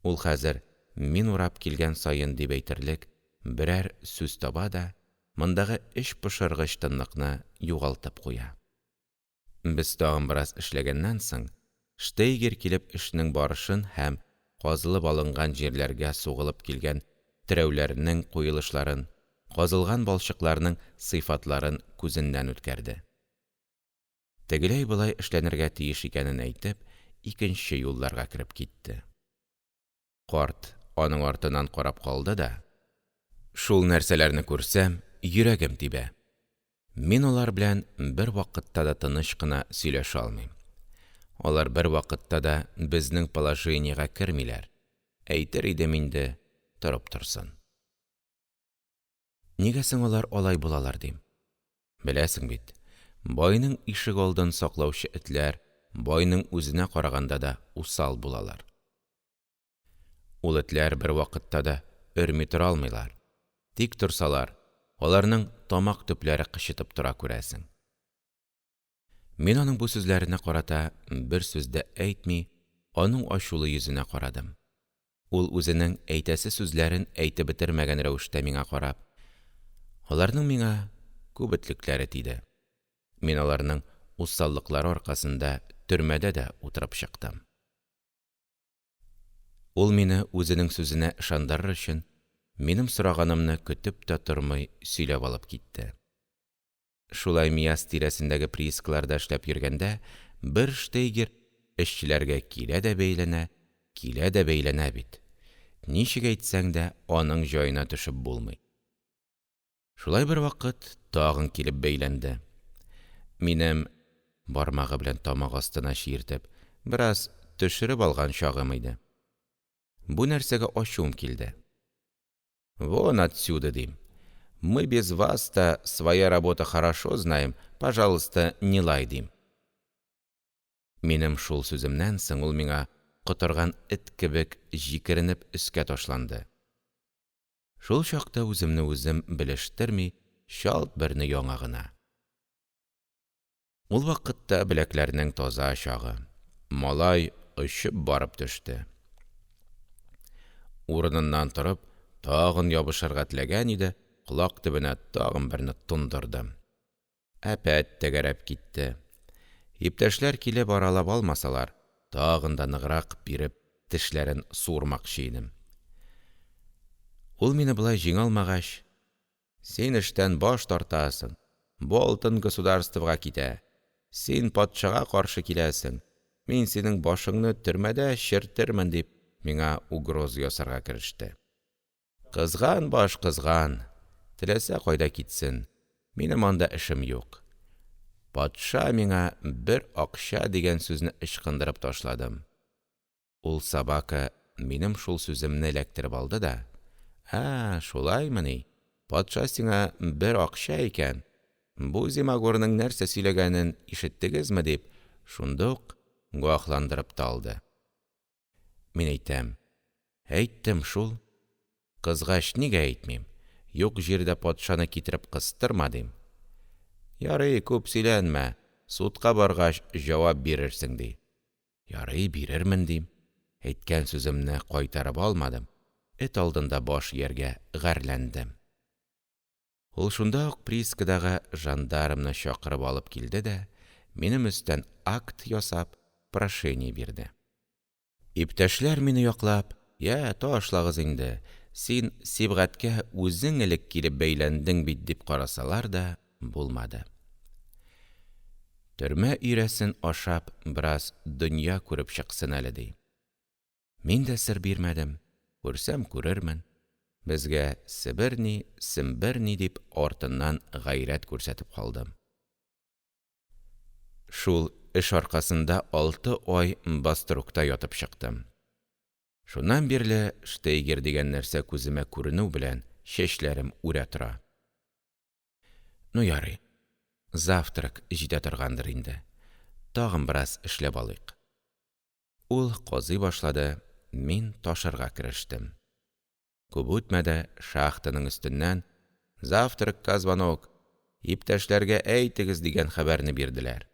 Ул хәзер мин урап килгән саен дип әйтерлек берәр сүз таба да, мондагы эш пошыргыч тынлыкны югалтып куя. Без тагын бераз эшләгәннән соң, штейгер килеп эшнең барышын һәм казылып алынган җирләргә сугылып килгән терәүләрнең куелышларын, казылган балчыкларның сыйфатларын күзеннән үткәрде. Тегеләй-болай эшләнергә тиеш икәнен әйтеп, икенче юлларга кереп китте. Карт аның артыннан карап калды да: «Шул нәрсәләрне күрсәм, йөрәгем тибә. Мин алар белән бер вакытта да тыныч кына сөйләшә алмыйм. Алар бер вакытта да безнең положениегә кермиләр. Әйтер идем инде, торып торсын. Нигә соң алар алай булалар, дим. Беләсең бит, байның ишек алдын саклаучы этләр байның үзенә караганда да усал булалар. Ул этләр бер вакытта да өрми тора алмыйлар. Тик торсалар, аларның тамак төпләре кычытып тора күрәсең». Мин аның бу сүзләренә карата бер сүз дә әйтми, аның ачулы йөзенә карадым. Ул үзенең әйтәсе сүзләрен әйтеп бетермәгән рәвештә миңа карап: «Аларның миңа күп этлекләре тиде. Мин аларның усаллыклары аркасында төрмәдә дә утырып чыктым». Ул мине үзенең сүзенә ышандырыр өчен минем сораганымны көтеп тә тормый сөйләп алып китте. Шулай Мияс тирәсендәге приискаларда эшләп йөргәндә, бер штейгер эшчеләргә килә дә бәйләнә бит. Ничек әйтсәң дә аның җаена төшеп булмый. Шулай бер вакыт тагын килеп бәйләнде. Минем бармагы белән тамак астына чиертеп, бераз төшереп алган чагым иде. Бу нәрсәгә ачуым килде. «Вон отсюда, дим. Мы без вас-то своя работа хорошо знаем, пожалуйста, не лай», дим. Минем шул сүземнән соң ул миңа котырган эт кебек җикеренеп өскә ташланды. Шул чакта үземне үзем белештерми, чалт берне яңагына. Ул вакытта беләкләрнең таза чагы. Малай очып барып төште. Урыныннан торып, тагын ябышырга теләгән иде, колак төбенә тагын берне тондырдым. Әпәт тәгәрәп китте. Иптәшләр килеп аралап алмасалар, тагын да ныграк биреп тешләрен суырмакчы идем. Ул мине болай җиңә алмагач: «Син эштән баш тартасың, бу алтын государствога китә. Син патшага каршы киләсең, мин синең башыңны төрмәдә черетермен», дип, миңа угроз ясарга кереште. «Кызган баш кызган, теләсә кайда китсен, минем анда эшем юк. Патша миңа бер акча дигән сүзне ычкындырып ташладым». Ул собака минем шул сүземне эләктереп алды да: шулаймыни, патша сиңа бер акча икән, бу зимагурның нәрсә сөйләгәнен ишеттегезме?» дип, шунда ук гуаһландырып та алды. Мин әйтәм: «Әйттем шул. Кызгач нигә әйтмим? Юк җирдә патшаны китереп кыстырма», дим. «Ярый, күп сөйләнмә, судка баргач җавап бирерсең», ди. «Ярый, бирермен», дим. Әйткән сүземне кайтарып алмадым. Эт алдында баш ияргә гарьләндем. Ул шунда ук приискадагы жандармны чакырып алып килде дә, минем өстән акт ясап, прошение бирде. Иптәшләр мине яклап: «Я, ташлагыз инде, син Сибгатькә үзең элек килеп бәйләндең бит», дип карасалар да булмады. «Төрмә өйрәсен ашап, бераз дөнья күреп чыксын әле», ди. Мин дә сер бирмәдем. Күрсәм күрермен. Безгә Себер ни, Сембер ни дип артыннан гайрәт күрсәтеп калдым. Шул эш аркасында 6 ай баструкта ятып чыктым. Шуннан бирле штейгер дигән нәрсә күземә күренү белән чәчләрем үрә тора. Ну ярый, завтрак җитә торгандыр инде. Тагын бераз эшләп алыйк. Ул казый башлады, мин ташырга керештем. Күп үтмәде, шахтаның өстеннән: «Завтракка звонок, иптәшләргә әйтегез», дигән хәбәрне бирделәр.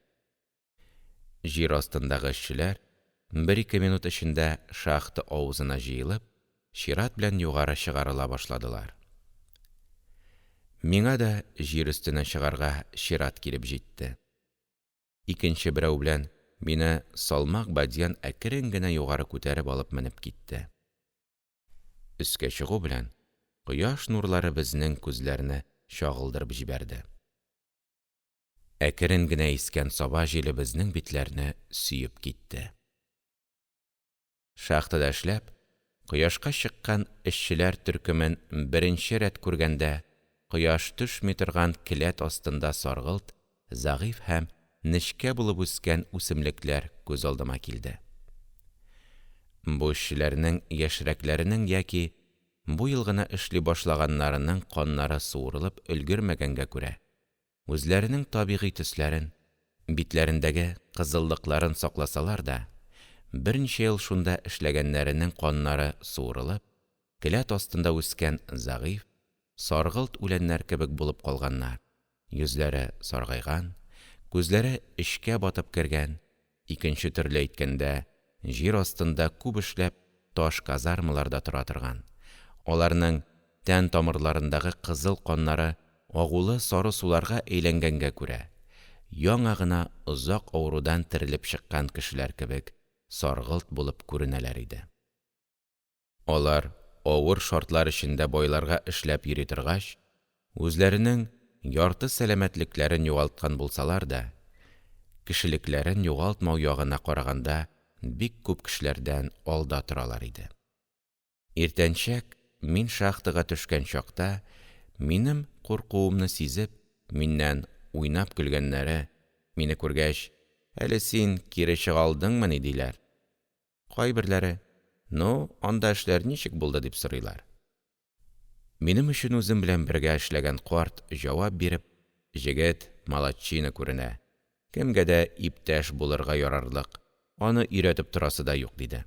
Җир астындагы эшчеләр 1-2 минут эчендә шахта авызына җыелып, чират белән югары чыгарыла башладылар. Миңа да җир өстенә чыгарга чират килеп җитте. Икенче берәү белән мине салмак бадьян әкрен генә югары күтәреп алып менеп китте. Өскә чыгу белән кояш нурлары безнең күзләрне чагылдырып җибәрде. Әкрен генә искән саба җиле безнең битләрне сөеп китте. Шахтада эшләп, кояшка чыккан эшчеләр төркемен беренче рәт күргәндә, кояш төшми торган келәт астында саргылт, зәгыйфь һәм нечкә булып үскән үсемлекләр күз алдыма килде. Бу эшчеләрнең яшьрәкләренең яки бу ел гына эшли башлаганнарының каннары суырылып өлгермәгәнгә күрә, үзләренең табигый төсләрен, битләрендәге кызыллыкларын сакласалар да, берничә ел шунда эшләгәннәренең каннары суырылып, келәт астында үскән зәгыйфь, саргылт үләннәр кебек булып калганнар. Йөзләре саргайган, күзләре эчкә батып кергән, икенче төрле әйткәндә, җир астында күп эшләп таш казармаларда тора торган. Аларның тән тамырларындагы кызыл каннары агулы сары суларга әйләнгәнгә күрә, яңа гына озак авырудан терелеп чыккан кешеләр кебек саргылт булып күренәләр иде. Алар авыр шартлар эчендә байларга эшләп йөри торгач, үзләренең ярты сәламәтлекләрен югалткан булсалар да, кешелекләрен югалтмау ягына караганда бик күп кешеләрдән алда торалар иде. Иртәнчәк мин шахтага төшкән чакта, минем куркуымны сизеп, миннән уйнап көлгәннәре, мине күргәч: «Әле син кире чыга алдыңмыни?» диләр. Кайберләре: «Ну, анда эшләр ничек булды?» – дип сорыйлар. Минем өчен үзем белән бергә эшләгән карт җавап биреп: «Җегет молодчина күренә, кемгә дә иптәш булырга ярарлык, аны өйрәтеп торасы да юк», – диде.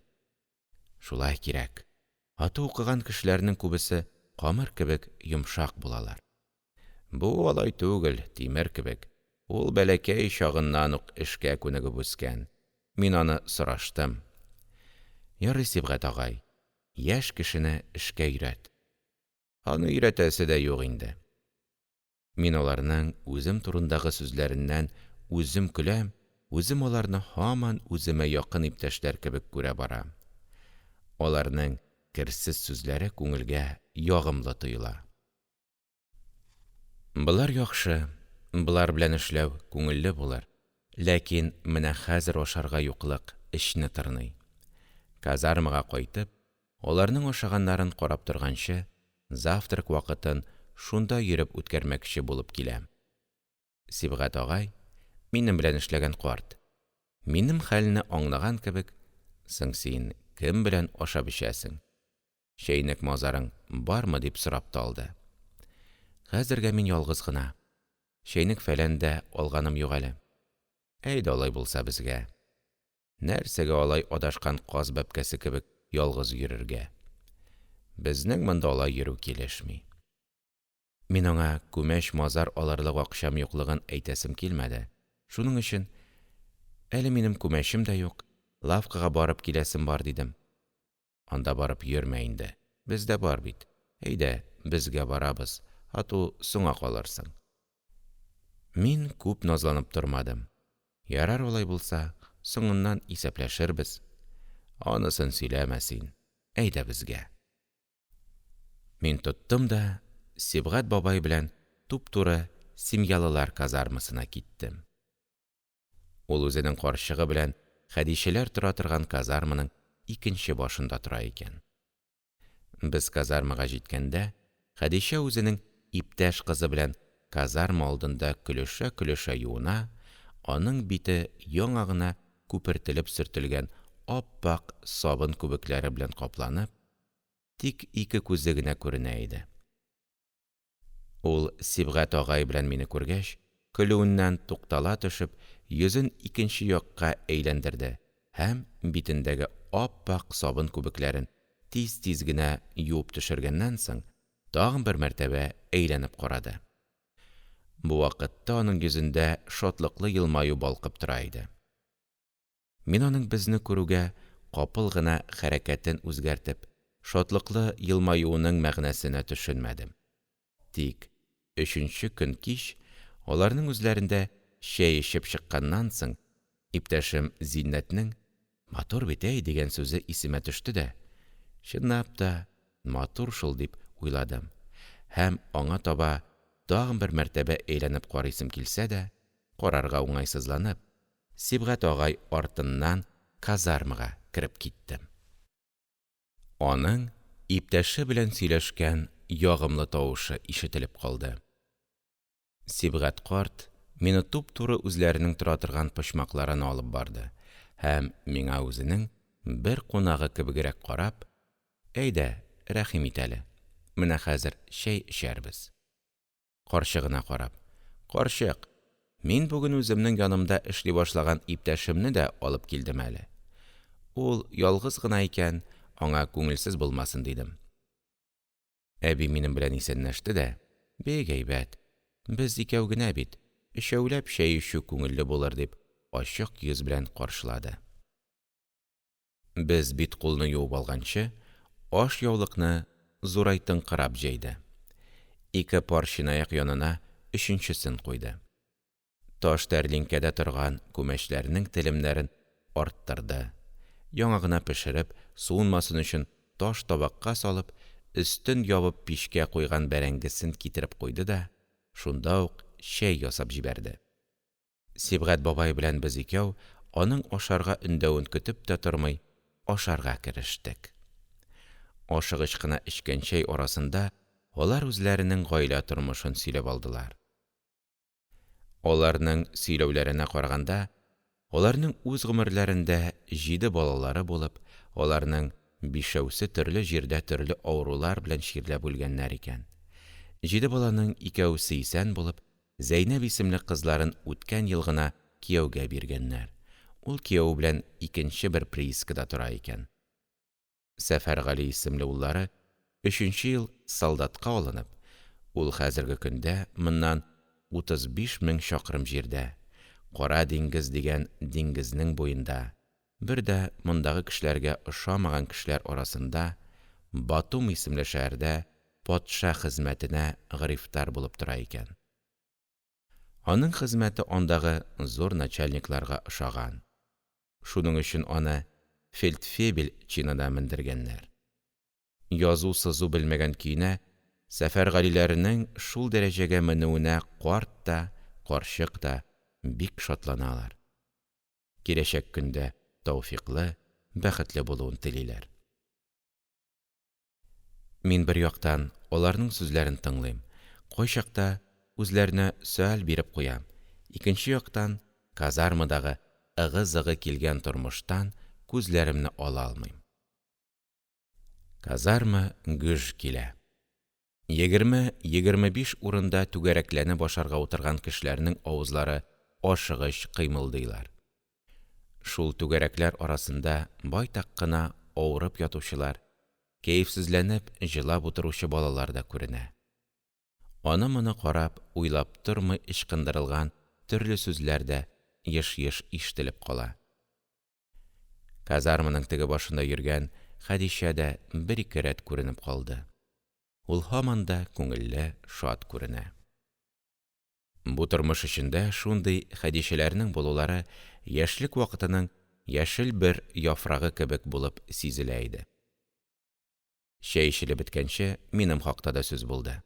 Шулай кирәк. Аты укыган кешеләрнең күбесе камыр кебек йомшак булалар. Бу алай түгел, тимер кебек. Ул бәләкәй чагыннан ук эшкә күнегеп үскән. Мин аны сораштым. Ярый, Сибгать агай, яшь кешене эшкә өйрәт. Аны өйрәтәсе дә юк инде. Мин аларның үзем турындагы сүзләреннән үзем көләм, үзем аларны һаман үземә якын иптәшләр кебек күрә барам. Аларның керсез сүзләре күңелгә ягымлы тоела. Болар яхшы, болар белән эшләү күңелле булыр, ләкин менә хәзер ашарга юклык эчне тырный. Казармага кайтып, аларның ашаганнарын карап торганчы, завтрак вакытын шунда йөреп үткәрмәкче булып киләм. Сибгать агай, минем белән эшләгән карт, минем хәлне аңлаган кебек: «Соң син кем белән ашап эчәсең? Чәйнек-мазарың бармы?» – дип сорап та алды. Хәзергә мин ялгыз гына. Чәйнек-фәлән дә алганым юк әле. Әйдә алай булса безгә. Нәрсәгә алай адашкан каз бәбкәсе кебек ялгыз йөрергә? Безнең монда алай йөрү килешми. Мин аңа күмәч-мазар алырлык акчам юклыгын әйтәсем килмәде. Шуның өчен: «Әле минем күмәчем дә юк, лавкага барып киләсем бар», – дидем. «Анда барып йөрмә инде, бездә бар бит. Әйдә, безгә барабыз, ату соңга калырсың». Мин күп назланып тормадым. «Ярар алай булса, соңыннан исәпләшербез. Анысын сөйләмә син, әйдә безгә». Мин тоттым да Сибгать бабай белән туп-туры семьялылар казармасына киттем. Ул үзенең карчыгы белән Хәдичәләр тора торган казарманың икенче башында тора икән. Без казармага җиткәндә, Хәдичә үзенең иптәш кызы белән казарма алдында көлешә-көлешә юына, аның бите яңа гына күпертелеп сөртелгән ап-ак сабын күбекләре белән капланып, тик ике күзе генә күренә иде. Ул Сибгать агай белән мине күргәч, көлүеннән туктала төшеп, йөзен икенче якка әйләндерде һәм битендәге ап-ак сабын күбекләрен тиз-тиз генә юып төшергәннән соң, тагын бер мәртәбә әйләнеп карады. Бу вакытта аның йөзендә шатлыклы елмаю балкып тора иде. Мин аның безне күрүгә капыл гына хәрәкәтен үзгәртеп, шатлыклы елмаюының мәгънәсенә төшенмәдем. Тик өченче көн кич, аларның үзләрендә чәй эчеп чыкканнан соң, иптәшем Зиннәтнең «Матур бит, әй» дигән сүзе исемә төште дә, чынлап та матур шул дип уйладым һәм аңа таба тагын бер мәртәбә әйләнеп карыйсым килсә дә, карарга уңайсызланып, Сибгать агай артыннан казармага кереп киттем. Аның иптәше белән сөйләшкән ягымлы тавышы ишетелеп калды. Сибгать карт мине туп-туры үзләренең тора торган почмакларына алып барды һәм миңа үзенең бер кунагы кебегрәк карап: «Әйдә, рәхим ит әле, менә хәзер чәй эчәрбез». Карчыгына карап: «Карчык, мин бүген үземнең янымда эшли башлаган иптәшемне дә алып килдем әле. Ул ялгыз гына икән, аңа күңелсез булмасын», – дидем. Әби минем белән исәнләште дә: «Бик әйбәт, без икәү генә бит, өчәүләп чәй эчү күңелле булыр», – дип, ачык йөз белән каршылады. Без бит-кулны юып алганчы, ашъяулыкны зурайтынкырап җәйде. Ике пар чынаяк янына өченчесен куйды. Таш тәрлинкәдә торган күмәчләрнең телемнәрен арттырды. Яңа гына пешереп, суынмасын өчен таш табакка салып, өстен ябып пичкә куйган бәрәңгесен китереп куйды да, шунда ук чәй ясап җибәрде. Сибгать бабай белән без икәү, аның ашарга өндәвен көтеп тә тормый, ашарга керештек. Ашыгыч кына эчкән чәй арасында алар үзләренең гаилә тормышын сөйләп алдылар. Аларның сөйләүләренә караганда, аларның үз гомерләрендә 7 балалары булып, аларның бишәүсе төрле җирдә төрле авырулар белән чирләп үлгәннәр икән. 7 баланың 2-се исән булып, Зәйнәп исемле кызларын үткән ел гына кияүгә биргәннәр. Ул кияү белән икенче бер приискада тора икән. Сәфәргали исемле уллары 3нче ел солдатка алынып, ул хәзерге көндә моннан 35 мең чакрым җирдә, Кара диңгез дигән диңгезнең буенда, бер дә мондагы кешеләргә ошамаган кешеләр арасында Батум исемле шәһәрдә патша хезмәтенә грифтар булып тора икән. Аның хезмәте андагы зур начальникларга ошаган. Шуның өчен аны фельдфебель чинына мендергәннәр. Язу-сызу белмәгән көенә, Сәфәргалиләрнең шул дәрәҗәгә менүенә карт та, карчык та бик шатланалар. Киләчәк көндә тауфиклы, бәхетле булуын телиләр. Мин бер яктан аларның сүзләрен тыңлыйм, кайчакта үзләренә сөаль биреп куям. Икенче яктан казармадагы ыгы-зыгы килгән тормыштан күзләремне ала алмыйм. Казарма гөж килә. 20-25 урында түгәрәкләнеп ашарга утырган кешеләрнең авызлары ашыгыч кыймылдыйлар. Шул түгәрәкләр арасында байтак кына авырып ятучылар, кәефсезләнеп җылап утыручы балалар да күренә. Аны-моны карап, уйлап тормый ычкындырылган төрле сүзләр дә еш-еш ишетелеп кала. Казарманың теге башында йөргән Хәдичә дә бер-ике рәт күренеп калды. Ул һаман да күңелле, шат күренә. Бу тормыш эчендә шундый Хәдичәләрнең булулары яшьлек вакытының яшел бер яфрагы кебек булып сизелә иде. Чәй эчелеп беткәнче минем хакта да сүз булды.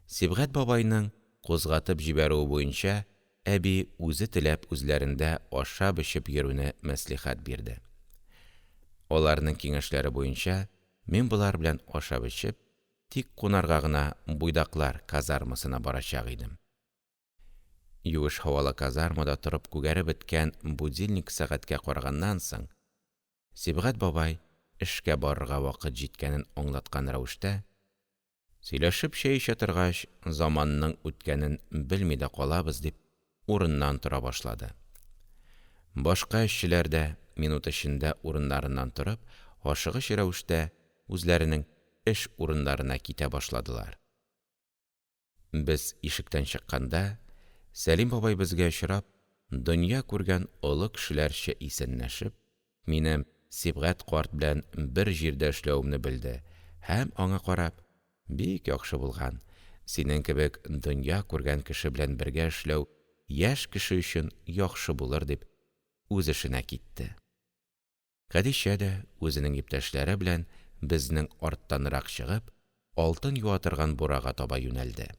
Сибгать бабайның кузгатып җибәрүе буенча, әби үзе теләп үзләрендә ашап-эчеп йөрүне мәслихәт бирде. Аларның киңәшләре буенча, мин болар белән ашап-эчеп, тик кунарга гына буйдаклар казармасына барачак идем. Юеш һавалы казармада торып күгәреп беткән будильник сәгатькә караганнан соң, Сибгать бабай эшкә барырга вакыт җиткәнен аңлаткан рәвештә: «Сөйләшеп чәй эчә торгач, заманның үткәнен белми дә калабыз», – дип, урыннан тора башлады. Башка эшчеләр дә минут эчендә урыннарыннан торып, ашыгыч рәвештә үзләренең эш урыннарына китә башладылар. Без ишектән чыкканда, Сәлим бабай безгә очрап, дөнья күргән олы кешеләрчә исәнләшеп, минем Сибгать карт белән бер җирдә эшләвемне белде һәм аңа карап: «Бик яхшы булган, синең кебек дөнья күргән кеше белән бергә эшләү яшь кеше өчен яхшы булыр», – дип, үз эшенә китте. Хәдичә дә үзенең иптәшләре белән безнең арттанрак чыгып, алтын юа торган бурага таба юнәлде.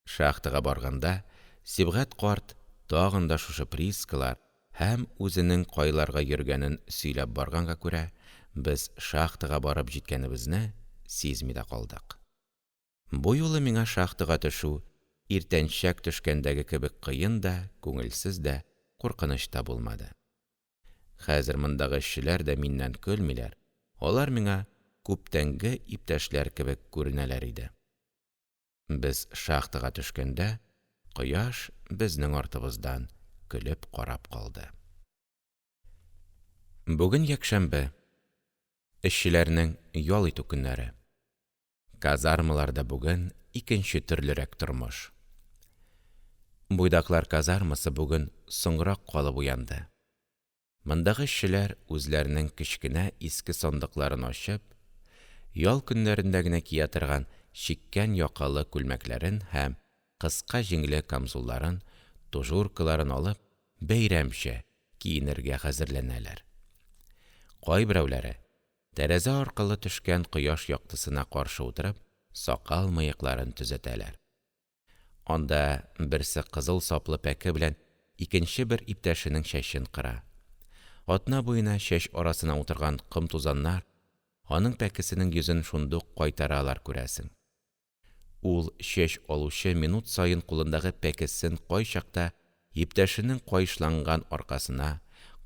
Шахтага барганда, Сибгать карт тагын да шушы приискалар һәм үзенең кайларга йөргәнен сөйләп барганга күрә, без шахтага барып җиткәнебезне сизми дә калдык. Бу юлы миңа шахтага төшү иртәнчәк төшкәндәге кебек кыен да, күңелсез дә, куркыныч та булмады. Хәзер мондагы эшчеләр дә миннән көлмиләр, алар миңа күптәнге иптәшләр кебек күренәләр иде. Без шахтага төшкәндә, кояш безнең артыбыздан көлеп карап калды. Бүген якшәмбе, эшчеләрнең ял итү көннәре. Казармаларда бүген икенче төрлерәк тормыш. Буйдаклар казармасы бүген соңрак калып уянды. Мондагы эшчеләр үзләренең кечкенә иске сандыкларын ачып, ял көннәрендә генә кия торган чиккән якалы күлмәкләрен һәм кыска җиңле камзулларын, тужуркаларын алып, бәйрәмчә киенергә хәзерләнәләр. Кайберәүләре, тәрәзә аркылы төшкән кояш яктысына каршы утырып, сакал-мыекларын төзәтәләр. Анда берсе кызыл саплы пәке белән икенче бер иптәшенең чәчен кыра. Атна буена чәч арасына утырган кым-тузаннар аның пәкесенең йөзен шундук кайтаралар күрәсең. Ул чәч алучы минут саен кулындагы пәкесен кайчакта иптәшенең кайышланган аркасына,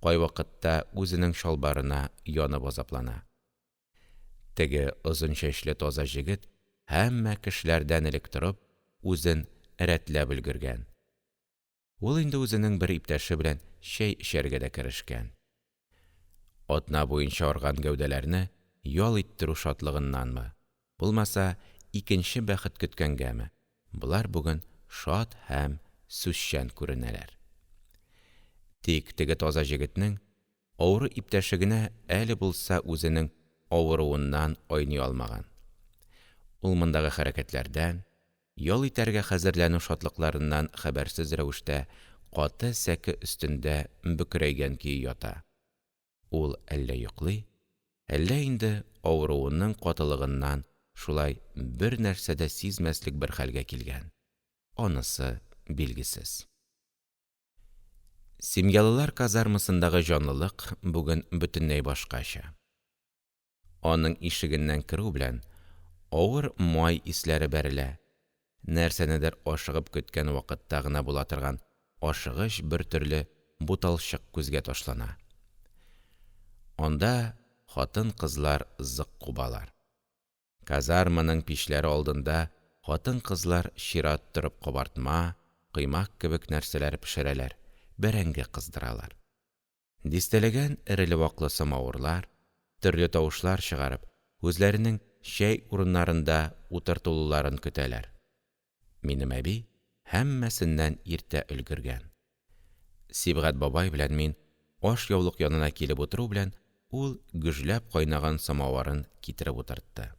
кайвакытта үзенең чалбарына янып азаплана. Теге озын чәчле таза җегет һәммә кешеләрдән элек торып, үзен рәтләп өлгергән. Ул инде үзенең бер иптәше белән чәй эчәргә дә керешкән. Атна буенча арган гәүдәләрне ял иттерү шатлыгыннанмы, булмаса, икенче бәхет көткәнгәме, болар бүген шат һәм сүзчән күренәләр. Тик теге таза җегетнең авыру иптәше генә әле булса үзенең авыруыннан айный алмаган. Ул мондагы хәрәкәтләрдән, ял итәргә хәзерләнү шатлыкларыннан хәбәрсез рәвештә каты сәке өстендә бөкрәйгән көе ята. Ул әллә йоклый, әллә инде авыруының катылыгыннан шулай бер нәрсә дә сизмәслек бер хәлгә килгән. Анысы билгесез. Семьялылар казармасындагы җанлылык бүген бөтенләй башкача. Аның ишегеннән керү белән авыр май исләре бәрелә. Нәрсәнедер ашыгып көткән вакытта гына була торган ашыгыч бертөрле буталчык күзгә ташлана. Анда хатын-кызлар зык кубалар. Казарманың пичләре алдында хатын-кызлар чират торып кабартма, кыймак кебек нәрсәләр пешерәләр, бәрәңге кыздыралар. Дистәләгән эреле-ваклы самавырлар, төрле тавышлар чыгарып, үзләренең чәй урыннарында утыртылуларын көтәләр. Минем әби һәммәсеннән иртә өлгергән. Сибгать бабай белән мин ашъяулык янына килеп утыру белән, ул гөжләп кайнаган самавырын китереп утыртты.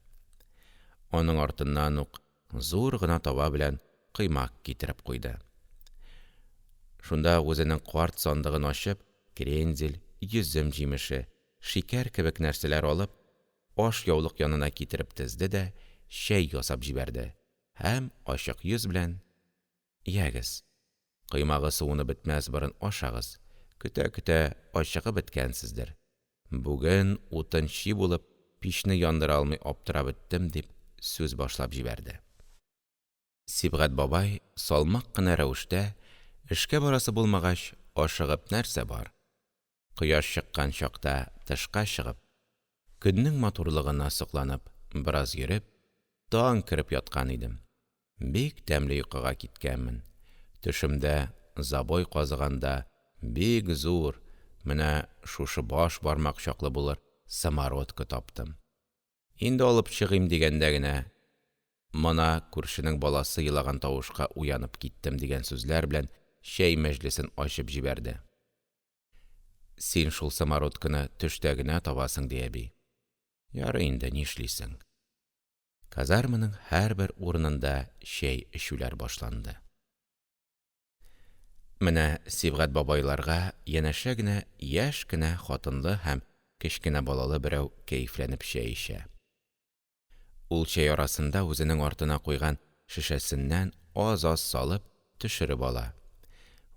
Аның артыннан ук зур гына таба белән кыймак китереп куйды. Шунда үзенең карт сандыгын ачып, крендель, йөзем җимеше, шикәр кебек нәрсәләр алып, ашъяулык янына китереп тезде дә чәй ясап җибәрде һәм ачык йөз белән: «Ягез, кыймагы суыны бетмәс борын ашагыз, көтә-көтә ачыгып беткәнсездер. Бүген утын чи булып, пичне яндыра алмый аптырап беттем», – дип сүз башлап җибәрде. Сибгать бабай салмак кына рәвештә: «Эшкә барасы булмагач, ашыгып нәрсә бар? Кояш чыккан чакта тышка чыгып, көннең матурлыгына сокланып, бераз йөреп, таң кереп яткан идем. Бик тәмле йокыга киткәнмен. Төшемдә забой казыганда бик зур, менә шушы баш бармак чаклы булыр самородкы таптым. Инде алып чыгыйм дигәндә генә, мона күршенең баласы елаган тавышка уянып киттем», – дигән сүзләр белән чәй мәҗлесен ачып җибәрде. «Син шул самородкыны төштә генә табасың», – ди әби. «Ярый инде, нишлисең?» Казарманың һәрбер урынында чәй эчүләр башланды. Менә Сибгать бабайларга янәшә генә яшь кенә хатынлы һәм кечкенә балалы берәү кәефләнеп чәй эчә. Ул чәй арасында үзенең артына куйган шешәсеннән аз-аз салып төшереп ала.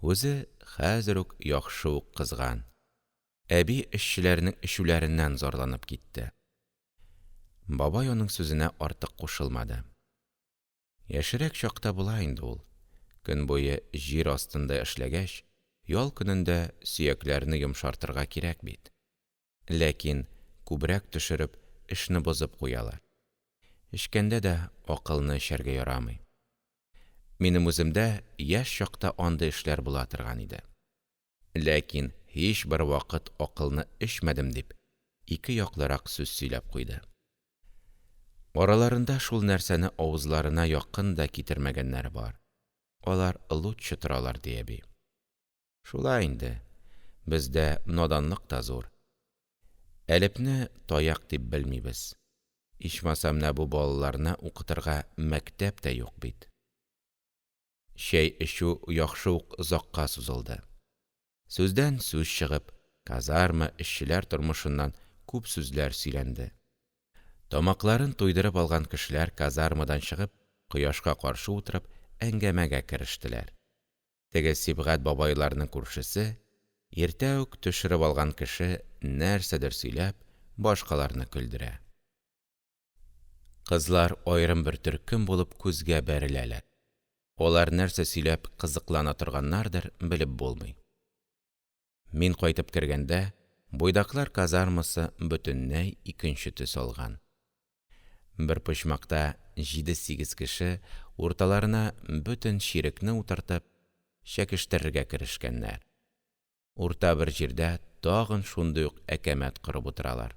Үзе хәзер үк яхшы ук кызган. Әби эшчеләрнең эчүләреннән зарланып китте. Бабай аның сүзенә артык кушылмады. Яшерәк чакта була инде ул. Көн буе җир астында эшләгәч, ял көнендә сөякләрне йомшартырга кирәк бит. Ләкин күбрәк төшереп, эшне бозып куялар. Эчкәндә дә акылны эчәргә ярамый. Минем үземдә яшь чакта андый эшләр була торган иде. Ләкин һичбер вакыт акылны эчмәдем, дип, ике яклырак сүз сөйләп куйды. Араларында шул нәрсәне авызларына якын да китермәгәннәр бар. Алар лутчы торалар, ди әби. Шулай инде, бездә наданлык та зур. Әлепне таяк дип белмибез. Ичмасам менә бу балаларны укытырга мәктәп тә юк бит. Чәй эчү яхшы ук озакка сузылды. Сүздән сүз чыгып, казарма эшчеләр тормышыннан күп сүзләр сөйләнде. Тамакларын туйдырып алган кешеләр казармадан чыгып, кояшка каршы утырып, әңгәмәгә керештеләр. Теге Сибгать бабайларның күршесе, иртә үк төшереп алган кеше нәрсәдер сөйләп, башкаларны көлдерә. Кызлар аерым бер төркем булып күзгә бәреләләр. Алар нәрсә сөйләп кызыклана торганнардыр, белеп булмый. Мин кайтып кергәндә, буйдаклар казармасы бөтенләй икенче төс алган. Бер почмакта 7-8 кеше урталарына бөтен чирекне утыртып, чәкештерергә керешкәннәр. Урта бер җирдә тагын шундый ук әкәмәт корып утыралар.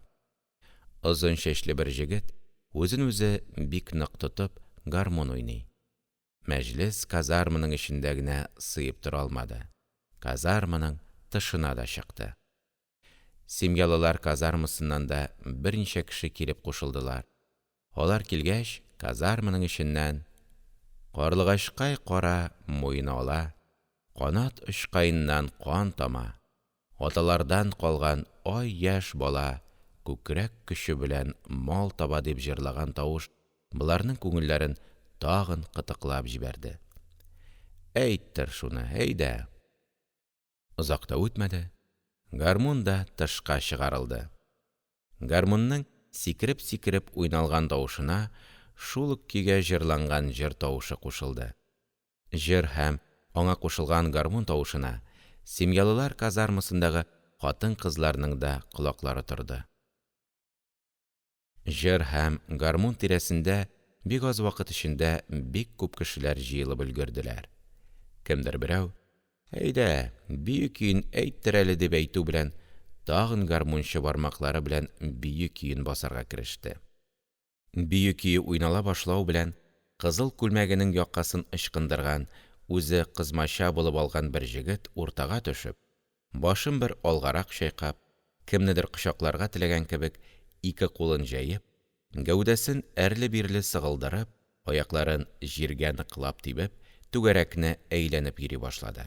Озын чәчле бер җегет, үзен үзе бик нык тотып, гармун уйный. Мәҗлес казарманың эчендә генә сыеп тора алмады. Казарманың тышына да чыкты. Семьялылар казармасыннан да берничә кеше килеп кушылдылар. Алар килгәч, казарманың эченнән: «Карлыгачкай кара муен ала, канат очкаеннан кан тама, аталардан калган ай яшь бала күкрәк көче белән мал таба» дип җырлаган тавыш боларның күңелләрен тагын кытыклап җибәрде. «Әйттер шуны, әйдә!» Озак та үтмәде, гармун да тышка чыгарылды. Гармунның сикереп-сикереп уйналган тавышына шул ук көйгә җырланган җыр тавышы кушылды. Җыр һәм аңа кушылган гармун тавышына семьялылар казармасындагы хатын-кызларның да колаклары торды. Җыр һәм гармун тирәсендә бик аз вакыт эчендә бик күп кешеләр җыелып өлгерделәр. Кемдер берәү: «Әйдә, бию көен әйттер әле» дип әйтү белән, тагын гармунчы бармаклары белән бию көен басарга кереште. Бию көе уйнала башлау белән, кызыл күлмәгенең якасын ычкындырган, үзе кызмача булып алган бер җегет уртага төшеп, башын бер алгарак чайкап, кемнедер кочакларга теләгән кебек, ике кулын җәеп, гәүдәсен әрле-бирле сыгылдырып, аякларын җиргә ныклап тибеп, түгәрәкне әйләнеп йөри башлады.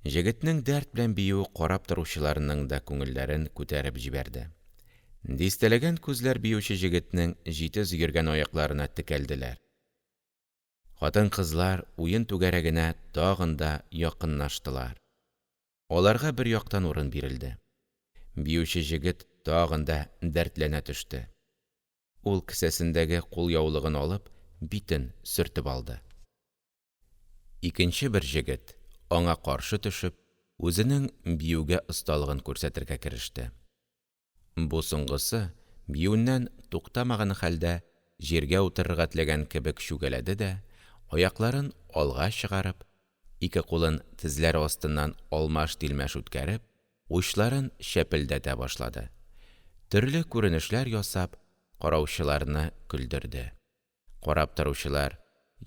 Җегетнең дәрт белән биюе карап торучыларның да күңелләрен күтәреп җибәрде. Дистәләгән күзләр биюче җегетнең җитез йөргән аякларына текәлделәр. Хатын-кызлар уен түгәрәгенә тагын да якынлаштылар. Аларга бер яктан урын бирелде. Биюче җегет тагын да дәртләнә төште. Ул кесәсендәге кулъяулыгын алып, битен сөртеп алды. Икенче бер җегет, аңа каршы төшеп, үзенең биюгә осталыгын күрсәтергә кереште. Бу соңгысы биюеннән туктамаган хәлдә җиргә утырырга теләгән кебек чүгәләде дә, аякларын алга чыгарып, ике кулын тезләре астыннан алмаш-тилмәш үткәреп, учларын чәпелдәтә башлады. Төрле күренешләр ясап, караучыларны көлдерде. Карап торучылар: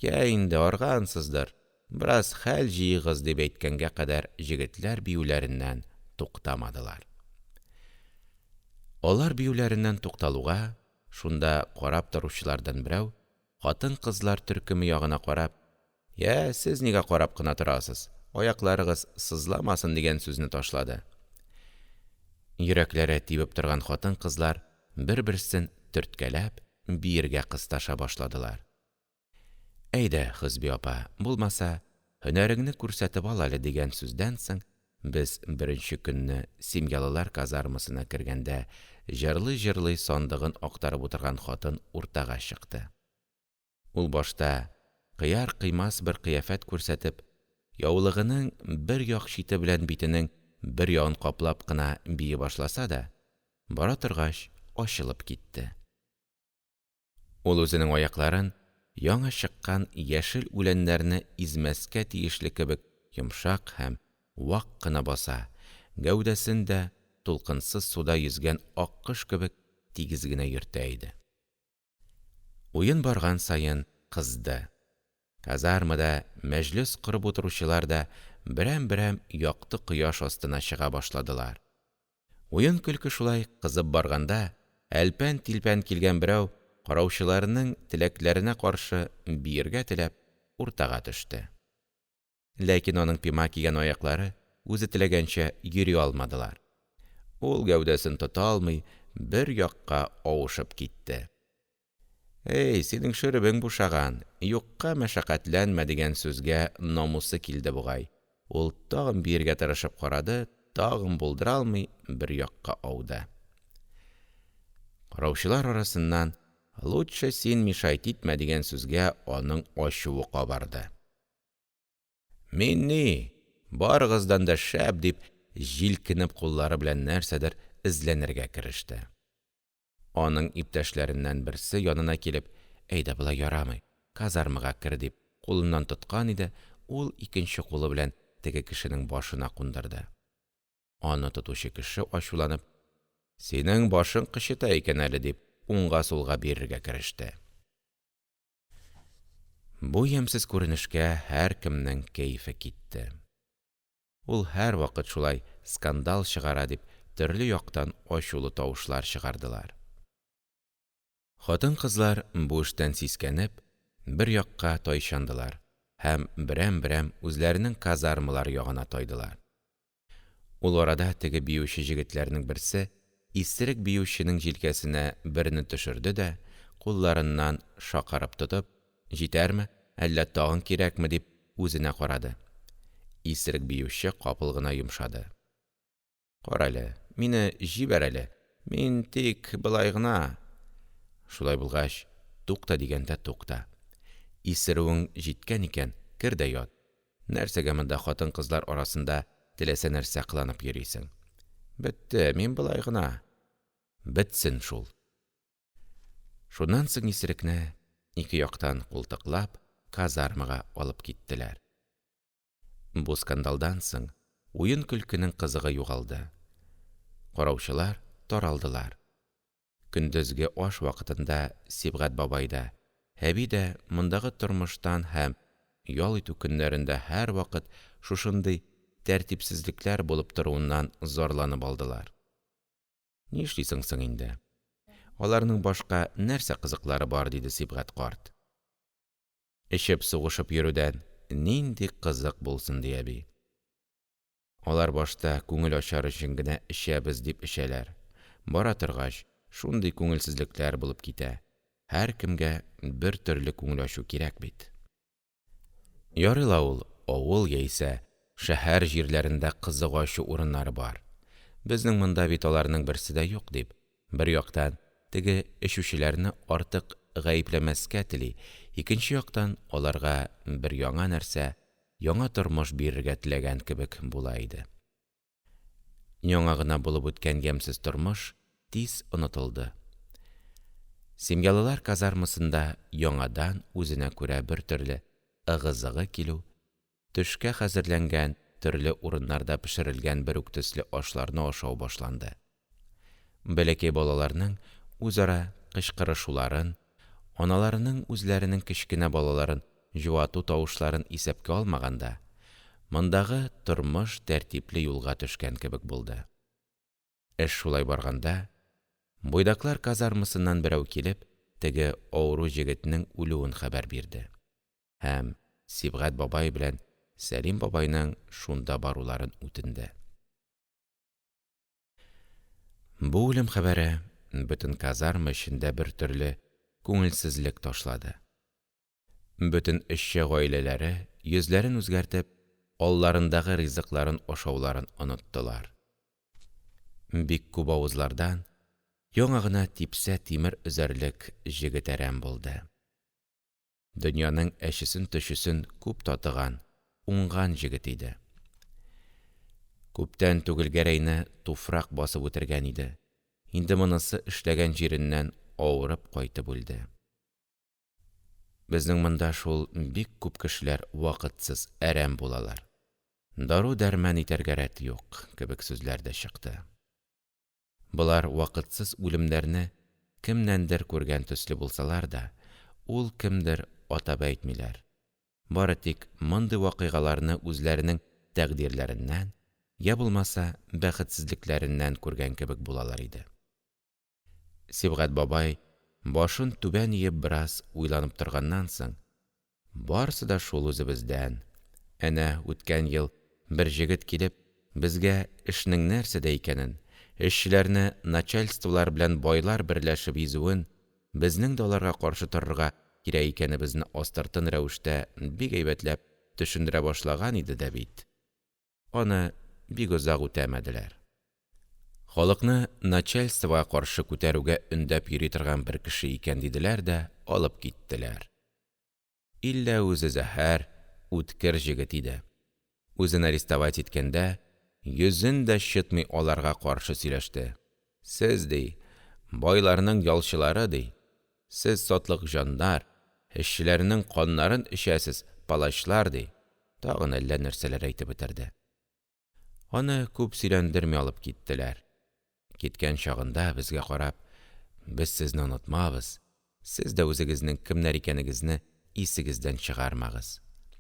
«Я инде аргансыздыр, бераз хәл җыегыз» дип әйткәнгә кадәр җегетләр биюләреннән туктамадылар. Алар биюләреннән тукталуга, шунда карап торучылардан берәү, хатын-кызлар төркеме ягына карап: «Я, сез нигә карап кына торасыз? Аякларыгыз сызламасын» дигән сүзне ташлады. Йөрәкләре тибеп торган хатын-кызлар бер-берсен төрткәләп, биергә кысташа башладылар. «Әйдә, Хөсби апа, булмаса, һөнәреңне күрсәтеп ал әле» дигән сүздән соң, без беренче көнне семьялылар казармасына кергәндә, җырлый-җырлый сандыгын актарып утырган хатын уртага чыкты. Ул башта кыяр-кыймас бер кыяфәт күрсәтеп, яулыгының бер як чите белән битенең бер ягын каплап кына бии башласа да, бара торгач ачылып китте. Ул үзенең аякларын яңа чыккан яшел үләннәрне измәскә тиешле кебек йомшак һәм вак кына баса, гәүдәсен дә тулкынсыз суда йөзгән аккош кебек тигез генә йөртә иде. Уен барган саен кызды. Казармада мәҗлес корып утыручылар да берәм-берәм якты кояш астына чыга башладылар. Уен-көлке шулай кызып барганда, әлпән-тилпән килгән берәү, караучыларның теләкләренә каршы биергә теләп, уртага төште. Ләкин аның пима кигән аяклары үзе теләгәнчә йөри алмадылар. Ул гәүдәсен тота алмый, бер якка авышып китте. «Эй, синең шөребең бушаган, юкка мәшәкатьләнмә» дигән сүзгә намусы килде бугай. Ул тагын биергә тырышып карады, тагын булдыра алмый, бер якка ауды. Караучылар арасыннан «Лучше син мишайт итмә» дигән сүзгә аның ачуы кабарды. «Мин ни, барыгыздан да шәп» дип, җилкенеп куллары белән нәрсәдер эзләнергә кереште. Аның иптәшләреннән берсе янына килеп: «Әйдә, болай ярамый, казармага кер», – дип, кулыннан тоткан иде, ул икенче кулы белән теге кешенең башына кундырды. Аны тотучы кеше, ачуланып: «Синең башың кычыта икән әле», – дип, уңга-сулга бирергә кереште. Бу ямьсез күренешкә һәркемнең кәефе китте. Ул һәрвакыт шулай скандал чыгара дип, төрле яктан ачулы тавышлар чыгардылар. Хатын-кызлар бу эштән сискәнеп, бер якка тайчандылар һәм берәм-берәм үзләренең казармалары ягына тайдылар. Ул арада теге биюче җегетләрнең берсе исерек биюченең җилкәсенә берне төшерде дә, кулларыннан шакарып тотып: «Җитәрме, әллә тагын кирәкме?» – дип, үзенә карады. Исерек биюче капыл гына йомшады. «Кара әле, мине җибәр әле, мин тик болай гына...» Шулай булгач, «Тукта» дигәндә тукта. Исерүең җиткән икән, кер дә ят. Нәрсәгә монда хатын-кызлар арасында теләсә нәрсә кыланып йөрисең? Бетте, мин болай гына. Бетсен шул. Шуннан соң исерекне ике яктан култыклап казармага алып киттеләр. Бу скандалдан соң уен-көлкенең кызыгы югалды. Караучылар таралдылар. Көндезге аш вакытында Сибгать бабай да, әби дә мондагы тормыштан һәм ял итү көннәрендә һәрвакыт шушындый тәртипсезлекләр булып торуыннан зарланып алдылар. «Ни эшлисең соң инде? Аларның башка нәрсә кызыклары бар?» – диде Сибгать карт. «Эчеп-сугышып йөрүдән нинди кызык булсын?» – ди әби. «Алар башта күңел ачар өчен генә эчәбез дип эчәләр. Бара торгач, шундый күңелсезлекләр булып китә. Һәркемгә бер төрле күңел ачу кирәк бит. Ярый ла ул авыл яисә шәһәр җирләрендә кызык ачу урыннары бар. Безнең монда бит аларның берсе дә юк», – дип, бер яктан теге эчүчеләрне артык гаепләмәскә тели, икенче яктан аларга бер яңа нәрсә, яңа тормыш бирергә теләгән кебек була иде. Яңа гына булып үткән ямьсез тормыш тиз онытылды. Семьялылар казармасында яңадан үзенә күрә бер төрле ыгы-зыгы килү, төшкә хәзерләнгән, төрле урыннарда пешерелгән бер үк төсле ашларны ашау башланды. Бәләкәй балаларның үзара кычкырышуларын, аналарының үзләренең кечкенә балаларын җуату тавышларын исәпкә алмаганда, мондагы тормыш тәртипле юлга төшкән кебек булды. Эш шулай барганда, буйдаклар казармасыннан берәү килеп, теге авыру җегетнең үлүен хәбәр бирде һәм Сибгать бабай белән Сәлим бабайның шунда баруларын үтенде. Бу үлем хәбәре бөтен казарма эчендә бер төрле күңелсезлек ташлады. Бөтен эшче гаиләләре йөзләрен үзгәртеп, алларындагы ризыкларын ашауларын оныттылар. Бик күп авызлардан яңа гына типсә тимер өзәрлек җегет әрәм булды. Дөньяның әчесен-төчесен күп татыган, уңган җегет иде. Күптән түгел Гәрәйне туфрак басып үтергән иде. Инде монысы эшләгән җиреннән авырып кайтып үлде. Безнең монда шул бик күп кешеләр вакытсыз әрәм булалар. Дару-дәрман итәргә рәт юк, кебек сүзләр дә чыкты. Болар вакытсыз үлемнәрне кемнәндер күргән төсле булсалар да, ул кемдер атап әйтмиләр. Бары тик мондый вакыйгаларны үзләренең тәкъдирләреннән, я булмаса бәхетсезлекләреннән күргән кебек булалар иде. Сибгать бабай башын түбән иеп бераз уйланып торганнан соң: «Барсы да шул үзебездән. Әнә үткән ел бер җегет килеп, безгә эшнең нәрсәдә икәнен, эшчеләрне начальстволар белән байлар берләшеп изүен, безнең дә аларга каршы торырга кирәк икәнебезне астыртын рәвештә бик әйбәтләп төшендерә башлаган иде дә бит. Аны бик озак үтәмәделәр. Халыкны начальствога каршы күтәрүгә өндәп йөри торган бер кеше икән диделәр дә алып киттеләр. Иллә үзе зәһәр, үткер җегет иде. Үзен арестовать иткәндә, йөзен дә чытмый аларга каршы сөйләште. Сез, ди, байларның ялчылары, ди, сез сатлык җаннар, эшчеләрнең каннарын эчәсез, палачлар, ди, тагын әллә нәрсәләр әйтеп бетерде. Аны күп сөйләндерми алып киттеләр. Киткән чагында безгә карап: «Без сезне онытмабыз, сез дә үзегезнең кемнәр икәнегезне исегездән чыгармагыз.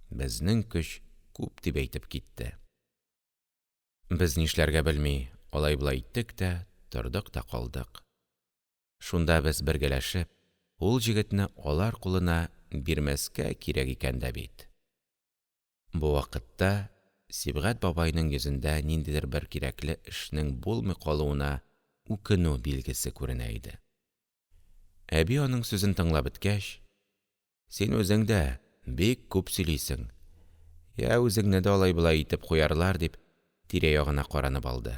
Безнең көч күп», – дип әйтеп китте. Без нишләргә белми, алай-болай иттек тә, тордык та калдык. Шунда без бергәләшеп, ул җегетне алар кулына бирмәскә кирәк икән дә бит. Бу вакытта Сибгать бабайның йөзендә ниндидер бер кирәкле эшнең булмый калуына үкенү билгесе күренә иде. Әби аның сүзен тыңлап беткәч: «Син үзең дә бик күп сөйлисең. Я үзеңне дә алай-болай итеп куярлар», – дип, тирә-ягына каранып алды.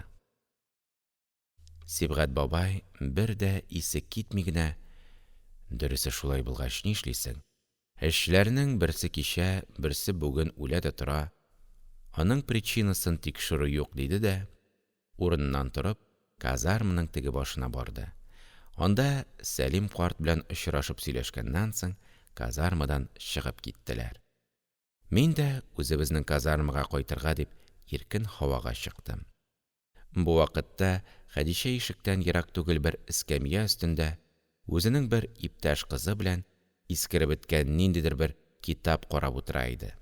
Сибгать бабай бер дә исе китми генә: «Дөресе шулай булгач нишлисең? Эшчеләрнең берсе кичә, берсе бүген үлә дә тора. Аның причинасын тикшерү юк», – диде дә, урыннан торып, казарманың теге башына барды. Анда Сәлим карт белән очрашып сөйләшкәннән соң, казармадан чыгып киттеләр. Мин дә үзебезнең казармага кайтырга дип иркен һавага чыктым. Бу вакытта Хәдичә ишектән ерак түгел бер эскәмия өстендә үзенең бер иптәш кызы белән искереп беткән ниндидер бер китап карап утыра иде.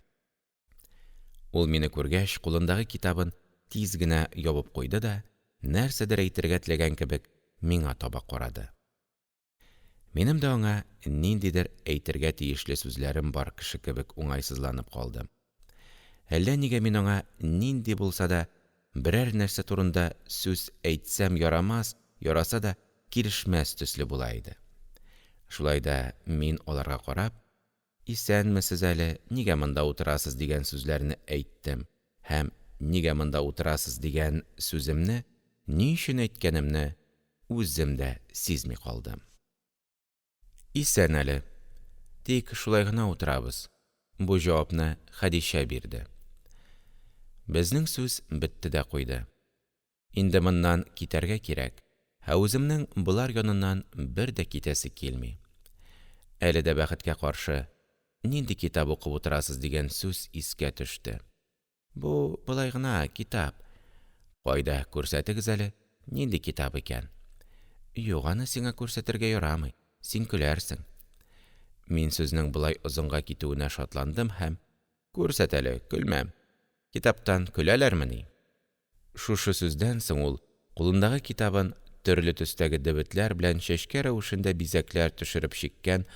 Ул мине күргәч, кулындагы китабын тиз генә ябып куйды да, нәрсәдер әйтергә теләгән кебек, миңа таба карады. Минем дә аңа ниндидер әйтергә тиешле сүзләрем бар кеше кебек уңайсызланып калдым. Әллә нигә мин аңа нинди булса да берәр нәрсә турында сүз әйтсәм ярамас, яраса да килешмәс төсле була иде. Шулай да мин аларга карап: «Исәнмесез әле, нигә монда утырасыз?» – дигән сүзләрне әйттем һәм «нигә монда утырасыз?» дигән сүземне ни өчен әйткәнемне үзем дә сизми калдым. «Исән әле, тик шулай гына утырабыз», – бу җавапны Хәдичә бирде. Безнең сүз бетте дә куйды. Инде моннан китәргә кирәк, ә үземнең болар яныннан бер дә китәсе килми. Әле дә бәхеткә каршы «Нинди китап укып утырасыз?» дигән сүз искә төште. «Бу болай гына китап». «Кайда, күрсәтегез әле, нинди китап икән?» «Юк, аны сиңа күрсәтергә ярамый, син көләрсең». Мин сүзнең болай озынга китүенә шатландым һәм: «Күрсәт әле, көлмәм. Китаптан көләләрмени?» Шушы сүздән соң ул кулындагы китабын төрле төстәге дебетләр белән чәчкә рәвешендә бизәкләр төшереп чиккән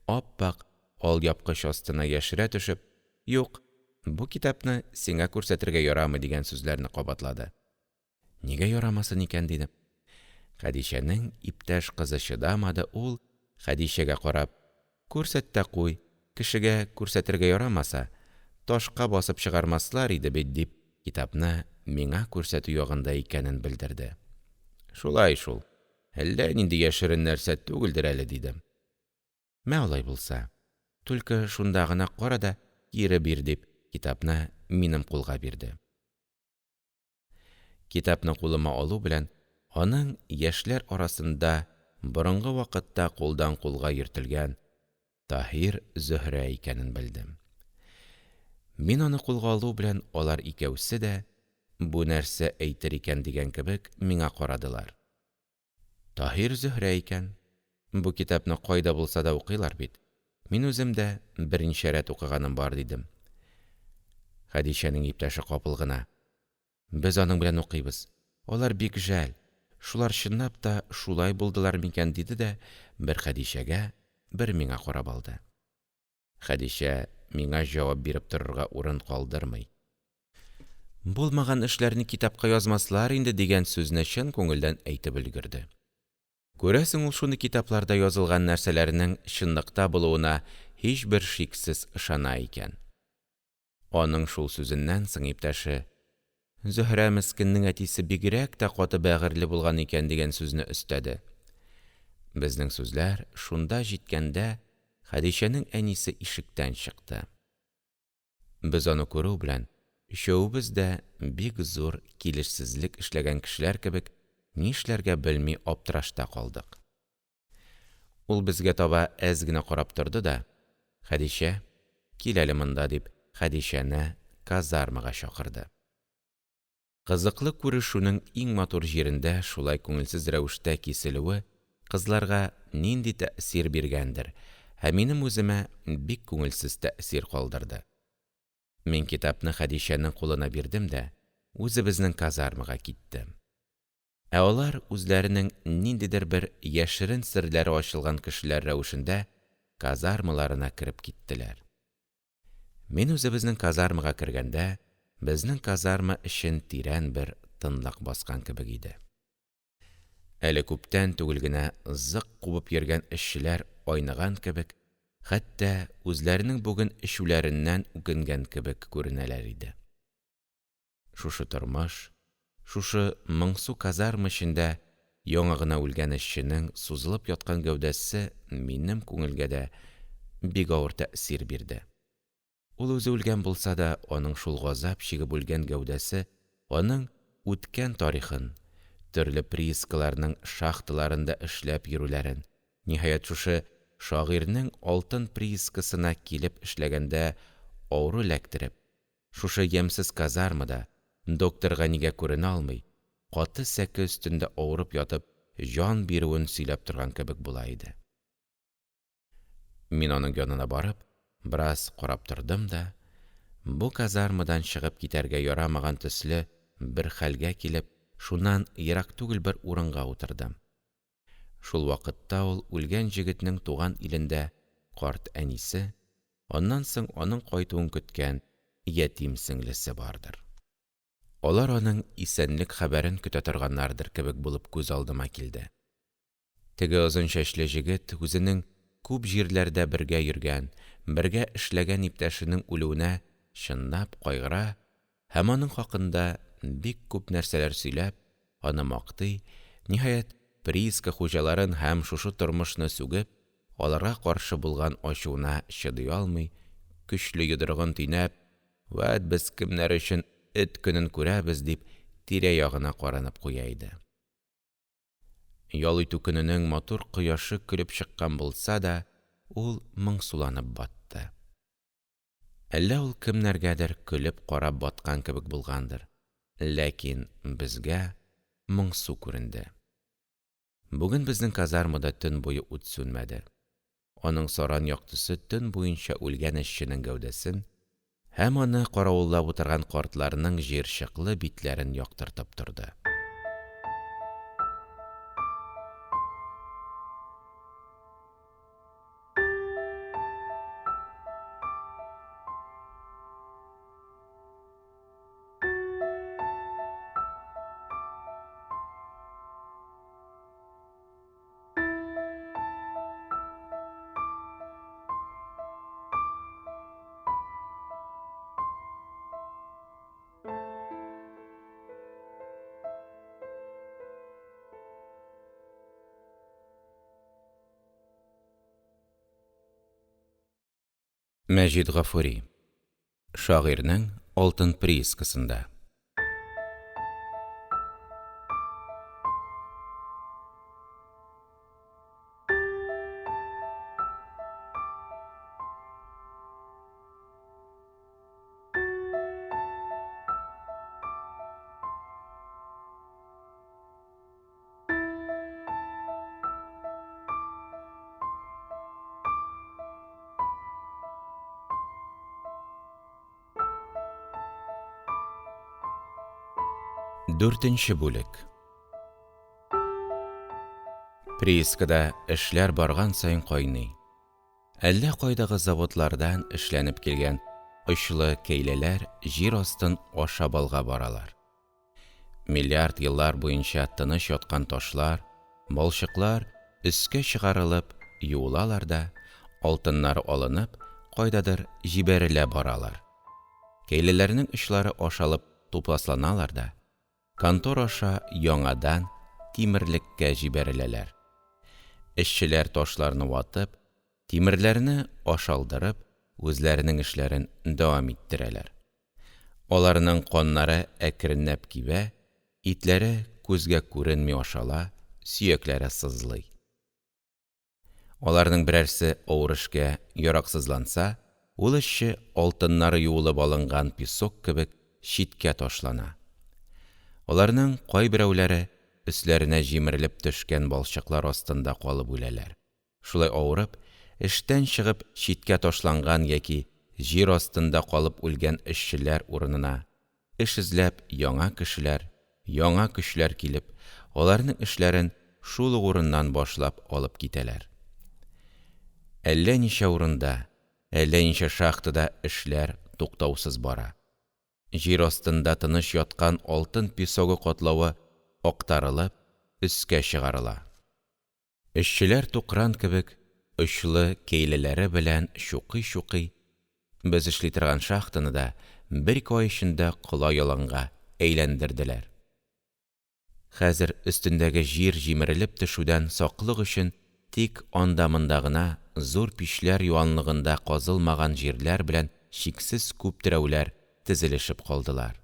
ап-ак алъяпкыч астына яшерә төшеп: «Юк, бу китапны сиңа күрсәтергә ярамый», – дигән сүзләрне кабатлады. «Нигә ярамасын икән?» – дидем. Хәдичәнең иптәш кызы чыдамады, ул Хәдичәгә карап: «Күрсәт тә куй, кешегә күрсәтергә ярамаса, ташка басып чыгармаслар иде бит», – дип, китапны миңа күрсәтү ягында икәнен белдерде. «Шулай шул, әллә нинди яшерен нәрсә түгелдер әле», – дидем. «Мә алай булса, түлке шунда гына кара да кире бир», – дип, китапны минем кулга бирде. Китапны кулыма алу белән, аның яшьләр арасында борынгы вакытта кулдан кулга йөртелгән Таһир Зөһрә икәнен белдем. Мин аны кулга алу белән, алар икәүсе дә бу нәрсә әйтер икән дигән кебек миңа карадылар. «Таһир Зөһрә икән. Бу китапны кайда булса да укыйлар бит. Мин үзем дә берничә рәт укыганым бар», – дидем. Хәдичәнең иптәше капыл гына: «Без аның белән укыйбыз. Алар бик жәл. Шулар чынлап та шулай булдылар микән?» – диде дә бер Хәдичәгә, бер миңа карап алды. Хәдичә миңа җавап биреп торырга урын калдырмый: «Булмаган эшләрне китапка язмаслар инде», – дигән сүзне чын күңелдән әйтеп өлгерде. Күрәсең, ул шундый китапларда язылган нәрсәләрнең чынлыкта булуына һичбер шиксез ышана икән. Аның шул сүзеннән соң иптәше: «Зөһрә мескеннең әтисе бигрәк тә каты бәгырьле булган икән», – дигән сүзне өстәде. Безнең сүзләр шунда җиткәндә, Хәдичәнең әнисе ишектән чыкты. Без аны күрү белән, өчәвебез дә бик зур килешсезлек эшләгән кешеләр кебек, нишләргә белми аптырашта калдык. Ул безгә таба әз генә карап торды да: «Хәдичә, кил әле монда», – дип, Хәдичәне казармага чакырды. Кызыклы күрешүнең иң матур җирендә шулай күңелсез рәвештә киселүе кызларга нинди тәэсир биргәндер, һәм минем үземә бик күңелсез тәэсир калдырды. Мин китапны Хәдичәнең кулына бирдем дә үзебезнең казармага киттем. Ә алар үзләренең ниндидер бер яшерен серләре ачылган кешеләр рәвешендә казармаларына кереп киттеләр. Мин үзебезнең казармага кергәндә, безнең казарма эчен тирән бер тынлык баскан кебек иде. Әле күптән түгел генә зык кубып йөргән эшчеләр айныган кебек, хәтта үзләренең бүген эчүләреннән үкенгән кебек күренәләр иде. Шушы тормыш, шушы моңсу казарма эчендә яңа гына үлгән эшченең сузылып яткан гәүдәсе минем күңелгә дә бик авыр тәэсир бирде. Ул үзе үлгән булса да, аның шул газап чигеп үлгән гәүдәсе аның үткән тарихын, төрле приискаларның шахталарында эшләп йөрүләрен, ниһаять шушы шагыйрьнең алтын приискасына килеп эшләгәндә авыру эләктереп, шушы ямьсез казармада докторга нигә күренә алмый, каты сәке өстендә авырып ятып, җан бирүен сөйләп торган кебек була иде. Мин аның янына барып, бераз карап тордым да, бу казармадан чыгып китәргә ярамаган төсле бер хәлгә килеп, шуннан ерак түгел бер урынга утырдым. Шул вакытта ул үлгән җегетнең туган илендә карт әнисе, аннан соң аның кайтуын көткән ятим сеңлесе бардыр. Алар аның исәнлек хәбәрен көтә торганнардыр кебек булып күз алдыма килде. Теге озын чәчле җегет үзенең күп җирләрдә бергә йөргән, бергә эшләгән иптәшенең үлүенә чынлап кайгыра һәм аның хакында бик күп нәрсәләр сөйләп, аны мактый, ниһаять, прииска хуҗаларын һәм шушы тормышны сүгеп, аларга каршы булган ачуына чыдый алмый, көчле йодрыгын төйнәп: «Вәт, без кемнәр өчен эт көнен күрәбез», – дип, тирә-ягына каранып куя иде. Ял итү көненең матур кояшы көлеп чыккан булса да, ул моңсуланып батты. Әллә ул кемнәргәдер көлеп карап баткан кебек булгандыр, ләкин безгә моңсу күренде. Бүген безнең казармада төн буе ут сүнмәде. Аның саран яктысы төн буенча үлгән эшченең гәүдәсен һәм аны каравыллап утырган картларның җыерчыклы битләрен яктыртып торды. Мәҗит Гафури. Шагыйрьнең алтын приискасында. Дүртенче бүлек. Приискада эшләр барган сайын кайный. Әллә кайдагы заводлардан эшләнеп килгән очлы кәйләләр җир астын ашап алга баралар. Миллиард еллар буенча тыныч яткан ташлар, балчыклар өскә чыгарылып юылалар да, алтыннары алынып, кайдадыр җибәрелә баралар. Кәйләләрнең очлары ашалып тупласланалар да, контор аша яңадан тимерлеккә җибәреләләр. Эшчеләр ташларны ватып, тимерләрне ашалдырып, үзләренең эшләрен дәвам иттерәләр. Аларның каннары әкренләп кибә, итләре күзгә күренми ашала, сөякләре сызлый. Аларның берәрсе авыр эшкә яраксызланса, ул эшче алтыннары юылып алынган песок кебек читкә ташлана. Аларның кайберәүләре өсләренә җимерелеп төшкән балчыклар астында калып үләләр. Шулай авырып, эштән чыгып читкә ташланган яки җир астында калып үлгән эшчеләр урынына эш эзләп яңа кешеләр, яңа көчләр килеп, аларның эшләрен шул ук урыннан башлап алып китәләр. Әллә ничә урында, әллә ничә шахтада эшләр туктаусыз бара. Җир астында тыныч яткан алтын песогы катлавы актарылып, өскә чыгарыла. Эшчеләр тукран кебек очлы кәйләләре белән чукый-чукый, без эшли торган шахтаны да бер-ике ай эчендә кола-яланга әйләндерделәр. Хәзер өстендәге җир җимерелеп төшүдән саклык өчен тик анда-монда гына зур пичләр юанлыгында казылмаган җирләр белән чиксез күп терәүләр тезелешеп калдылар.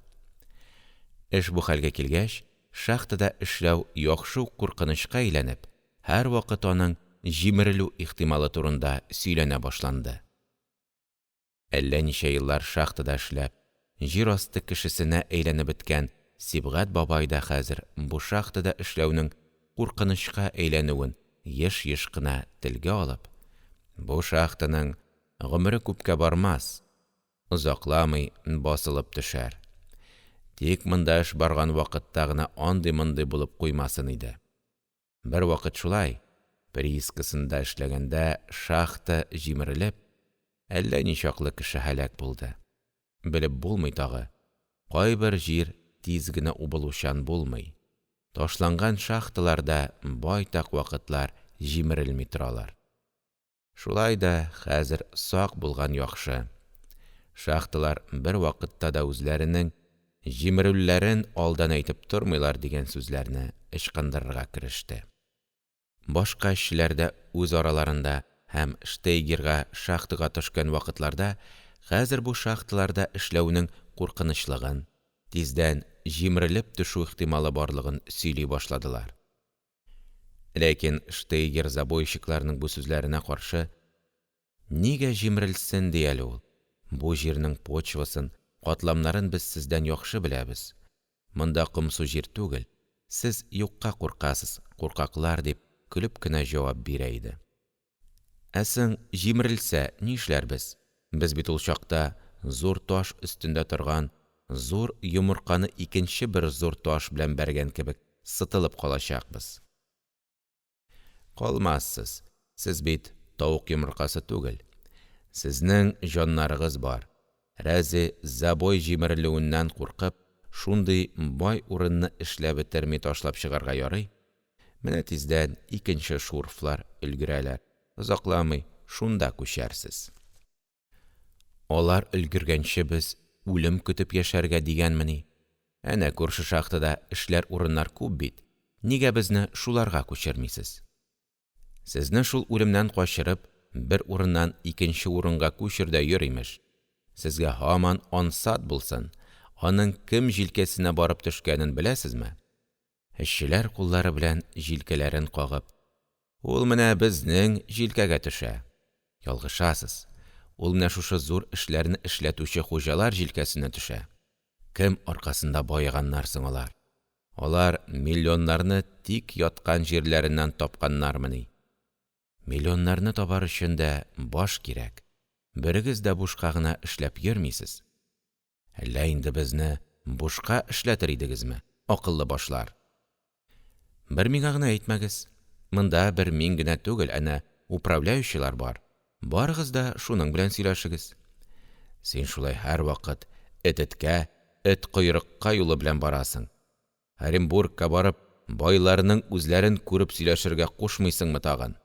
Эш бу хәлгә килгәч, шахтада эшләү яхшы ук куркынычка әйләнеп, һәрвакыт аның җимерелү ихтималы турында сөйләнә башланды. Әллә ничә еллар шахтада эшләп, җир асты кешесенә әйләнеп беткән Сибгать бабай да хәзер бу шахтада эшләүнең куркынычка әйләнүен еш-еш кына телгә алып, бу шахтаның гомере күпкә бармас, озакламый басылып төшәр. Тик монда эш барган вакытта гына андый-мондый булып куймасын иде. Бер вакыт шулай, приискасында эшләгәндә шахта җимерелеп, әллә ничаклы кеше һәлак булды. Белеп булмый тагы, кайбер җир тиз генә убылучан булмый. Ташланган шахталарда байтак вакытлар җимерелми торалар. Шулай да хәзер сак булган яхшы. Шахталар бер вакытта да үзләренең җимерелүләрен алдан әйтеп тормыйлар дигән сүзләрне ычкындырырга кереште. Башка эшчеләр дә үз араларында һәм Штейгерга шахтага төшкән вакытларда хәзер бу шахталарда эшләүнең куркынычлыгын, тиздән җимерелеп төшү ихтималы барлыгын сөйли башладылар. Ләкин Штейгер забойщикларның бу сүзләренә каршы: «Нигә җимерелсен ди әле ул? Бу җирнең почвасын, катламнарын без сездән яхшы беләбез. Монда комсу җир түгел, сез юкка куркасыз, куркаклар», дип көлеп кенә җавап бирә иде. «Әсең җимерелсә нишләрбез? Без бит ул чакта зур таш өстендә торган зур йомырканы икенче бер зур таш белән бәргән кебек сытылып калачакбыз». «Калмассыз, сез бит тавык йомыркасы түгел. Сезнең җаннарыгыз бар. Рәзе забой җимерелүеннән куркып, шундый бай урынны эшләп бетерми ташлап чыгарга ярый. Менә тиздән икенче шурфлар өлгерәләр. Озакламый шунда күчәрсез». «Алар өлгергәнче без үлем көтеп яшәргә дигәнмени? Әнә күрше шахтада эшләр урыннар күп бит. Нигә безне шуларга күчермисез? Сезне шул үлемнән качырып, бер урыннан икенче урынга күчердә йөримеш. Сезгә һаман ансат булсын, аның кем җилкәсенә барып төшкәнен беләсезме?» Эшчеләр куллары белән җилкәләрен кагып: «Ул менә безнең җилкәгә төшә». «Ялгышасыз, ул менә шушы зур эшләрне эшләтүче хуҗалар җилкәсенә төшә. Кем аркасында баеганнар соң алар? Алар миллионнарны тик яткан җирләреннән тапканнармыни? Миллионнарны табар өчен дә баш кирәк. Берегез дә бушка гына эшләп йөрмисез. Әллә инде безне бушка эшләтер идегезме, акыллы башлар?» «Бер миңа гына әйтмәгез. Монда бер мин генә түгел, әнә управляющийлар бар. Барыгыз да шуның белән сөйләшегез. Син шулай һәрвакыт эт-эткә, эт койрыкка юлы белән барасың. Оренбургка барып, байларның үзләрен күреп сөйләшергә кушмыйсыңмы тагын?»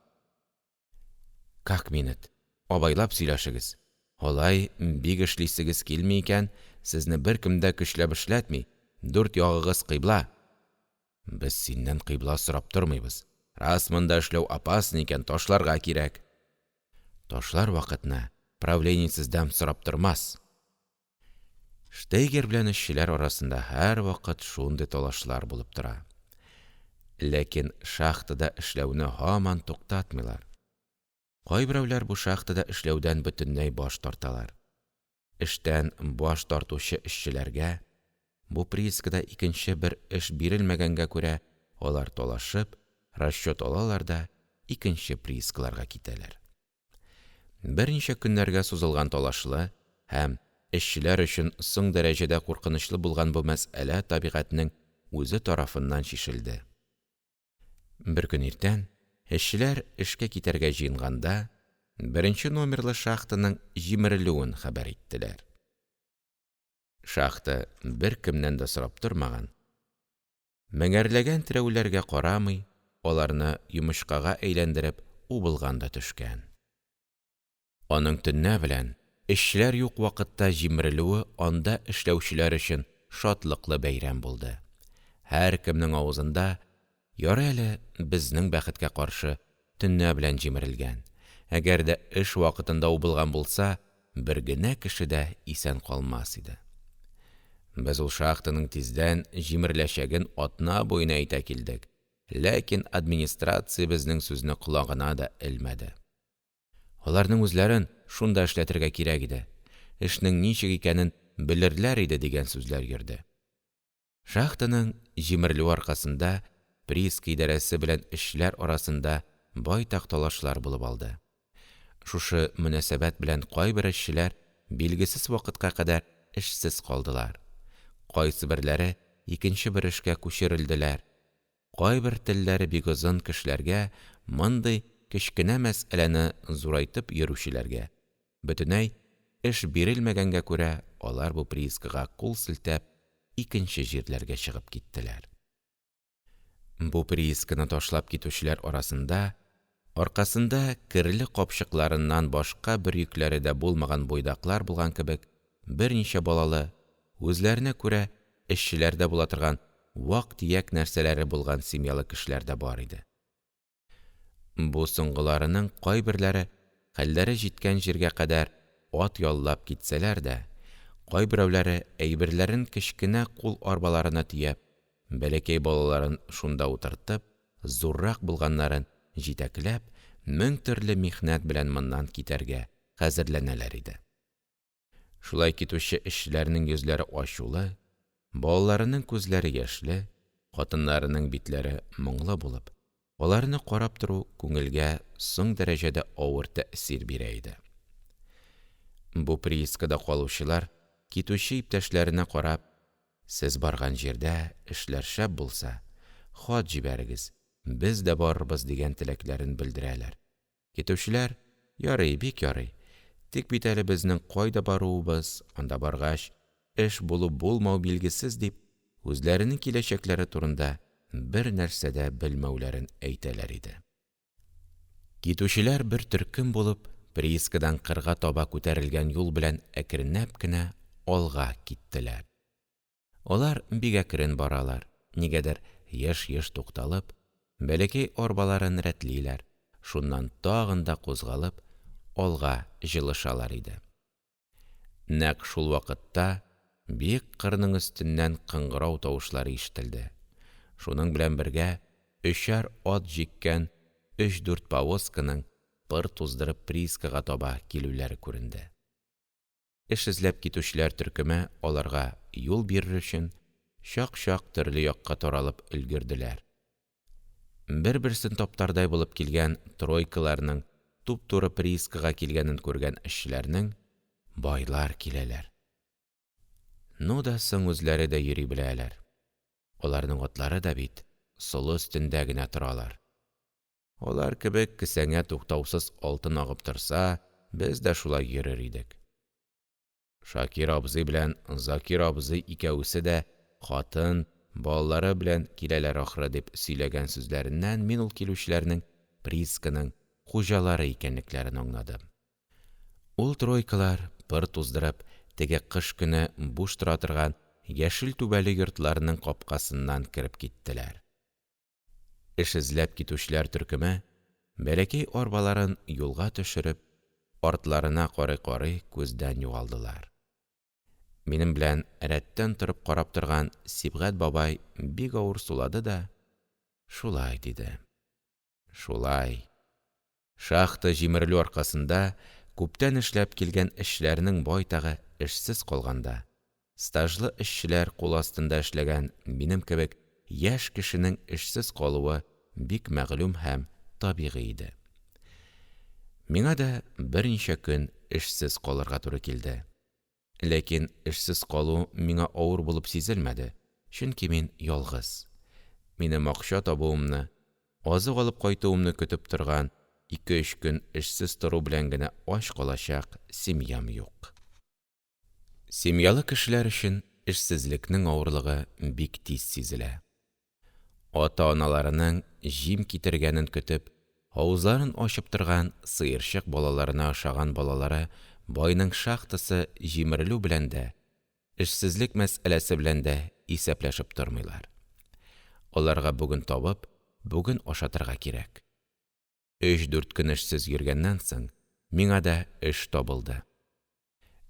«Как минет? Абайлап сөйләшегез. Алай бик эшлисегез килми икән, сезне беркем дә көчләп эшләтми, дүрт ягыгыз кыйбла». «Без синнән кыйбла сорап тормыйбыз. Раз монда эшләү опасно икән, ташларга кирәк». «Ташлар вакытны правление сездән сорап тормас». Штейгер белән эшчеләр арасында һәрвакыт шундый талашлар булып тора. Ләкин шахтада эшләүне һаман туктатмыйлар. Кайберәүләр бу шахтада эшләүдән бөтенләй баш тарталар. Эштән баш тартучы эшчеләргә бу приискада икенче бер эш бирелмәгәнгә күрә, алар талашып, расчет алалар да икенче приискаларга китәләр. Берничә көннәргә сузылган талашлы һәм эшчеләр өчен соң дәрәҗәдә куркынычлы булган бу мәсьәлә табигатьнең үзе тарафыннан чишелде. Бер көн иртән эшчеләр эшкә китәргә җыенганда, беренче номерлы шахтаның җимерелүен хәбәр иттеләр. Шахта беркемнән дә сорап тормаган. Меңәрләгән терәүләргә карамый, аларны йомычкага әйләндереп убылган да төшкән. Аның төнлә белән эшчеләр юк вакытта җимерелүе анда эшләүчеләр өчен шатлыклы бәйрәм булды. Һәркемнең авызында: «Ярый әле безнең бәхеткә каршы төнлә белән җимерелгән. Әгәр дә эш вакытында убылган булса, бер генә кеше дә исән калмас иде. Без ул шахтаның тиздән җимереләчәген атна буена әйтә килдек, ләкин администрация безнең сүзне колагына да элмәде. Аларның үзләрен шунда эшләтергә кирәк иде, эшнең ничек икәнен белерләр иде» дигән сүзләр йөрде. Шахтаның җимерелү аркасында прииска идарәсе белән эшчеләр арасында байтак талашлар булып алды. Шушы мөнәсәбәт белән кайбер эшчеләр билгесез вакытка кадәр эшсез калдылар. Кайсы берләре икенче бер эшкә күчерелделәр. Кайбер телләре бик озын кешеләргә, мондый кечкенә мәсьәләне зурайтып йөрүчеләргә бөтенләй эш бирелмәгәнгә күрә, алар бу приискага кул селтәп икенче җирләргә чыгып киттеләр. Бу приисканы ташлап китүчеләр арасында, аркасында керле капчыкларыннан башка бер йөкләре дә булмаган буйдаклар булган кебек, берничә балалы, үзләренә күрә эшчеләрдә була торган вак-төяк нәрсәләре булган семьялы кешеләр дә бар иде. Бу соңгыларының кайберләре хәлләре җиткән җиргә кадәр ат яллап китсәләр дә, кайберәүләре әйберләрен кечкенә кул арбаларына төяп, бәләкәй балаларын шунда утыртып, зуррак булганнарын җитәкләп, мең төрле михнәт белән моннан китәргә хәзерләнәләр иде. Шулай китүче эшчеләрнең йөзләре ачулы, балаларының күзләре яшьле, хатыннарының битләре моңлы булып, аларны карап тору күңелгә соң дәрәҗәдә авыр тәэсир бирә иде. Бу приискада калучылар китүче иптәшләренә карап: «Сез барган җирдә эшләр шәп булса, хат җибәрегез, без дә барырбыз» дигән теләкләрен белдерәләр. Китүчеләр: «Ярый, бик ярый. Тик бит әле безнең кайда баруыбыз, анда баргач, эш булу-булмау билгесез» дип, үзләренең киләчәкләре турында бер нәрсә дә белмәүләрен әйтәләр иде. Китүчеләр бер төркем булып, приискадан кырга таба күтәрелгән юл белән әкренләп кенә алга киттеләр. Алар бик әкрен баралар, нигәдер еш-еш тукталып, бәләкәй арбаларын рәтлиләр, шуннан тагын да кузгалып, алга җилышалар иде. Нәкъ шул вакытта биек кырның өстеннән кыңгырау тавышлары ишетелде. Шуның белән бергә өчәр ат җиккән 3-4 повозканың пыр туздырып приискага таба килүләре күренде. Эш эзләп китүчеләр төркеме аларга юл бирер өчен чак-чак төрле якка таралып өлгерделәр. Бер-берсен таптардай булып килгән тройкаларның туп-туры приискага килгәнен күргән эшчеләрнең: «Байлар киләләр. Ну да соң үзләре дә йөри беләләр. Аларның атлары да бит солы өстендә генә торалар. Алар кебек кесәңә туктаусыз алтын агып торса, без дә шулай йөрер идек. Шакир абзый белән Закир абзый икәүсе дә хатын, балалары белән киләләр ахры» дип сөйләгән сүзләреннән мин ул килүчеләрнең приисканың хуҗалары икәнлекләрен аңладым. Ул тройкалар пыр туздырып, теге кыш көне буш тора торган яшел түбәле йортларның капкасыннан кереп киттеләр. Эш эзләп китүчеләр төркеме бәләкәй арбаларын юлга төшереп, артларына карый-карый күздән югалдылар. Минем белән рәттән торып карап торган Сибгать бабай бик авыр сулады да: «Шулай, – диде, – шулай. Шахта җимерелү аркасында күптән эшләп килгән эшчеләрнең байтагы эшсез калганда, стажлы эшчеләр кул астында эшләгән минем кебек яшь кешенең эшсез калуы бик мәгълүм һәм табигый иде. Миңа да берничә көн эшсез калырга туры килде. Ләкин эшсез калу миңа авыр булып сизелмәде, чөнки мин ялгыз. Минем акча табуымны, азык алып кайтуымны көтеп торган 2-3 көн эшсез тору белән генә ач калачак семьям юк. Семьялы кешеләр өчен эшсезлекнең авырлыгы бик тиз сизелә. Ата-аналарының җим китергәнен көтеп, авызларын ачып торган сыерчык балаларына охшаган балалары байның шахтасы җимерелү белән дә, эшсезлек мәсьәләсе белән дә исәпләшеп тормыйлар. Аларга бүген табып, бүген ашатырга кирәк. 3-4 көн эшсез йөргәннән соң, миңа да эш табылды.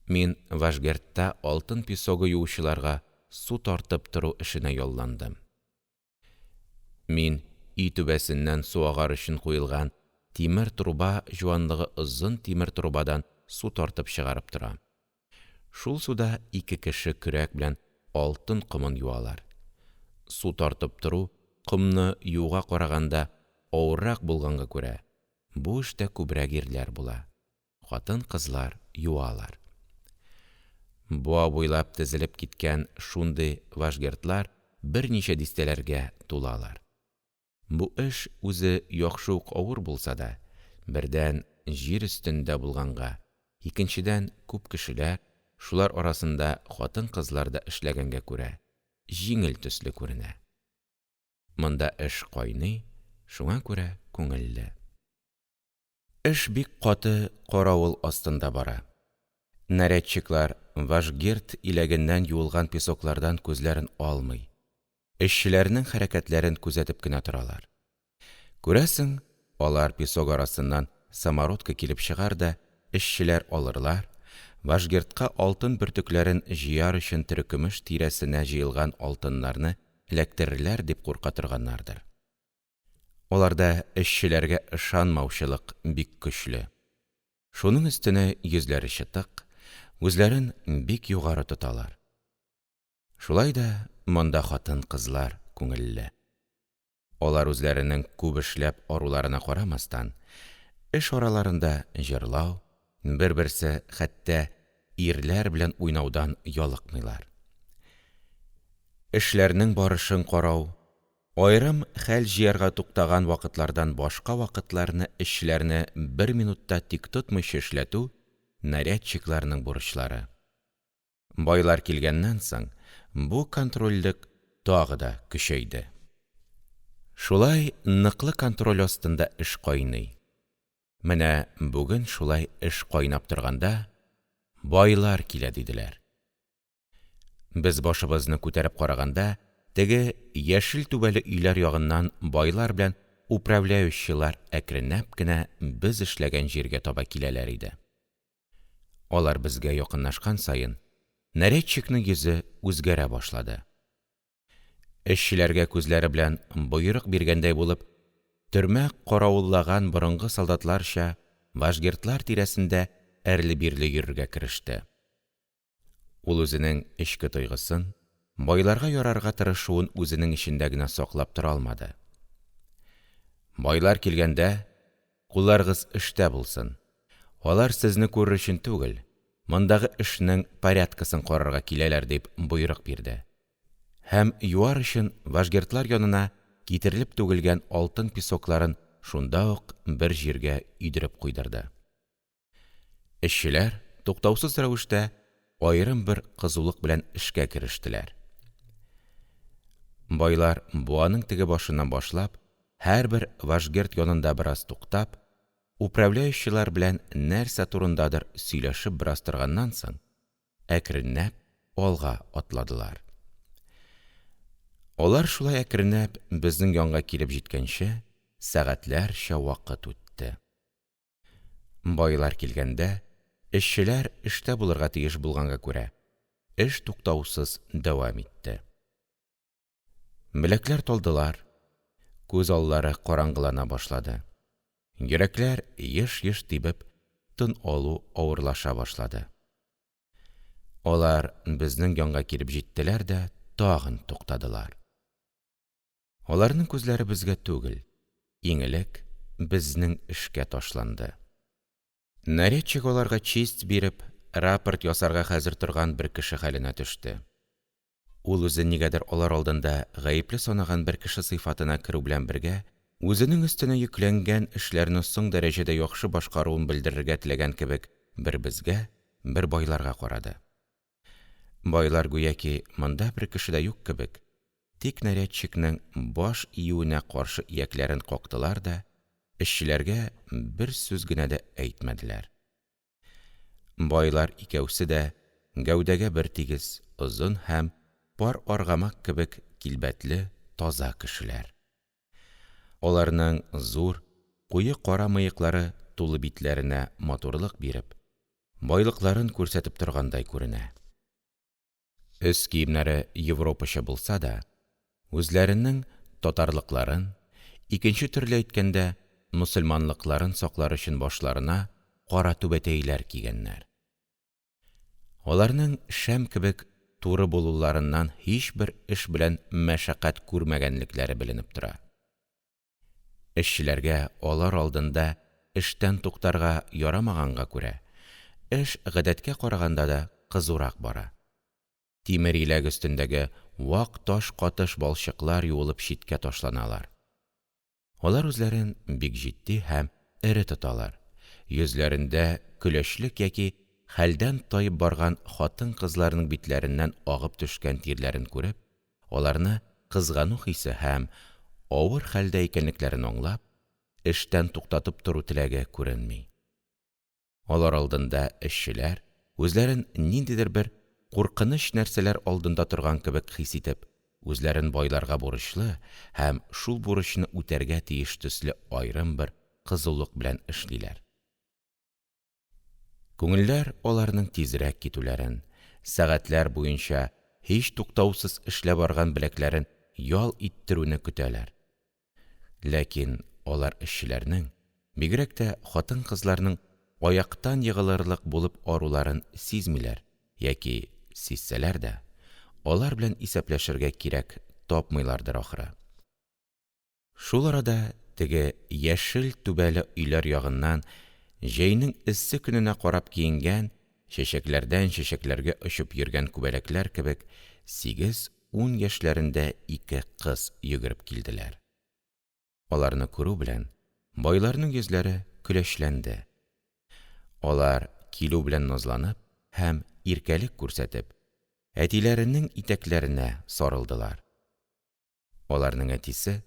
Мин Вашгердта алтын песогы юучыларга су тартып тору эшенә ялландым. Мин өй түбәсеннән су агар өчен куелган тимер труба җуанлыгы озын тимер трубадан су тартып чыгарып торам. Шул суда 2 кеше көрәк белән алтын комын юалар. Су тартып тору комны юуга караганда авыррак булганга күрә, бу эштә күбрәк ирләр була. Хатын-кызлар юалар. Буа буйлап тезелеп киткән шундый вашгердлар берничә дистәләргә тулалар. Бу эш үзе яхшы ук авыр булса да, бердән җир өстендә булганга, икенчедән күп кешеләр, шулар арасында хатын-кызлар да эшләгәнгә күрә, җиңел төсле күренә. Монда эш кайный, шуңа күрә күңелле. Эш бик каты каравыл астында бара. Нарядчиклар Вашгерд иләгеннән юылган песоклардан күзләрен алмый, эшчеләрнең хәрәкәтләрен күзәтеп кенә торалар. Күрәсең, алар песок арасыннан самородка килеп чыгар да, эшчеләр алырлар, Вашгердка алтын бөртекләрен җыяр өчен төркемеш тирәсенә җыелган алтыннарны эләктерерләр дип курка торганнардыр. Аларда эшчеләргә ышанмаучылык бик көчле. Шуның өстенә йөзләре чытык, үзләрен бик югары тоталар. Шулай да монда хатын-кызлар күңелле. Алар үзләренең күп эшләп аруларына карамастан, эш араларында җырлау, бер-берсе хәтта ирләр белән уйнаудан ялыкмыйлар. Эшләрнең барышын карау, айрым хәл җыярга туктаган вакытлардан башка вакытларны эшчеләрне 1 минутта тик тотмыйча эшләтү нарядчикларның бурычлары. Байлар килгәннән соң, бу контрольлек тагы да көчәйде. Шулай ныклы контроль астында эш кайный. Менә бүген шулай эш кайнап торганда, байлар килә диделәр. Без башыбызны күтәреп караганда, теге яшел түбәле өйләр ягыннан байлар белән управляющийлар әкренләп кенә без эшләгән җиргә таба киләләр иде. Алар безгә якынлашкан саен, нарядчикның йөзе үзгәрә башлады. Эшчеләргә күзләре белән боерык биргәндәй булып, төрмә каравыллаган борынгы солдатларча Вашгердлар тирәсендә әрле-бирле йөрергә кереште. Ул үзенең эчке тойгысын, байларга ярарга тырышуын үзенең эчендә генә саклап тора алмады. Байлар килгәндә, кулларыгыз эштә булсын. Алар сезне күрер өчен түгел, мондагы эшнең порядкасын карарга киләләр дип боерык бирде. Һәм юар өчен Вашгердлар янына китерелеп түгелгән алтын песокларын шунда ук бер җиргә өйдереп куйдырды. Эшчеләр туктаусыз рәвештә аерым бер кызулык белән эшкә керештеләр. Байлар буаның теге башыннан башлап, һәрбер Вашгерд янында бераз туктап, управляющийлар белән нәрсә турындадыр сөйләшеп бераз торганнан соң, әкренләп алга атладылар. Алар шулай әкренләп безнең янга килеп җиткәнче, сәгатьләрчә вакыт үтте. Байлар килгәндә, эшчеләр эштә булырга тиеш булганга күрә, эш туктаусыз дәвам итте. Беләкләр талдылар, күз аллары караңгылана башлады. Йөрәкләр еш-еш тибеп, тын алу авырлаша башлады. Алар безнең янга килеп җиттеләр дә тагын туктадылар. Аларның күзләре безгә түгел, иң элек безнең эшкә ташланды. Нарядчик аларга честь биреп, рапорт ясарга хәзер торган бер кеше хәленә төште. Ул үзе нигәдер алар алдында гаепле санаган бер кеше сыйфатына керү белән бергә, үзенең өстенә йөкләнгән эшләрне соң дәрәҗәдә яхшы башкаруын белдерергә теләгән кебек, бер безгә, бер байларга карады. Байлар гүяки монда бер кеше дә юк кебек, тик нарядчикның баш июенә каршы иякләрен кактылар да, эшчеләргә бер сүз генә дә әйтмәделәр. Байлар икәүсе дә гәүдәгә бер тигез, озын һәм пар аргамак кебек килбәтле, таза кешеләр. Аларның зур, куе кара мыеклары тулы битләренә матурлык биреп, байлыкларын күрсәтеп торгандай күренә. Өс киемнәре европача булса да, үзләренең татарлыкларын, икенче төрле әйткәндә, мөселманлыкларын саклар өчен башларына кара түбәтәйләр кигәннәр. Аларның шәм кебек туры булуларыннан һичбер эш белән мәшәкать күрмәгәнлекләре беленеп тора. Эшчеләргә алар алдында эштән туктарга ярамаганга күрә, эш гадәткә караганда да кызурак бара. Тимер иләк өстендәге вак таш катыш балчыклар юылып читкә ташланалар. Алар үзләрен бик җитди һәм эре тоталар. Йөзләрендә көләчлек яки хәлдән таеп барган хатын-кызларның битләреннән агып төшкән тирләрен күреп, аларны кызгану хисе һәм авыр хәлдә икәнлекләрен аңлап, эштән туктатып тору теләге күренми. Алар алдында эшчеләр үзләрен ниндидер бер куркыныч нәрсәләр алдында торган кебек хис итеп, үзләрен байларга бурычлы һәм шул бурычны үтәргә тиеш төсле аерым бер кызулык белән эшлиләр. Күңелләр аларның тизрәк китүләрен, сәгатьләр буенча һич туктаусыз эшләп барган беләкләрен ял иттерүне көтәләр. Ләкин алар эшчеләрнең, бигрәк тә хатын-кызларның аяктан егылырлык булып аруларын сизмиләр, яки сизсәләр дә, алар белән исәпләшергә кирәк тапмыйлардыр ахры. Шул арада теге яшел түбәле өйләр ягыннан җәйнең эссе көненә карап киенгән, чәчәкләрдән чәчәкләргә очып йөргән күбәләкләр кебек 8-10 яшьләрендә ике кыз йөгереп килделәр. Аларны күрү белән байларның йөзләре көләчләнде. Алар килү белән назланып һәм иркәлек күрсәтеп, әтиләренең итәкләренә сарылдылар. Аларның әтисе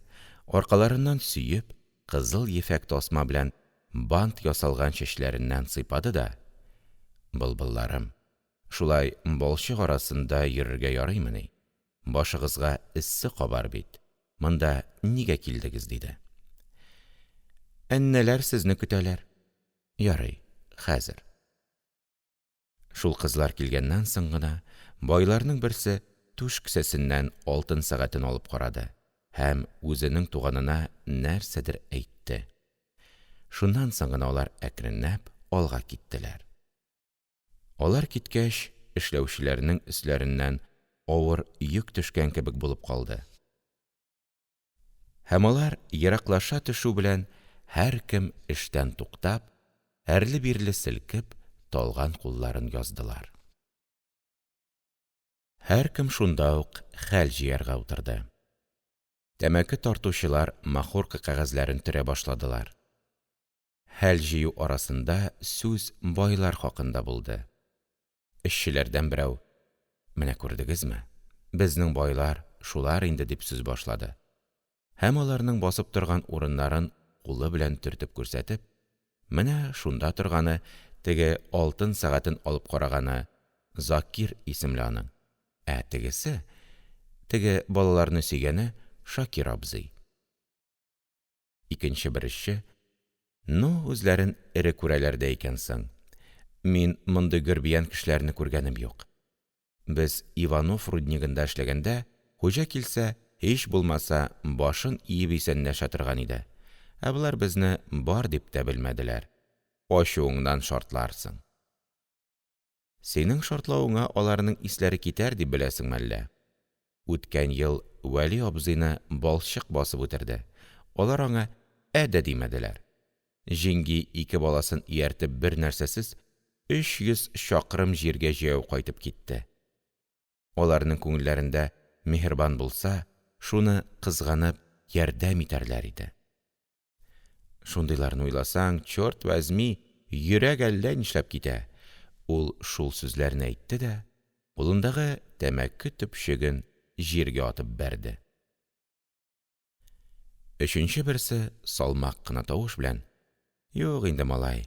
аркаларыннан сөеп, кызыл ефәк тасма белән бант ясалган чәчләреннән сыйпады да: «Былбылларым, шулай балчык арасында йөрергә ярыймыни? Башыгызга эссе кабар бит. Монда нигә килдегез?» диде. «Әннәләр сезне көтәләр. Ярый, хәзер». Шул кызлар килгәннән соң гына байларның берсе түш кесәсеннән алтын сәгатен алып карады һәм үзенең туганына нәрсәдер әйтте. Шуннан соң гына алар әкренләп алга киттеләр. Алар киткәч, эшләүчеләрнең өсләреннән авыр йөк төшкән кебек булып калды. Һәм алар ераклаша төшү белән һәркем эштән туктап, әрле-бирле селкеп, талган кулларын яздылар. Һәркем шунда ук хәл җыярга утырды. Тәмәке тартучылар махорка кәгазьләрен төрә башладылар. Хәл җыю арасында сүз байлар хакында булды. Эшчеләрдән берәү: «Менә күрдегезме? Безнең байлар шулар инде», дип сүз башлады. Һәм аларның басып торган урыннарын кулы белән төртеп күрсәтеп: «Менә шунда торганы, теге алтын сәгатен алып караганы Закир исемле аның. Ә тегесе, теге балаларны сөйгәне Шакир абзый». Икенче бер эшче: «Ну, үзләрен эре күрәләр дә икән соң. Мин мондый гөрбиян кешеләрне күргәнем юк. Без Иванов руднигында эшләгәндә, хуҗа килсә, һич булмаса башын иеп исәнләшә торган иде. Ә болар безне бар дип тә белмәделәр. Ачуыңнан шартларсың. Синең шартлавыңа аларның исләре китәр дип беләсеңме әллә? Үткән ел Вәли абзыйны балчык басып үтерде. Алар аңа «әдә» димәделәр. Җиңги ике баласын ияртеп бер нәрсәсез 300 чакрым җиргә җәяү кайтып китте. Аларның күңелләрендә миһербан булса, шуны кызганып ярдәм итәрләр иде. Шундыйларны уйласаң, чорт вәзми, йөрәк әллә нишләп китә. Ул шул сүзләрне әйтте дә, кулындагы тәмәке төпчеген җиргә атып бәрде. Өченче берсе салмак кына тавыш белән: «Юк инде, малай,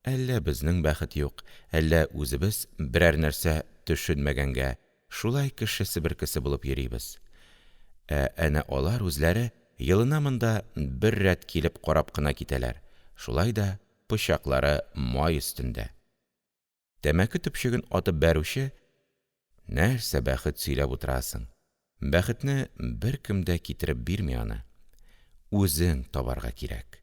әллә безнең бәхет юк, әллә үзебез берәр нәрсә төшенмәгәнгә шулай кеше себеркесе булып йөрибез. Әнә алар үзләре елына монда бер рәт килеп карап кына китәләр, шулай да пычаклары май өстендә». Тәмәке төпчеген атып бәрүче: «Нәрсә бәхет сөйләп утырасың? Бәхетне беркем дә китереп бирми аны. Үзең табарга кирәк.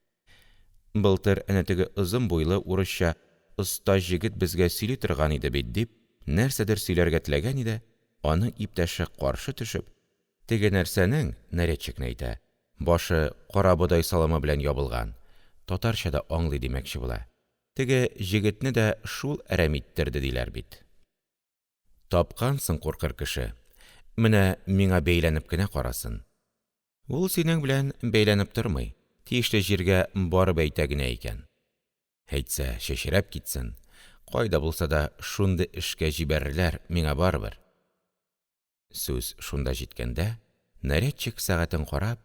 Былтыр әнә теге озын буйлы урысча оста җегет безгә сөйли торган иде бит», – дип, нәрсәдер сөйләргә теләгән иде, аның иптәше каршы төшеп: «Теге нәрсәнең, нарядчикны әйтә, башы карабодай саламы белән ябылган, татарчада аңлый димәкче була. Теге җегетне дә шул әрәм иттерде диләр бит». Тапкансың, куркыр кеше, менә миңа бәйләнеп кенә карасын. Ул синең белән бәйләнеп тормый, тиешле җиргә барып әйтә генә икән. Әйтсә, чәчрәп китсен, кайда булса да шундый эшкә җибәрерләр, миңа барыбер. Сүз шунда җиткәндә, нарядчик сәгатен карап: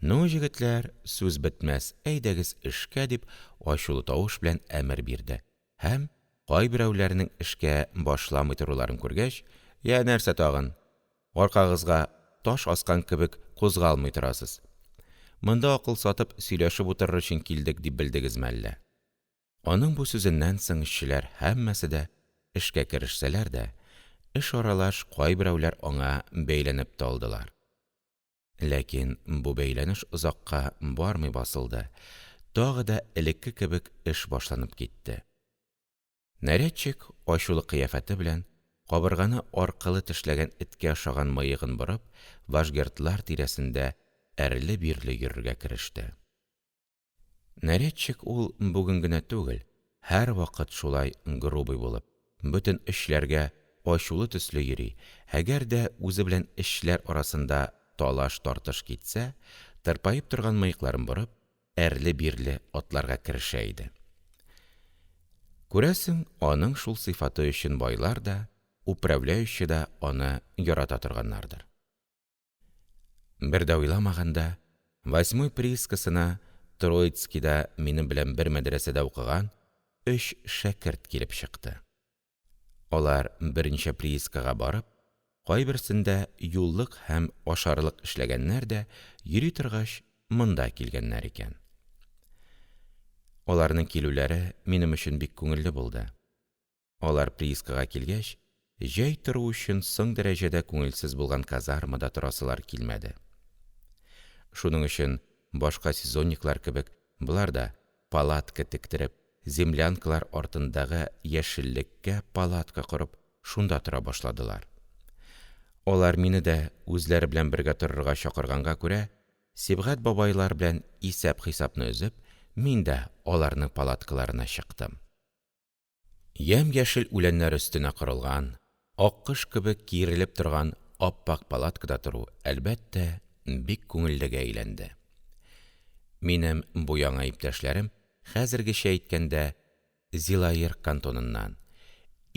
«Ну, җегетләр, сүз бетмәс, әйдәгез эшкә», – дип, ачулы тавыш белән әмер бирде һәм, кайберәүләрнең эшкә башламый торуларын күргәч: «Я, нәрсә тагын? Аркагызга таш аскан кебек кузгалмый торасыз. Монда акыл сатып сөйләшеп утырыр өчен килдек дип белдегезме әллә?» Аның бу сүзеннән соң эшчеләр һәммәсе дә эшкә керешсәләр дә, эш аралаш кайберәүләр аңа бәйләнеп тә алдылар. Ләкин бу бәйләнеш озакка бармый басылды, тагы да элекке кебек эш башланып китте. Нарядчик ачулы кыяфәте белән, кабырганы аркылы тешләгән эткә охшаган мыегын борып, вашгердлар тирәсендә әрле-бирле йөрергә кереште. Нарядчик ул бүген генә түгел, һәрвакыт шулай грубый булып, бөтен эшләргә ачулы төсле йөри, әгәр дә үзе белән эшчеләр арасында талаш-тартыш китсә, тырпаеп торган мыекларын борып, әрле-бирле атларга керешә иде. Күрәсең, аның шул сыйфаты өчен байлар да, управляющий да аны ярата торганнардыр. Бер дә уйламаганда, 8-й приискасына Троицкида минем белән бер мәдрәсәдә укыган 3 шәкерт килеп чыкты. Алар берничә приискага барып, кайберсендә юллык һәм ашарлык эшләгәннәр дә, йөри торгач монда килгәннәр икән. Аларның килүләре минем өчен бик күңелле булды. Алар приискага килгәч, җәй тору өчен соң дәрәҗәдә күңелсез булган казармада торасылар килмәде. Шуның өчен башка сезонниклар кебек, болар да палатка тектереп, землянкалар артындагы яшеллеккә палатка корып, шунда тора башладылар. Алар мине дә үзләре белән бергә торырга чакырганга күрә, Сибгать бабайлар белән исәп-хисапны өзеп, мин дә аларның палаткаларына чыктым. Ямь-яшел үләннәр өстенә корылган, аккош кебек киерелеп торган ап-ак палаткада тору, әлбәттә, бик күңеллегә әйләнде. Минем бу яңа иптәшләрем, хәзергечә әйткәндә, Зилаер кантоныннан,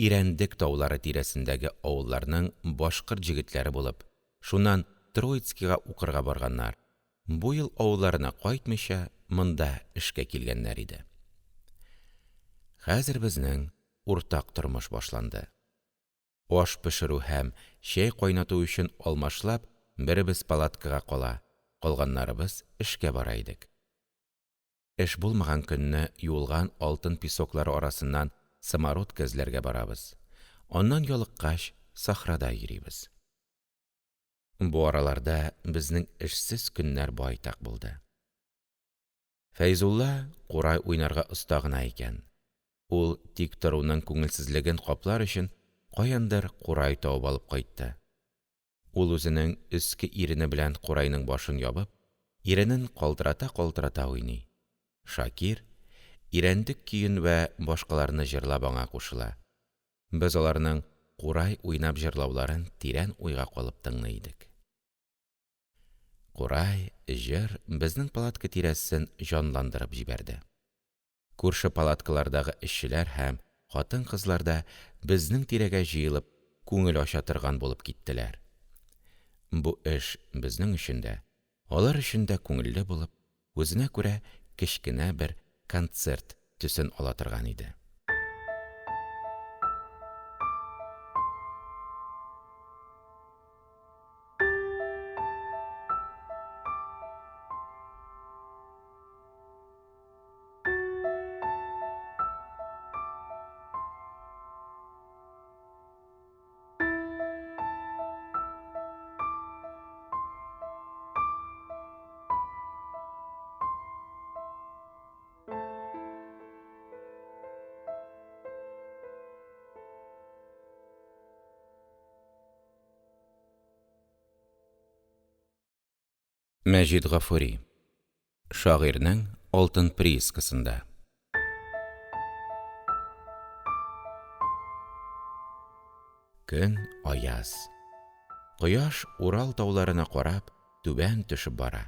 Ирәндек таулары тирәсендәге авылларның башкорт җегетләре булып, шуннан Троицкига укырга барганнар. Бу ел авылларына кайтмыйча, монда эшкә килгәннәр иде. Хәзер безнең уртак тормыш башланды. Аш пешерү һәм чәй кайнату өчен алмашлап, беребез палаткага кала, калганнарыбыз эшкә бара идек. Эш булмаган көнне юылган алтын песоклары арасыннан самородкы эзләргә барабыз. Аннан ялыккач, сахрада йөрибез. Бу араларда безнең эшсез көннәр байтак булды. Фәйзулла курай уйнарга оста гына икән. Ул тик торуның күңелсезлеген каплар өчен каяндыр курай табып алып кайтты. Ул үзенең өске ирене белән курайның башын ябып, иренен калтырата-калтырата уйный. Шакир ирәндек көен вә башкаларны җырлап аңа кушыла. Без аларның курай уйнап җырлауларын тирән уйга калып тыңлый идек. Курай, җыр безнең палатка тирәсен җанландырып җибәрде. Күрше палаткалардагы эшчеләр һәм хатын-кызлар да безнең тирәгә җыелып, күңел ача торган булып киттеләр. Бу эш безнең өчен дә, алар өчен дә күңелле булып, үзенә күрә кечкенә бер концерт төсен ала торган иде. Мәҗит Гафури. Шагыйрьнең алтын приискасында. Көн аяз. Кояш Урал тауларына карап, түбән төшеп бара.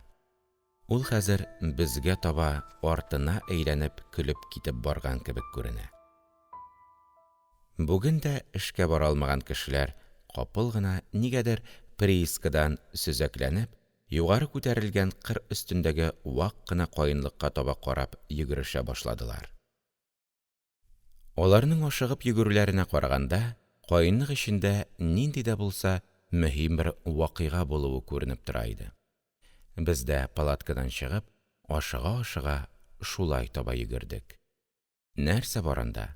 Ул хәзер безгә таба артына әйләнеп көлеп китеп барган кебек күренә. Бүген дә эшкә бара алмаган кешеләр капыл гына нигәдер приискадан сөзәкләнеп, югары күтәрелгән кыр өстендәге вак кына каенлыкка таба карап йөгерешә башладылар. Аларның ашыгып йөгерүләренә караганда, каенлык эчендә нинди дә булса мөһим бер вакыйга булуы күренеп тора иде. Без дә палаткадан чыгып, ашыга-ашыга шулай таба йөгердек. Нәрсә бар анда?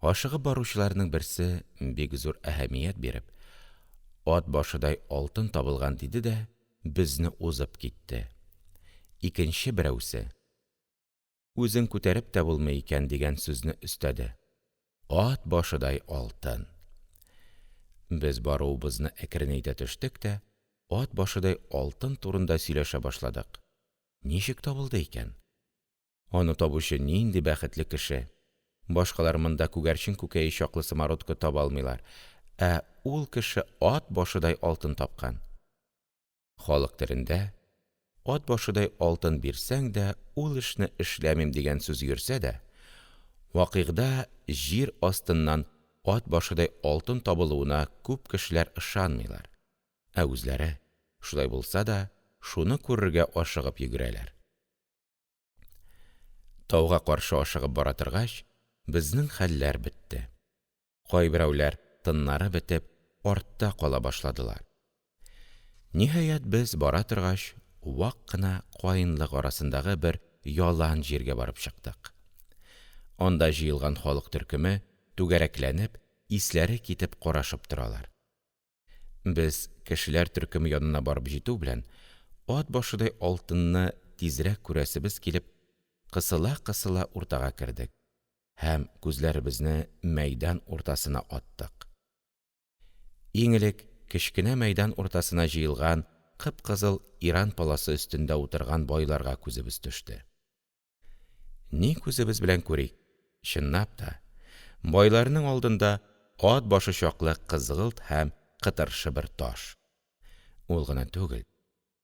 Ашыгып баручыларның берсе бик зур әһәмият биреп, ат башыдай алтын табылган диде дә, безне узып китте. Икенче берәүсе, үзең күтәреп тә булмый икән дигән сүзне өстәде. Ат башыдай алтын. Без баруыбызны әкренәйтә төштек тә, ат башыдай алтын турында сөйләшә башладык. Ничек табылды икән? Аны табучы нинди бәхетле кеше? Башкалар монда күгәрчен күкәе чаклы самородкы таба алмыйлар, ә ул кеше ат башыдай алтын тапкан. Халык телендә ат башыдай алтын бирсәң дә, ул эшне эшләмим дигән сүз йөрсә дә, вакыйгда җир астыннан ат башыдай алтын табылуына күп кешеләр ышанмыйлар. Ә үзләре, шулай булса да, шуны күрергә ашыгып йөгерәләр. Тауга каршы ашыгып бара торгач, безнең хәлләр бетте. Кайберәүләр тыннары бетеп, артта кала башладылар. Ниһаять, без бара торгач, вак кына каенлык арасындагы бер ялан җиргә барып чыктык. Анда җыелган халык төркеме түгәрәкләнеп, исләре китеп карашып торалар. Без кешеләр төркеме янына барып җитү белән, ат башыдай алтынны тизрәк күрәсебез килеп, кысыла-кысыла уртага кердек һәм күзләребезне мәйдан уртасына аттык. Иң элек кечкенә мәйдан уртасына җыелган кып-кызыл иран паласы өстендә утырган байларга күзебез төште. Ни күзебез белән күрик, чынлап та, байларның алдында ат башы чаклы кызгылт һәм кытыршы бер таш. Ул гына түгел,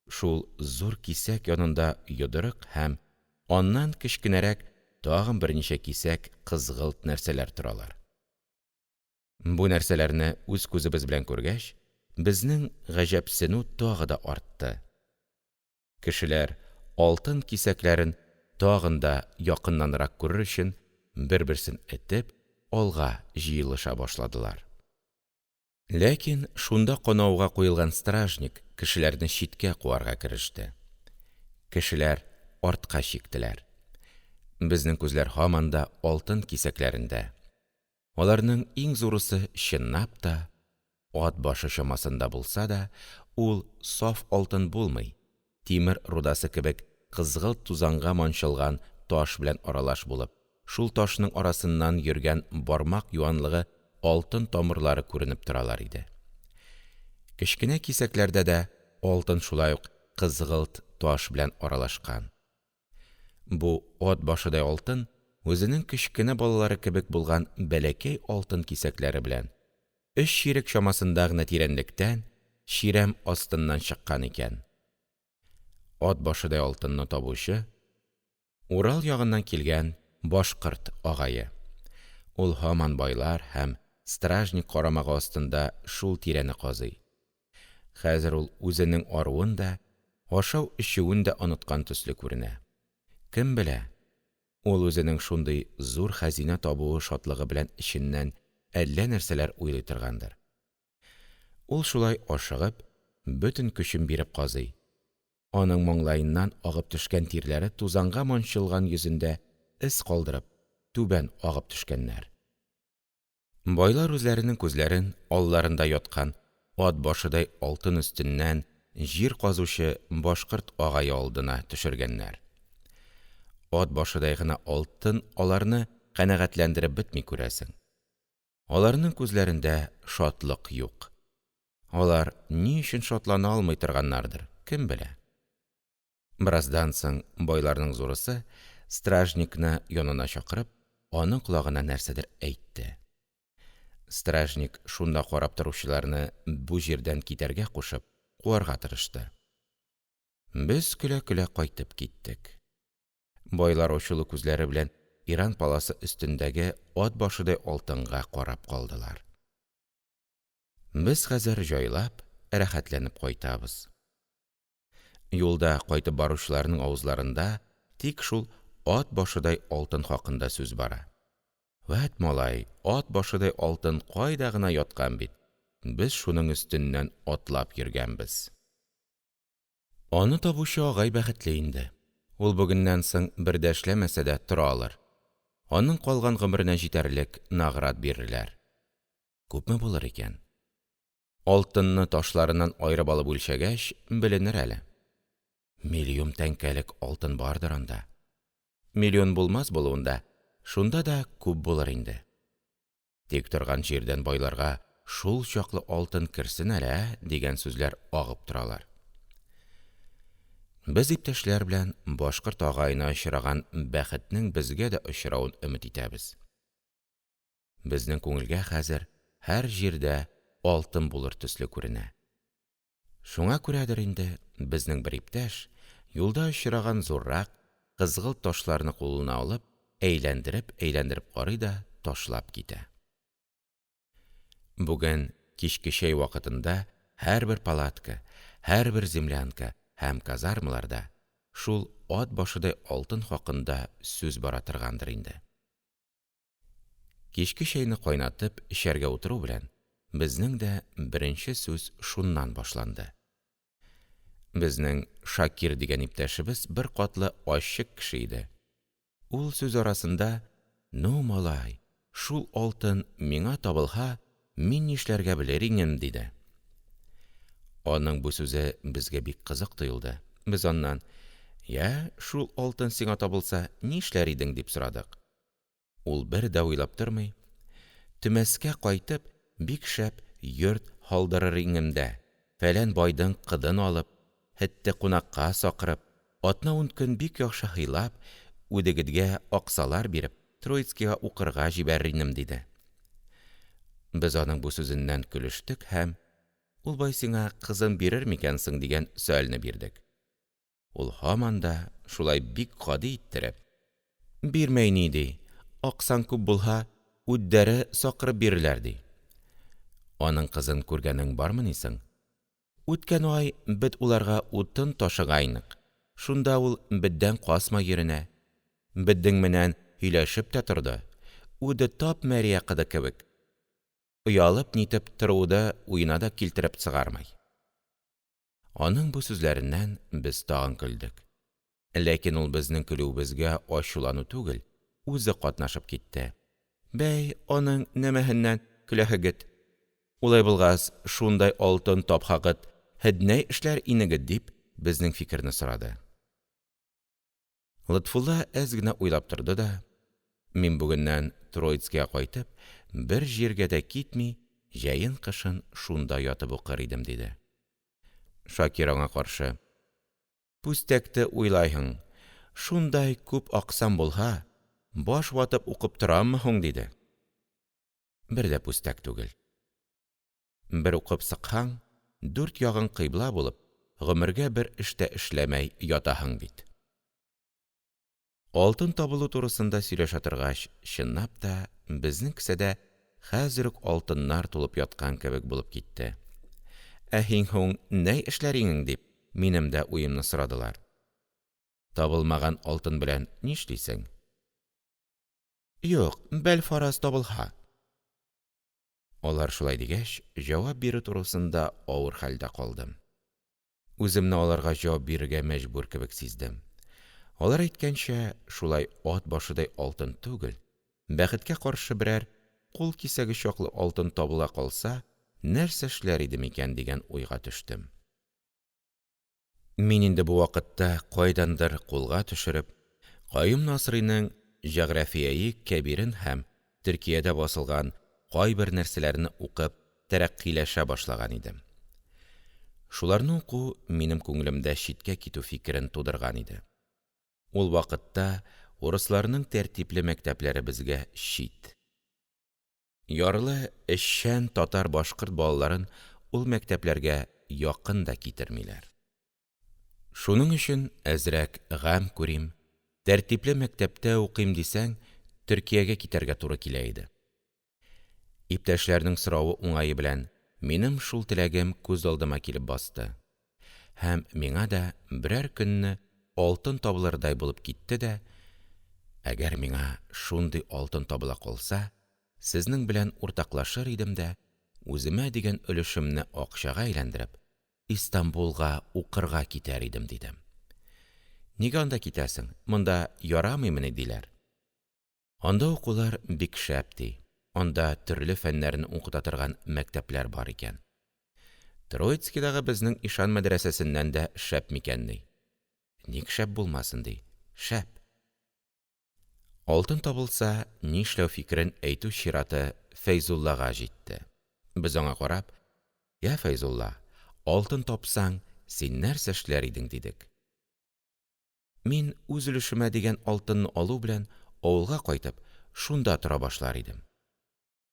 шул зур кисәк янында йодрык һәм аннан кечкенәрәк тагын берничә кисәк кызгылт нәрсәләр торалар. Бу нәрсәләрне үз күзебез белән күргәч, безнең гаҗәпсенү тагы да артты. Кешеләр алтын кисәкләрен тагын да якыннанрак күрер өчен бер-берсен этеп, алга җыелыша башладылар. Ләкин шунда канауга куелган стражник кешеләрне читкә куарга кереште. Кешеләр артка чиктеләр. Безнең күзләр һаман да алтын кисәкләрендә. Аларның иң зурысы чынлап та ат башы чамасында булса да, ул саф алтын булмый, тимер рудасы кебек кызгылт тузанга манчылган таш белән аралаш булып, шул ташның арасыннан йөргән бармак юанлыгы алтын тамырлары күренеп торалар иде. Кечкенә кисәкләрдә дә алтын шулай ук кызгылт таш белән аралашкан. Бу ат башыдай алтын үзенең кечкенә балалары кебек булган бәләкәй алтын кисәкләре белән 3 чирек чамасында гына тирәнлектән чирәм астыннан чыккан икән. Ат башыдай алтынны табучы Урал ягыннан килгән башкорт агае. Ул һаман байлар һәм стражник карамагы астында шул тирәне казый. Хәзер ул үзенең аруын да, ашау-эчүен дә оныткан төсле күренә. Кем белә, ул үзенең шундый зур хәзинә табуы шатлыгы белән эченнән әллә нәрсәләр уйлый торгандыр. Ул шулай ашыгып, бөтен көчен биреп казый. Аның маңлаеннан агып төшкән тирләре тузанга манчылган йөзендә эз калдырып, түбән агып төшкәннәр. Байлар үзләренең күзләрен алларында яткан ат башыдай алтын өстеннән җир казучы башкорт агае алдына төшергәннәр. Ат башыдай гына алтын аларны канәгатьләндереп бетми күрәсең. Аларның күзләрендә шатлык юк. Алар ни өчен шатлана алмый торганнардыр, кем белә. Бераздан соң байларның зурысы стражникны янына чакырып, аның колагына нәрсәдер әйтте. Стражник шунда карап торучыларны бу җирдән китәргә кушып, куарга тырышты. Без көлә-көлә кайтып киттек. Байлар ачулы күзләре белән Иран паласы өстендәге ат башыдай алтынга карап калдылар. Без хәзер җайлап, рәхәтләнеп кайтабыз. Юлда кайтып баручыларның авызларында тик шул ат башыдай алтын хакында сүз бара. Вәт малай, ат башыдай алтын кайда гына яткан бит. Без шуның өстеннән атлап йөргәнбез. Аны табучы агай бәхетле инде. Ул бүгеннән соң бер дә эшләмәсә дә тора алыр. Аның калган гомеренә җитәрлек награт бирерләр. Күпме булыр икән? Алтынны ташларыннан аерып алып үлчәгәч, беленер әле. 1 миллион тәңкәлек алтын бардыр анда. 1 миллион булмас булуында, шунда да күп булыр инде. Тик торган җирдән байларга шул чаклы алтын керсен әле, дигән сүзләр агып торалар. Без иптәшләр белән башкорт агаена очраган бәхетнең безгә дә очравын өмет итәбез. Безнең күңелгә хәзер һәр җирдә алтын булыр төсле күренә. Шуңа күрәдер инде безнең бер иптәш юлда очраган зуррак кызгылт ташларны кулына алып, әйләндереп карый да ташлап китә. Бүген кичке чәй вакытында һәрбер палатка, һәрбер землянка һәм казармаларда шул ат башыдай алтын хакында сүз бара торгандыр инде. Кичке чәйне кайнатып эчәргә утыру белән, безнең дә беренче сүз шуннан башланды. Безнең Шакир дигән иптәшебез бер катлы ачык кеше иде. Ул сүз арасында: «Ну, малай, шул алтын миңа табылһа, мин нишләргә белер инем», – диде. Аның бу сүзе безгә бик кызык тоелды. Без аннан: «Я, шул алтын сиңа табылса, нишләр идең?» – дип сорадык. Ул бер дә уйлап тормый: «Төмәскә кайтып, бик шәп йорт һалдырыр инем дә, фәлән байдың кыдын алып, һетте кунакка сакырып, атна-ун көн бик яхшы хыйлап, үдегедгә аксалар биреп, Троицкига укырга җибәрер инем», – диде. Без аның бу сүзеннән көлештек һәм: «Ул бай сиңа кызын бирер микән соң?» – дигән сөальне бирдек. Ул һаман да шулай бик гади иттереп: «Бирмәй ни», – ди. «Аксаң күп булһа, үддәре сакырып бирерләр», – ди. «Аның кызын күргәнең бармы соң?» «Үткән ай бит уларга утын ташыгайнык. Шунда ул беддән касма йөренә. Беддең менән һөйләшеп тә торды. Үде тап мәрия кыды кебек. Оялып-нитеп торуды уена да килтереп сыгармай». Аның бу сүзләреннән без тагын көлдек. Ләкин ул безнең көлүебезгә ачулану түгел, үзе катнашып китте. Бәй, аның нәмәһеннән көләһегед. Улай булгас, шундай алтын тапһагыд, һед нәй эшләр инегед, дип, безнең фикерне сорады. Лотфулла әз генә уйлап торды да: «Мин бүгеннән Троицкига кайтып, бер җиргә дә китми, җәен-кышын шунда ятып укыр идем», – диде. Шакир аңа каршы: «Пүстәкте уйлайһың, шундай күп аксам булһа, баш ватып укып тораммы һуң?» – диде. «Бер дә пүстәк түгел. Бер укып сыкһаң, 4 ягың кыйбла булып, гомергә бер эштә эшләмәй ятаһың бит». Алтын табылу турысында сөйләшә торгач, чынлап та, безнең кесәдә хәзер үк алтыннар тулып яткан кебек булып китте. «Ә һин һуң нәй эшләр инең?» – дип, минем дә уемны сорадылар. «Табылмаган алтын белән нишлисең?» «Юк, бәл-фараз табылһа». Алар шулай дигәч, җавап бирү турысында авыр хәлдә калдым. Үземне аларга җавап бирергә мәҗбүр кебек сиздем. Алар әйткәнчә, шулай ат башыдай алтын түгел, бәхеткә каршы берәр кул кисәге чаклы алтын табыла калса, нәрсә эшләр идем икән дигән уйга төштем. Мин инде бу вакытта кайдандыр кулга төшереп, Каюм Насыйриның «Җәгърафияи кәбирен» һәм Төркиядә басылган кайбер нәрсәләрне укып, тәрәккыйләшә башлаган идем. Шуларны уку минем күңелемдә читкә китү фикерен тудырган иде. Ул вакытта урысларның тәртипле мәктәпләре безгә чит. Ярлы, эшчән татар-башкорт балаларын ул мәктәпләргә якын да китермиләр. Шуның өчен әзрәк гам күрим, тәртипле мәктәптә укыйм дисәң, Төркиягә китәргә туры килә иде. Иптәшләрнең соравы уңае белән минем шул теләгем күз алдыма килеп басты. Һәм миңа да берәр көнне алтын табылырдай булып китте дә, әгәр миңа шундый алтын табыла калса, сезнең белән уртаклашыр идем дә, үземә дигән өлешемне акчага әйләндереп, Истанбулга укырга китәр идем, дидем. «Нигә анда китәсең? Монда ярамыймыни?» – диләр. «Анда укулар бик шәп», – ди. «Анда төрле фәннәрне укыта торган мәктәпләр бар икән. Троицкидагы безнең ишан мәдрәсәсеннән дә шәп микән?» – ди. «Ник шәп булмасын?» – ди. «Шәп». Алтын табылса, нишләү фикерен әйтү чираты Фәйзуллага җитте. Без аңа карап: «Я, Фәйзулла, алтын тапсаң, син нәрсә эшләр идең?» – дидек. «Мин үз өлешемә дигән алтынны алу белән авылга кайтып, шунда тора башлар идем».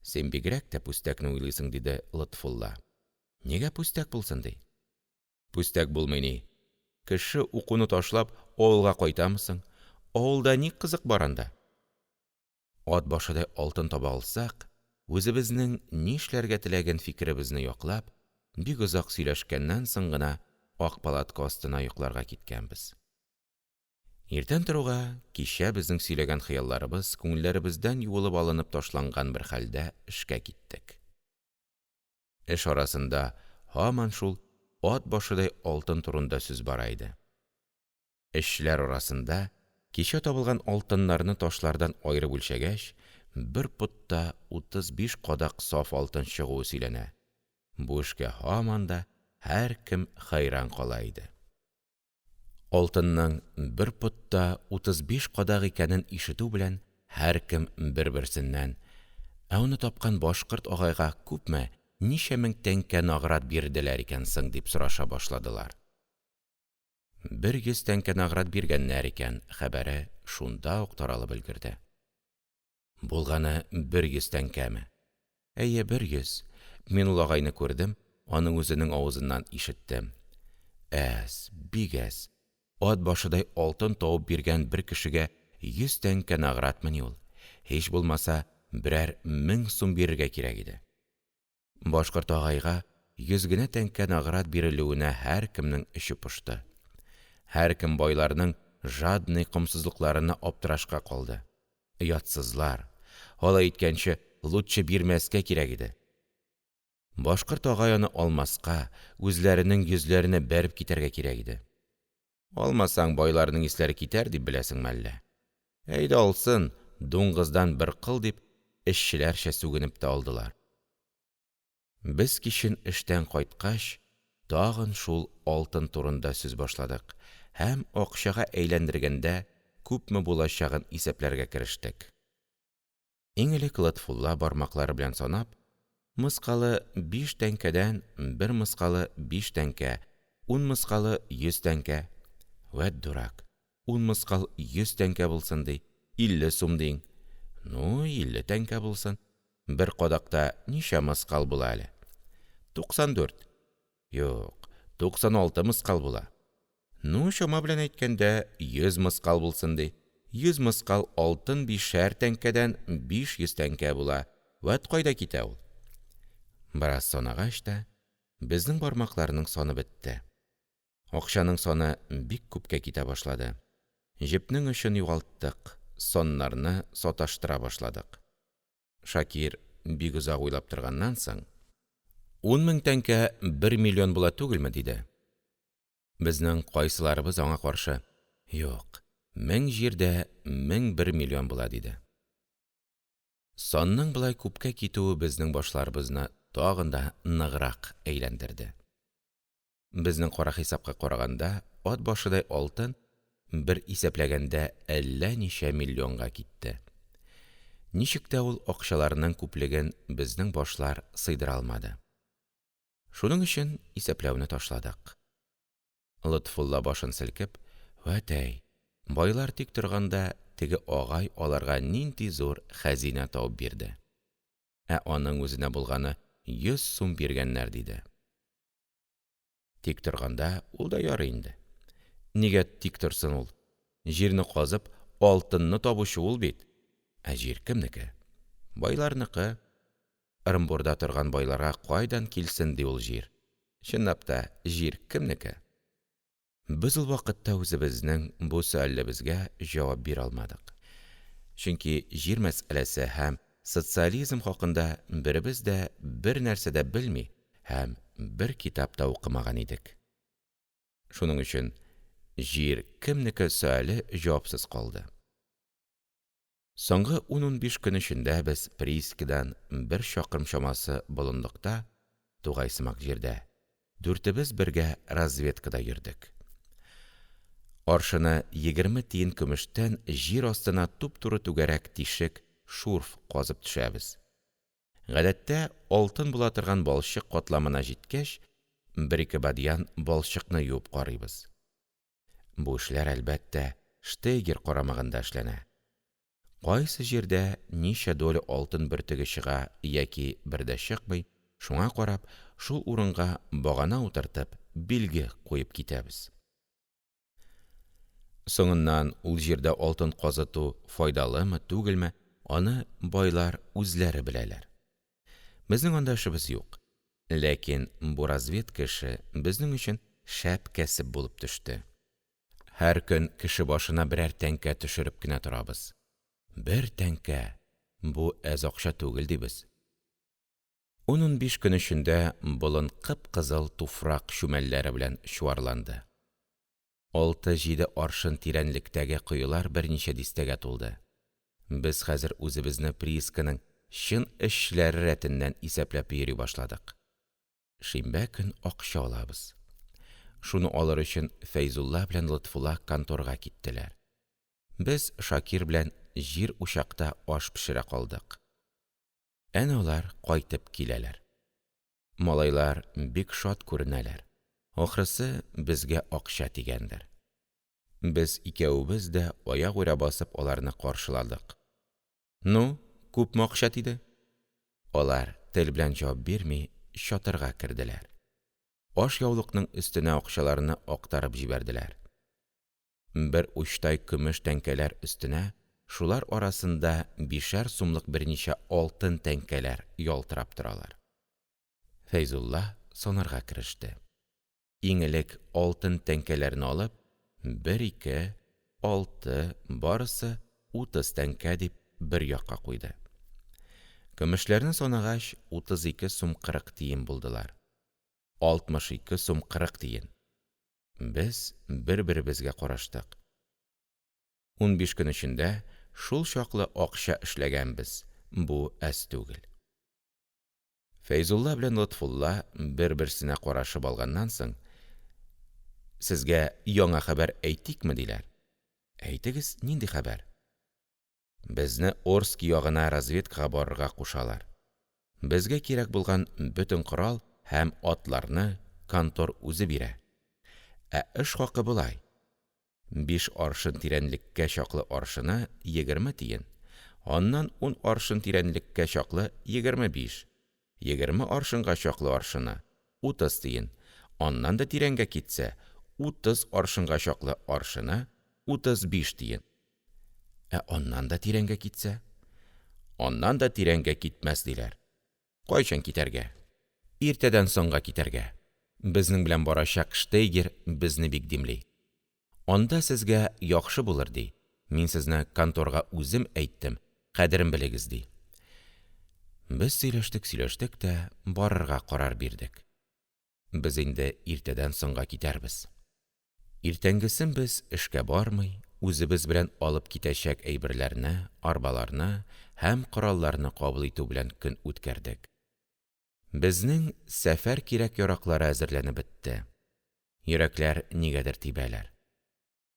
«Син бигрәк тә пүстәкне уйлыйсың», – диде Лотфулла. «Нигә пүстәк булсын?» – ди. «Пүстәк булмый ни. Кеше укуны ташлап, авылга кайтамысың? Авылда ни кызык бар анда? Ат башыдай алтын таба алсак, үзебезнең нишләргә теләгән фикеребезне яклап, бик озак сөйләшкәннән соң гына ак палатка астына йокларга киткәнбез. Иртән торуга, кичә безнең сөйләгән хыялларыбыз күңелләребездән юылып алынып ташланган бер хәлдә эшкә киттек. Эш арасында һаман шул ат башыдай алтын турында сүз бара иде. Эшчеләр арасында кичә табылган алтыннарны ташлардан аерып үлчәгәч, бер путта 35 кадак саф алтын чыгуы сөйләнә. Бу эшкә һаман да һәркем хәйран кала иде. Алтынның бер путта 35 кадак икәнен ишетү белән һәркем бер-берсеннән: «Ә аны тапкан башкорт агайга күпме, ничә мең тәңкә награт бирделәр икән соң?» – дип сораша башладылар. 100 тәңкә награт биргәннәр икән хәбәре шунда ук таралып өлгерде. Булганы 100 тәңкәме? Әйе, 100. Мин ул агайны күрдем, аның үзенең авызыннан ишеттем. Әз, бик әз. Ат башыдай алтын табып биргән бер кешегә 100 тәңкә награтмыни ул? Һич булмаса, берәр 1000 сум бирергә кирәк иде. Башкорт агайга 100 генә тәңкә награт бирелүенә һәркемнең эче пошты. Һәркем байларның жадный комсызлыкларына аптырашка калды. Ятсызлар, алай иткәнче лутчы бирмәскә кирәк иде. Башкорт агай аны алмаска, үзләренең йөзләренә бәреп китәргә кирәк иде. Алмасаң, байларның исләре китәр дип беләсеңме әллә? Әйдә алсын, дуңгыздан бер кыл дип, эшчеләрчә сүгенеп тә алдылар. Без кичен эштән кайткач, тагын шул алтын турында сүз башладык һәм акчага әйләндергәндә күпме булачагын исәпләргә керештек. Иң элек Лотфулла бармаклары белән санап, мыскалы 5 тәңкәдән 1 мыскалы 5 тәңкә, 10 мыскалы 100 тәңкә. Вәт дурак, 10 мыскал 100 тәңкә булсын ди, 50 сум диң. Ну, 50 тәңкә булсын. Бер кадакта ничә мыскал була әле? 94. Юк, 96 мыскал була. Ну, шома белән әйткәндә 100 мыскал булсын ди. 100 мыскал алтын 5 тәңкәдән 500 тәңкә була. Вәт кайда китә ул? Бераз санагач та, безнең бармакларның саны бетте. Акчаның саны бик күпкә китә башлады. Җепнең өчен югалттык, соннарны саташтыра башладык. Шакир бик озак уйлап торганнан соң: 10 мең тәңкә 1 миллион була түгелме? Диде. Безнең кайсыларыбыз аңа каршы: юк, 1000 җирдә 1001 миллион була, диде. Сонның болай күпкә китүе безнең башларыбызны тагын да ныграк әйләндерде. Безнең кара хисапка караганда, ат башыдай алтын бер исәпләгәндә әллә ничә миллионга китте. Ничек тә ул акчаларның күплеген безнең башлар сыйдыра алмады. Шуның өчен исәпләүне ташладык. Лотфулла башын селкеп: «Вәтәй, байлар тик торганда, теге агай аларга нинди зур хәзинә табып бирде. Ә аның үзенә булганы 100 сум биргәннәр», диде. Тик торганда ул да ярый инде. Нигә тик торсын ул? Җирне казып, алтынны табучы ул бит. Ә җир кемнеке? Байларныкы. Ырымбурда торган байларга кайдан килсен ди ул җир? Чынлап та, җир кемнеке? Без ул вакытта үзебезнең бу сөалебезгә җавап бирә алмадык. Чөнки җир мәсьәләсе һәм социализм хакында беребез дә бер нәрсә дә белми һәм бер китап та укымаган идек. Шуның өчен җир кемнеке сөале җавапсыз калды. Соңгы 10-15 көн эчендә без приискадан 1 чакрым чамасы болынлыкта, тугайсымак җирдә, дүртебез бергә разведкада йөрдек. Аршыны 20 тиен көмештән җир астына туп-туры түгәрәк тишек, шурф казып төшәбез. Гадәттә, алтын була торган балчык катламына җиткәч, 1-2 бадьян балчыкны юып карыйбыз. Бу эшләр, әлбәттә, штейгер карамагында эшләнә. Кайсы җирдә ничә доля алтын бөртеге чыга яки бер дә чыкмый, шуңа карап, шул урынга багана утыртып, билге куеп китәбез. Соңыннан ул җирдә алтын казыту файдалымы, түгелме, аны байлар үзләре беләләр. Безнең анда эшебез юк. Ләкин бу разведка эше безнең өчен шәп кәсеп булып төште. Һәр көн кеше башына берәр тәңкә төшереп кенә торабыз. 1 тәңкә, бу әз акча түгел дибез. 10-15 көн эчендә болын кып-кызыл туфрак чүмәлләре белән чуарланды. 6-7 аршын тирәнлектәге коелар берничә дистәгә тулды. Без хәзер үзебезне приисканың чын эшчеләре рәтеннән исәпләп йөри башладык. Шимбә көн акча алабыз. Шуны алыр өчен Фәйзулла белән Лотфулла конторга киттеләр. Без Шакир белән җир учакта аш пешерә калдык. Әнә алар кайтып киләләр. Малайлар бик шат күренәләр. Ахрысы безгә акча тигәндер. Без икәүбез дә аяк уйра басып аларны каршыладык. Ну, күпме акча тиде? Алар тел белән җавап бирми чатырга керделәр. Ашъяулыкның өстенә акчаларны актарып җибәрделәр. Бер учтай көмеш тәңкәләр өстенә, шулар арасында 5 сумлык берничә алтын тәңкәләр ялтырап торалар. Фәйзулла санарга кереште. Иң элек алтын тәңкәләрне алып, 1, 2, 6, барысы 30 тәңкә дип бер якка куйды. Көмешләрне санагач, 32 сум 40 тиен булдылар. 62 сум 40 тиен. Без бер-беребезгә караштык. 15 көн эчендә шул чаклы акча эшләгәнбез бу әз түгел. Фәйзулла белән Лотфулла бер-берсенә карашып алганнан соң: «Сезгә яңа хәбәр әйтикме?» – диләр. «Әйтегез, нинди хәбәр?» «Безне Орск ягына разведкага барырга кушалар. Безгә кирәк булган бөтен корал һәм атларны контор үзе бирә. Ә эш хакы болай: 5 аршын тирәнлеккә чаклы аршыны 20 тиен, аннан 10 аршын тирәнлеккә чаклы 25, 20 аршынга чаклы аршыны 30 тиен, аннан да тирәнгә китсә, 30 аршынга чаклы аршыны 35 тиен. Ә аннан да тирәнгә китсә?» «Аннан да тирәнгә китмәс, диләр. Кайчан китәргә?» «Иртәдән соңга китәргә. Безнең белән барачак штейгер безне бик димли. Анда сезгә яхшы булыр, ди. Мин сезне конторга үзем әйттем, кадерен белегез», ди. Без сөйләштек тә барырга карар бирдек. Без инде иртәдән соңга китәрбез. Иртәнгесен без эшкә бармый, үзебез белән алып китәчәк әйберләрне, арбаларны һәм коралларны кабул итү белән көн үткәрдек. Безнең сәфәр кирәк-яраклары әзерләнеп бетте. Йөрәкләр нигәдер тибәләр.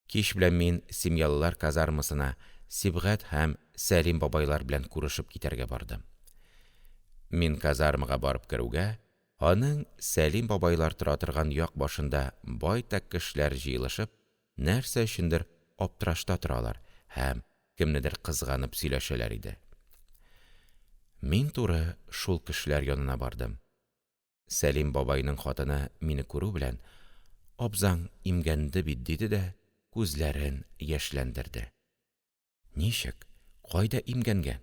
Кич белән мин Семьялылар казармасына Сибгать һәм Сәлим бабайлар белән күрешеп китәргә бардым. Мин казармага барып керүгә, аның Сәлим бабайлар тора торган як башында байтак кешеләр җыелышып, нәрсә өчендер аптырашта торалар һәм кемнедер кызганып сөйләшәләр иде. Мин туры шул кешеләр янына бардым. Сәлим бабайның хатыны мине күрү белән: «Абзаң имгәнде бит», – диде дә күзләрен яшьләндерде. «Ничек? Кайда имгәнгән?»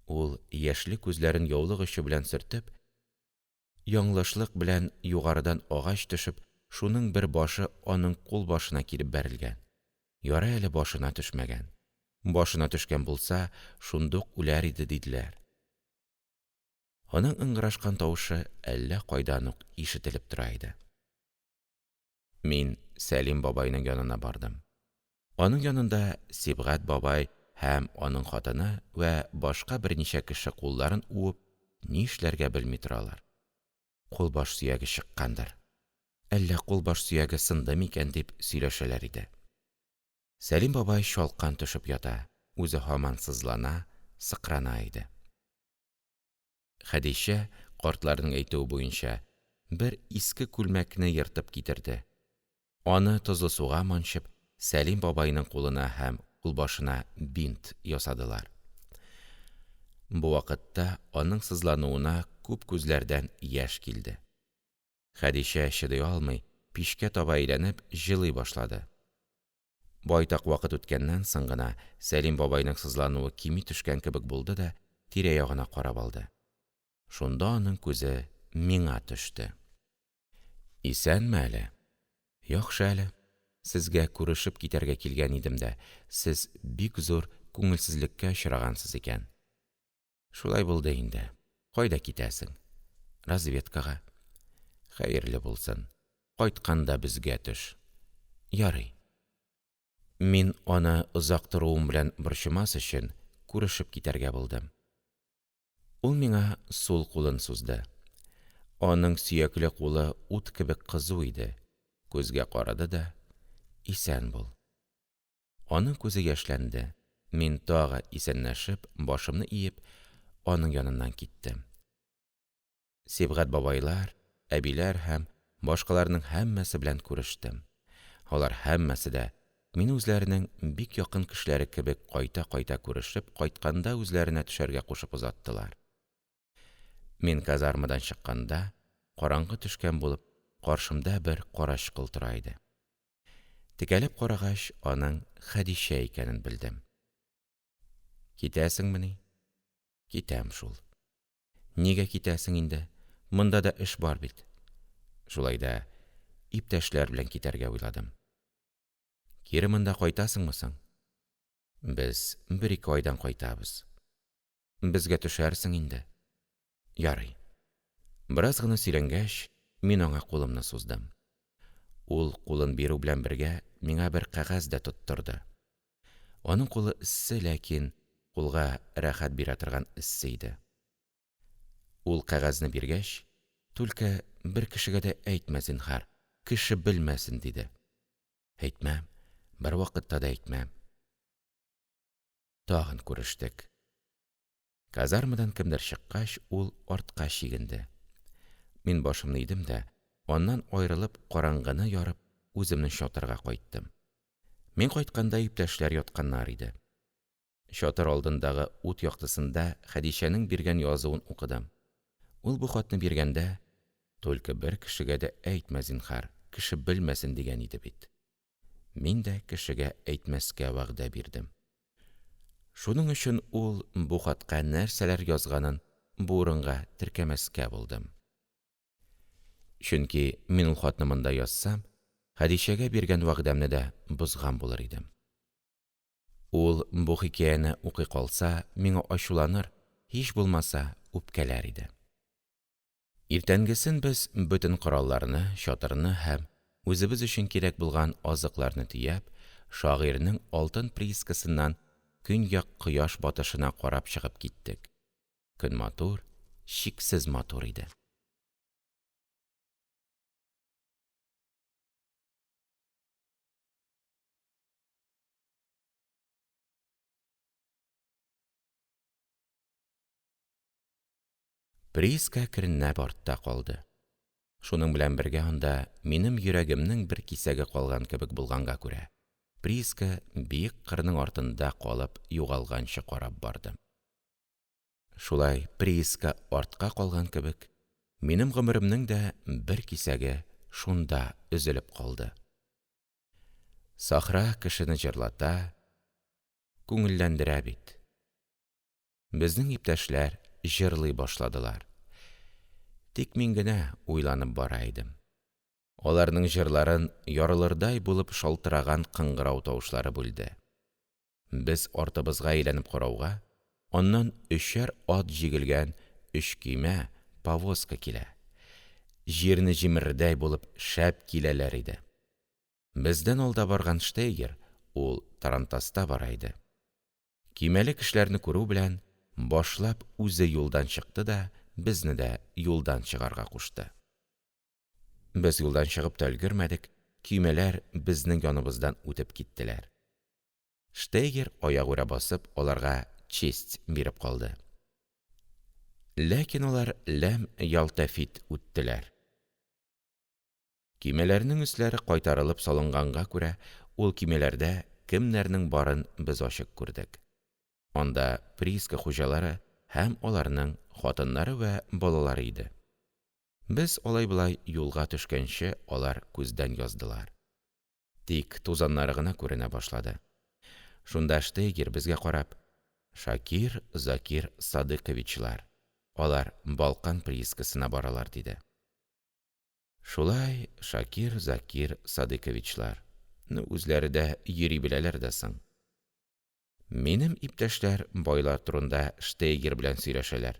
Ул яшьле күзләрен яулык очы белән сөртеп: «Яңлышлык белән югарыдан агач төшеп, шуның бер башы аның кул башына килеп бәрелгән. Ярый әле башына төшмәгән. Башына төшкән булса, шундук үләр иде», – диделәр. Аның ыңгырашкан тавышы әллә кайдан ук ишетелеп тора иде. Мин Сәлим бабайның янына бардым. Аның янында Сибгать бабай һәм аның хатыны вә башка берничә кеше кулларын уып, ни эшләргә белми торалар. «Кулбаш сөяге чыккандыр. Әллә кулбаш сөяге сынды микән?» – дип сөйләшәләр иде. Сәлим бабай чалкан төшеп ята, үзе һаман сызлана, сыкрана иде. Хәдичә, картларның әйтүе буенча, бер иске күлмәкне ертып китерде. Аны тозлы суга манчып, Сәлим бабайның кулына һәм кулбашына бинт ясадылар. Бу вакытта аның сызлануына күп күзләрдән яшь килде. Хәдичә чыдый алмый, пичкә таба әйләнеп җылый башлады. Байтак вакыт үткәннән соң гына Сәлим бабайның сызлануы кими төшкән кебек булды да тирә-ягына карап алды. Шунда аның күзе миңа төште. «Исәнме әле?» «Яхшы әле. Сезгә күрешеп китәргә килгән идем дә, сез бик зур күңелсезлеккә очрагансыз икән». «Шулай булды инде. Кайда китәсең?» «Разведкага». «Хәерле булсын. Кайтканда безгә төш». «Ярый». Мин аны озак торуым белән борчымас өчен күрешеп китәргә булдым. Ул миңа сул кулын сузды. Аның сөякле кулы ут кебек кызу иде. Күзгә карады да: «Исән бул». Аның күзе яшьләнде. Мин тагы исәнләшеп, башымны иеп, аның яныннан киттем. Сибгать бабайлар, әбиләр һәм башкаларның һәммәсе белән күрештем. Алар һәммәсе дә мин үзләренең бик якын кешеләре кебек кайта-кайта күрешеп, кайтканда үзләренә төшәргә кушып озаттылар. Мин казармадан чыкканда, караңгы төшкән булып, каршымда бер карачкыл тора иде. Текәлеп карагач, аның Хәдичә икәнен белдем. «Китәсеңмени?» «Китәм шул». «Нигә китәсең инде? Монда да эш бар бит». «Шулай да иптәшләр белән китәргә уйладым». «Кире монда кайтасыңмы соң?» «Без 1-2 айдан кайтабыз». «Безгә төшәрсең инде». «Ярый». Бераз гына сөйләнгәч, мин аңа кулымны суздым. Ул кулын бирү белән бергә миңа бер кәгазь дә тоттырды. Аның кулы эссе, ләкин улга рәхәт бирә торган эссе иде. Ул кәгазьне биргәч: «Түлке бер кешегә дә әйтмә, зинһар, кеше белмәсен», – диде. «Әйтмәм, бервакытта да әйтмәм». Тагын күрештек. Казармадан кемдер чыккач, ул артка чигенде. Мин башымны идем дә, аннан аерылып, караңгыны ярып, үземнең чатырга кайттым. Мин кайтканда иптәшләр ятканнар иде. Чатыр алдындагы ут яктысында Хәдичәнең биргән язуын укыдым. Ул бу хатны биргәндә: «Түлке бер кешегә дә әйтмә, зинһар, кеше белмәсен», – дигән иде бит. Мин дә кешегә әйтмәскә вәгъдә бирдем. Шуның өчен ул бу хатка нәрсәләр язганын бу урынга теркәмәскә булдым. Чөнки мин ул хатны монда язсам, Хәдичәгә биргән вәгъдәмне дә бозган булыр идем. Ул бу хикәяне укый калса, миңа ачуланыр, һич булмаса үпкәләр иде. Иртәнгесен без бөтен коралларны, чатырны һәм үзебез өчен кирәк булган азыкларны төяп, шагыйрьнең алтын приискасыннан көньяк кояш батышына карап чыгып киттек. Көн матур, чиксез матур иде. Прииска кернәп артта калды. Шуның белән бергә анда минем йөрәгемнең бер кисәге калган кебек булганга күрә, прииска биек кырның артында калып югалганчы карап бардым. Шулай прииска артка калган кебек, минем гомеремнең дә бер кисәге шунда өзелеп калды. Сахра кешене җырлата, күңелләндерә бит. Безнең иптәшләр җырлый башладылар. Тик мин генә уйланып бара идем. Аларның җырларын ярылырдай булып шалтыраган кыңгырау тавышлары бүлде. Без артыбызга әйләнеп карауга, аннан 3 ат җигелгән 3 көймә повозка килә. Җирне җимерердәй булып шәп киләләр иде. Бездән алда барган Штейгер, ул тарантаста бара иде. Көймәле кешеләрне күрү белән, башлап үзе юлдан чыкты да, безне дә юлдан чыгарга кушты. Без юлдан чыгып та өлгермәдек, көймәләр безнең яныбыздан үтеп киттеләр. Штейгер аягүрә басып, аларга честь биреп калды. Ләкин алар ләм-ялтафит үттеләр. Көймәләрнең өсләре кайтарылып салынганга күрә, ул көймәләрдә кемнәрнең барын без ачык күрдек. Анда прииска хуҗалары һәм аларның хатыннары вә балалары иде. Без алай-болай юлга төшкәнче алар күздән яздылар. Тик тузаннары гына күренә башлады. Шунда Штейгер безгә карап: «Шакир, Закир Садыковичлар, алар Балкан приискасына баралар», – диде. Шулай Шакир, Закир Садыковичлар, үзләре дә йөри беләләр дә соң. Минем иптәшләр байлар турында Штейгер белән сөйләшәләр,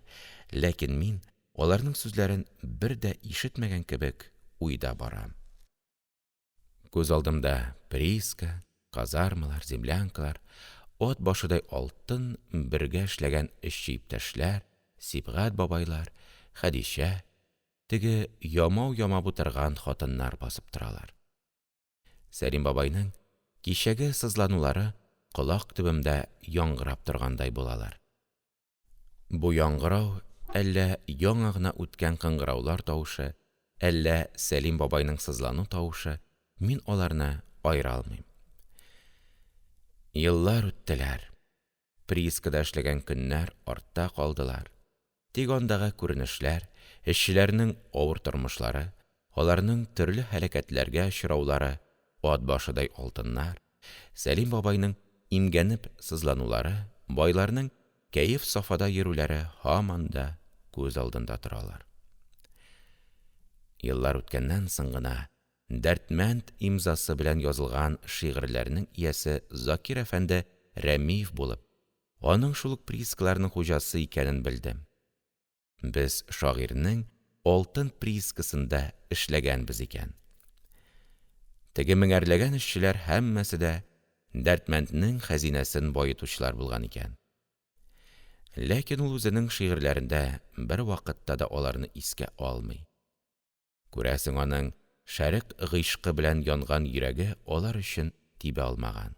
ләкин мин аларның сүзләрен бер дә ишетмәгән кебек уйда барам. Күз алдымда прииска, казармалар, землянкалар, от башыдай алтын бергә эшләгән эшче иптәшләр, Сибгать бабайлар, Хәдичә, теге ямау ямап утырган хатыннар басып торалар. Сәлим бабайның кичәге сызланулары колак төбемдә яңгырап торгандай булалар. Бу яңгырау әллә яңа гына үткән кыңгыраулар тавышы, әллә Сәлим бабайның сызлану тавышы, мин аларны аера алмыйм. Еллар үттеләр. Приискада эшләгән көннәр артта калдылар. Тик андагы күренешләр, эшчеләрнең авыр тормышлары, аларның төрле һәлакәтләргә очраулары, ат башыдай алтыннар, Сәлим бабайның имгәнеп сызланулары, байларның кәеф сафада йөрүләре һаман да күз алдында торалар. Еллар үткәннән соң гына Дәртмәнд имзасы белән язылган шигырьләрнең иясе Закир әфәнде Рәмиев булып, аның шул ук приискаларның хуҗасы икәнен белдем. Без шагыйрьнең алтын приискасында эшләгәнбез икән. Теге меңәрләгән эшчеләр һәммәсе дә Дәртмәнднең хәзинәсен баетучылар булган икән. Ләкин ул үзенең шигырьләрендә бер вакытта да аларны искә алмый. Күрәсең, аның шәрык гыйшкы белән янган йөрәге алар өчен тибә алмаган.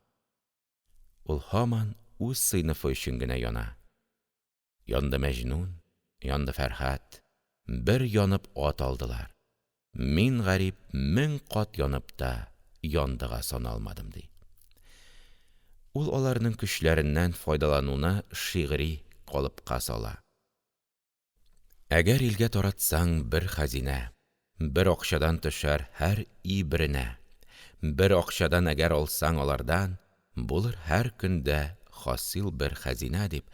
Ул һаман үз сыйныфы өчен генә яна. Янды Мәҗнүн, янды Фәрһад, бер янып ат алдылар. Мин гарип 1000 кат янып та яндыга саналмадым, ди. Ул аларның көчләреннән файдалануны шигъри калыпка сала. Әгәр илгә таратсаң бер хәзинә, бер акчадан төшәр һәр ибренә. Бер акчадан әгәр алсаң алардан, булыр һәр көндә хасил бер хәзинә, дип,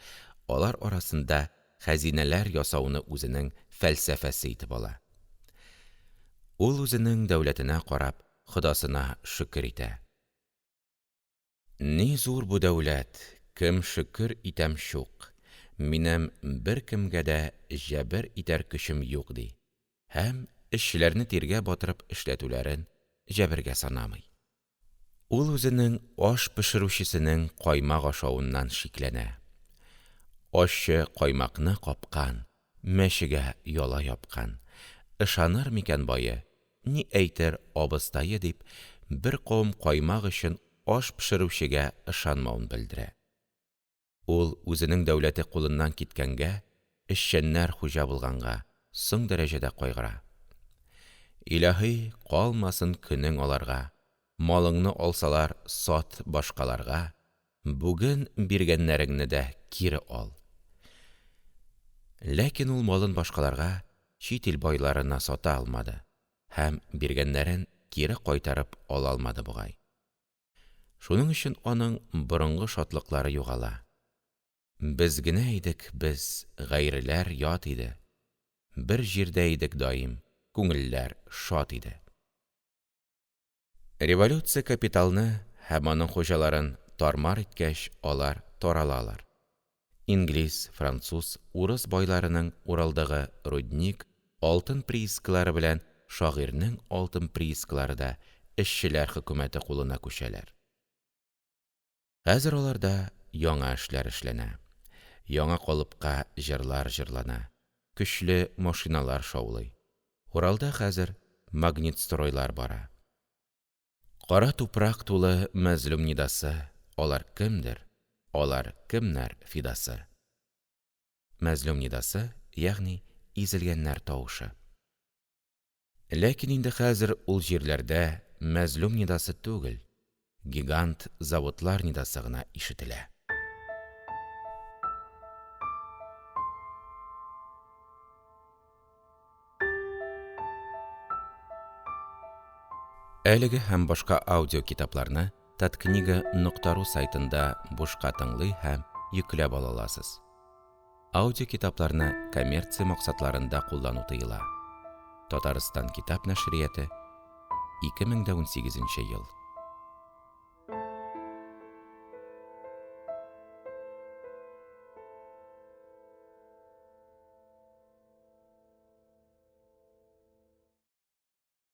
алар арасында хәзинәләр ясауны үзенең фәлсәфәсе итеп ала. Ул үзенең дәүләтенә карап, Ходасына шөкер итә. Ни зур бу дәүләт, кем шөкер итәм шук, минем бер кемгә дә җәбер итәр көчем юк, ди, һәм эшчеләрне тиргә батырып эшләтүләрен җәбергә санамый. Ул үзенең аш пешерүчесенең каймак ашавыннан шикләнә. Ашчы каймакны капкан, мәчегә яла япкан. Ышаныр микән бае, ни әйтер абыстае, дип, бер кавым каймак өчен аш пешерүчегә ышанмавын белдерә. Ул үзенең дәүләте кулыннан киткәнгә, эшчәннәр хуҗа булганга соң дәрәҗәдә кайгыра. Илаһи, калмасын көнең аларга, малыңны алсалар сат башкаларга, бүген биргәннәреңне дә кире ал. Ләкин ул малын башкаларга, чит ил байларына сата алмады һәм биргәннәрен кире кайтарып ала алмады бугай. Шуның өчен аның борынгы шатлыклары югала. Без генә идек, без, гайреләр ят иде. Бер җирдә идек даим, күңелләр шат иде. Революция капиталны һәм аның хуҗаларын тармар иткәч, алар таралалар. Инглиз, француз, урыс байларының Уралдагы рудник, алтын приискалары белән шагыйрьнең алтын приискалары да эшчеләр хөкүмәте кулына күчәләр. Хәзер аларда яңа эшләр эшләнә. Яңа калыпка җырлар җырлана. Көчле машиналар шаулый. Уралда хәзер магнитстройлар бара. Кара тупрак тулы мәзлум нидасы, алар кемдер, алар кемнәр фидасы. Мәзлум нидасы, ягъни изелгәннәр тавышы. Ләкин инде хәзер ул җирләрдә мәзлум нидасы түгел, гигант заводлар нидасы гына ишетелә. Әлеге һәм башка аудио китапларны tatkniga.ru сайтында бушка тыңлый һәм йөкләп ала аласыз. Аудио китапларны коммерция максатларында куллану тыела. Татарстан китап нәшрияты, 2018 ел.